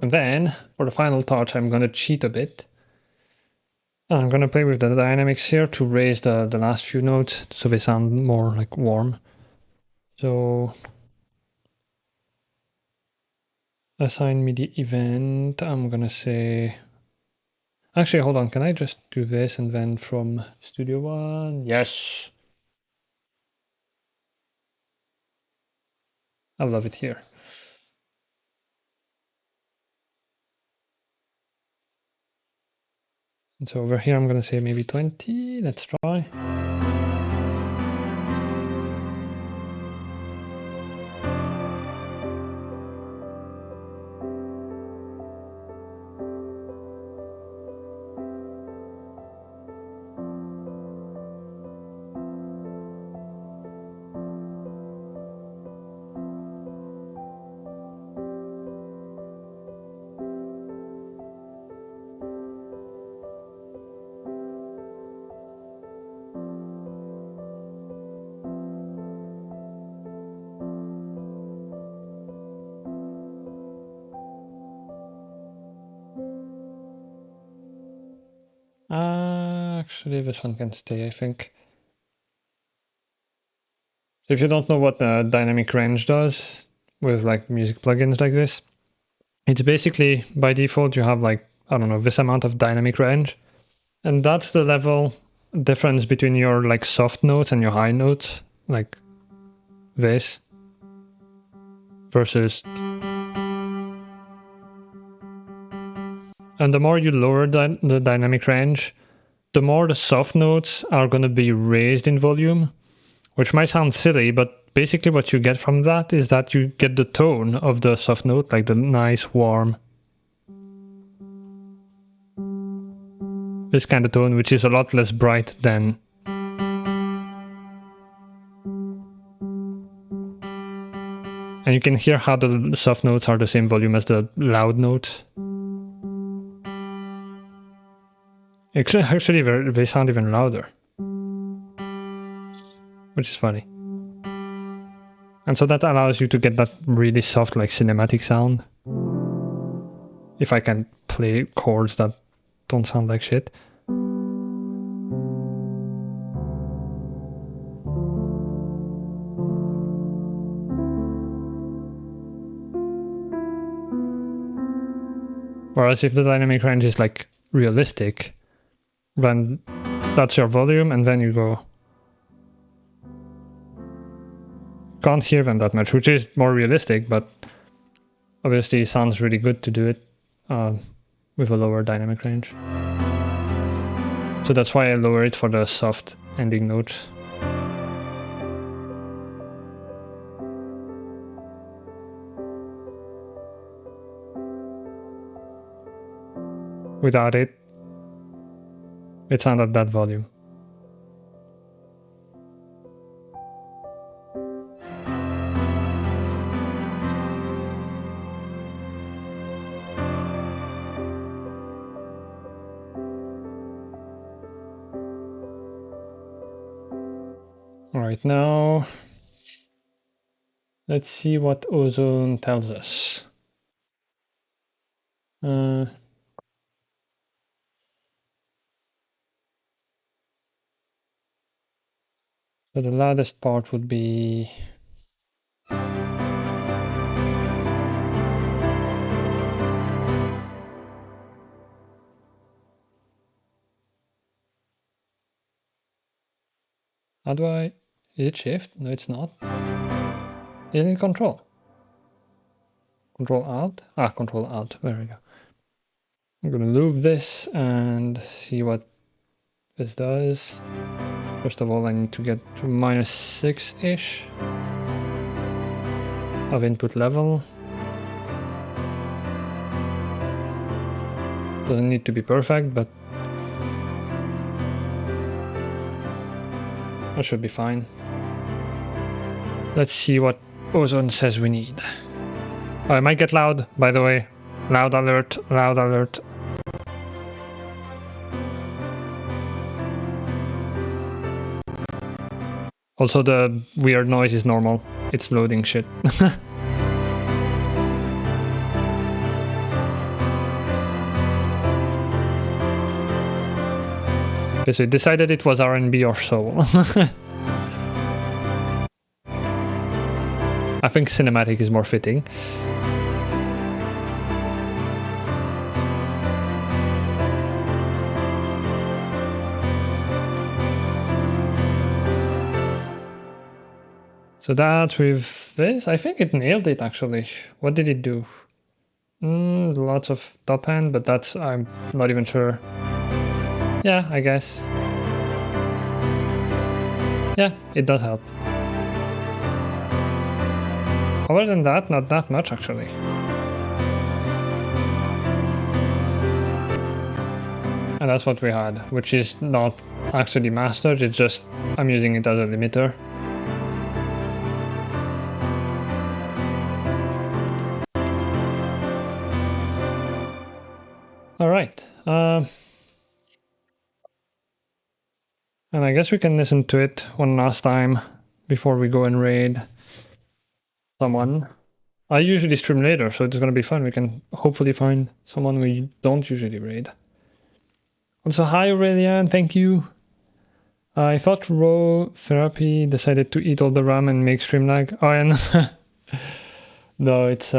And then, for the final touch, I'm going to cheat a bit. I'm going to play with the dynamics here to raise the last few notes so they sound more like warm. So, assign me the event. I'm going to say... Actually, hold on. Can I just do this and then from Studio One? Yes! I love it here. And so over here, I'm going to say maybe 20. Let's try. Actually, this one can stay, I think. So if you don't know what the dynamic range does with like music plugins like this, it's basically by default you have like, I don't know, this amount of dynamic range. And that's the level difference between your like soft notes and your high notes, like this, versus... And the more you lower the dynamic range, the more the soft notes are going to be raised in volume, which might sound silly, but basically what you get from that is that you get the tone of the soft note, like the nice, warm, this kind of tone, which is a lot less bright than... And you can hear how the soft notes are the same volume as the loud notes. Actually, they sound even louder, which is funny. And so that allows you to get that really soft, like cinematic sound. If I can play chords that don't sound like shit. Whereas if the dynamic range is like realistic, then that's your volume, and then you go. Can't hear them that much, which is more realistic, but obviously it sounds really good to do it with a lower dynamic range. So that's why I lower it for the soft ending notes. Without it, it's not at that volume. Alright, now let's see what ozone tells us. So the loudest part would be how do I... Is it shift? No, it's not. Isn't it control? Control alt? Ah, control alt. There we go. I'm gonna loop this and see what this does. First of all, I need to get to -6-ish of input level. Doesn't need to be perfect, but that should be fine. Let's see what ozone says we need. Oh, I might get loud, by the way. Loud alert, loud alert. Also, the weird noise is normal. It's loading shit. Okay, so it decided it was R&B or soul. I think cinematic is more fitting. So that with this, I think it nailed it actually. What did it do? Lots of top end, but that's, I'm not even sure. Yeah, I guess. Yeah, it does help. Other than that, not that much actually. And that's what we had, which is not actually mastered, it's just I'm using it as a limiter. Alright, and I guess we can listen to it one last time before we go and raid someone. I usually stream later, so it's gonna be fun. We can hopefully find someone we don't usually raid. Also, hi Aurelian, thank you. I thought raw therapy decided to eat all the RAM and make stream lag. Oh, and no, it's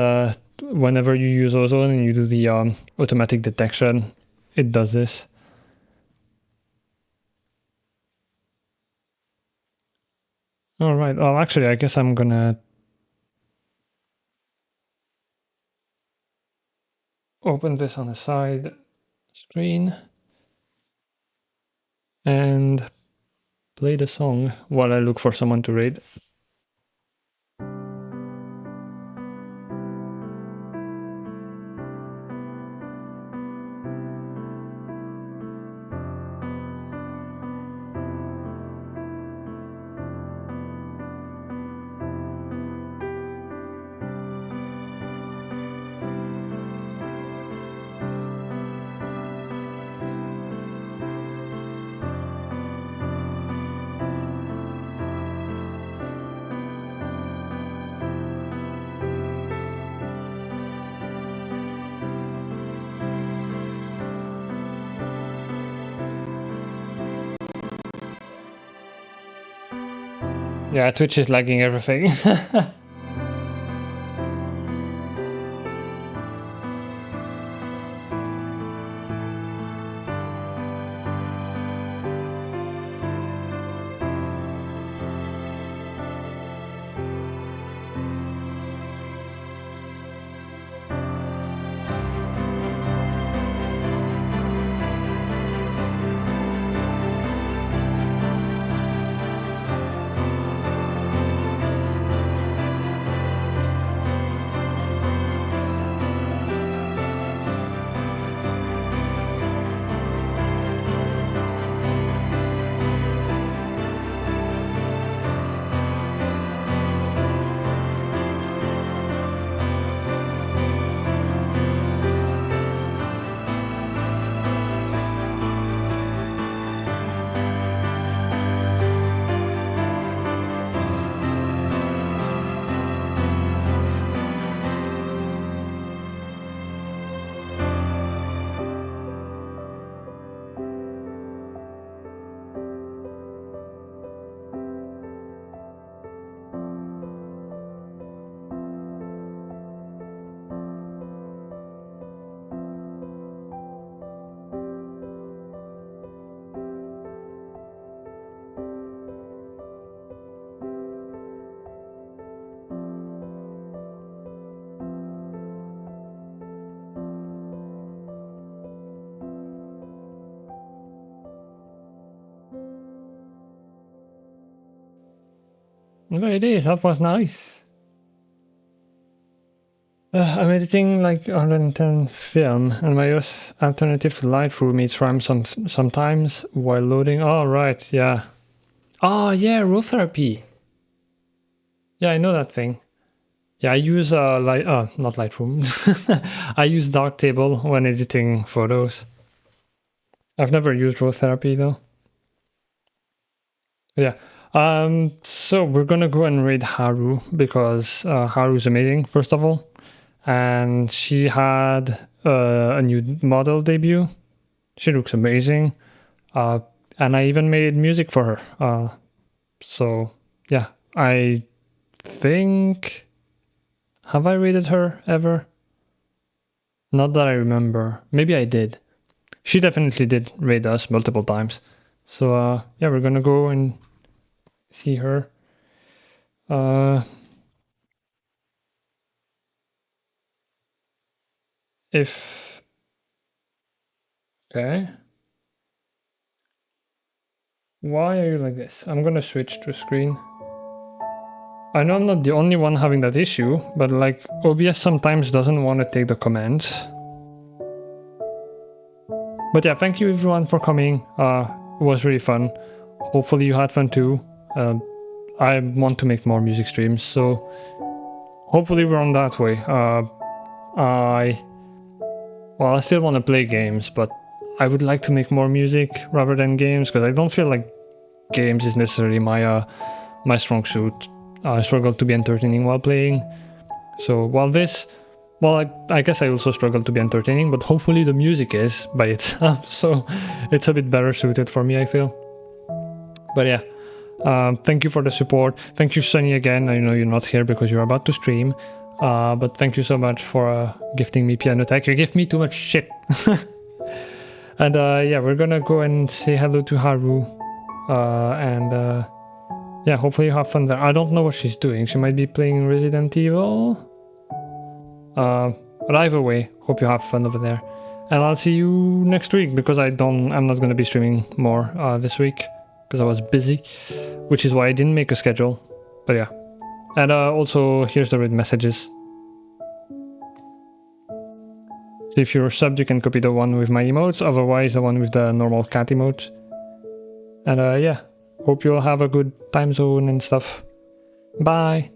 whenever you use ozone and you do the automatic detection, it does this. All right. Well, actually, I guess I'm gonna open this on the side screen and play the song while I look for someone to raid. Yeah, Twitch is lagging everything. There it is. That was nice. I'm editing like 110 film, and my alternative to Lightroom is RAM sometimes while loading. Oh, right, yeah. Oh, yeah, row therapy. Yeah, I know that thing. Yeah, I use not Lightroom. I use Darktable when editing photos. I've never used row therapy though. Yeah. So we're gonna go and raid Haru because Haru's amazing, first of all. And she had a new model debut. She looks amazing. And I even made music for her. So yeah, I think, have I raided her ever? Not that I remember. Maybe I did. She definitely did raid us multiple times. So yeah, we're gonna go and see her. Okay. Why are you like this? I'm gonna switch to screen. I know I'm not the only one having that issue, but like OBS sometimes doesn't want to take the commands. But yeah, thank you everyone for coming. It was really fun. Hopefully you had fun too. I want to make more music streams, so hopefully we're on that way. I still want to play games, but I would like to make more music rather than games, because I don't feel like games is necessarily my my strong suit. I struggle to be entertaining while playing. So while this, I guess I also struggle to be entertaining, but hopefully the music is by itself, so it's a bit better suited for me, I feel. But yeah, thank you for the support. Thank you, Sunny, again. I know you're not here because you're about to stream, but thank you so much for gifting me Pianoteq. You give me too much shit. And yeah, we're gonna go and say hello to Haru, and yeah, hopefully you have fun there. I don't know what she's doing. She might be playing Resident Evil. But either way, hope you have fun over there. And I'll see you next week, because I'm not going to be streaming more this week because I was busy, which is why I didn't make a schedule. But yeah. And also, here's the read messages. So if you're subbed, you can copy the one with my emotes, otherwise the one with the normal cat emotes. And yeah, hope you all have a good time zone and stuff. Bye!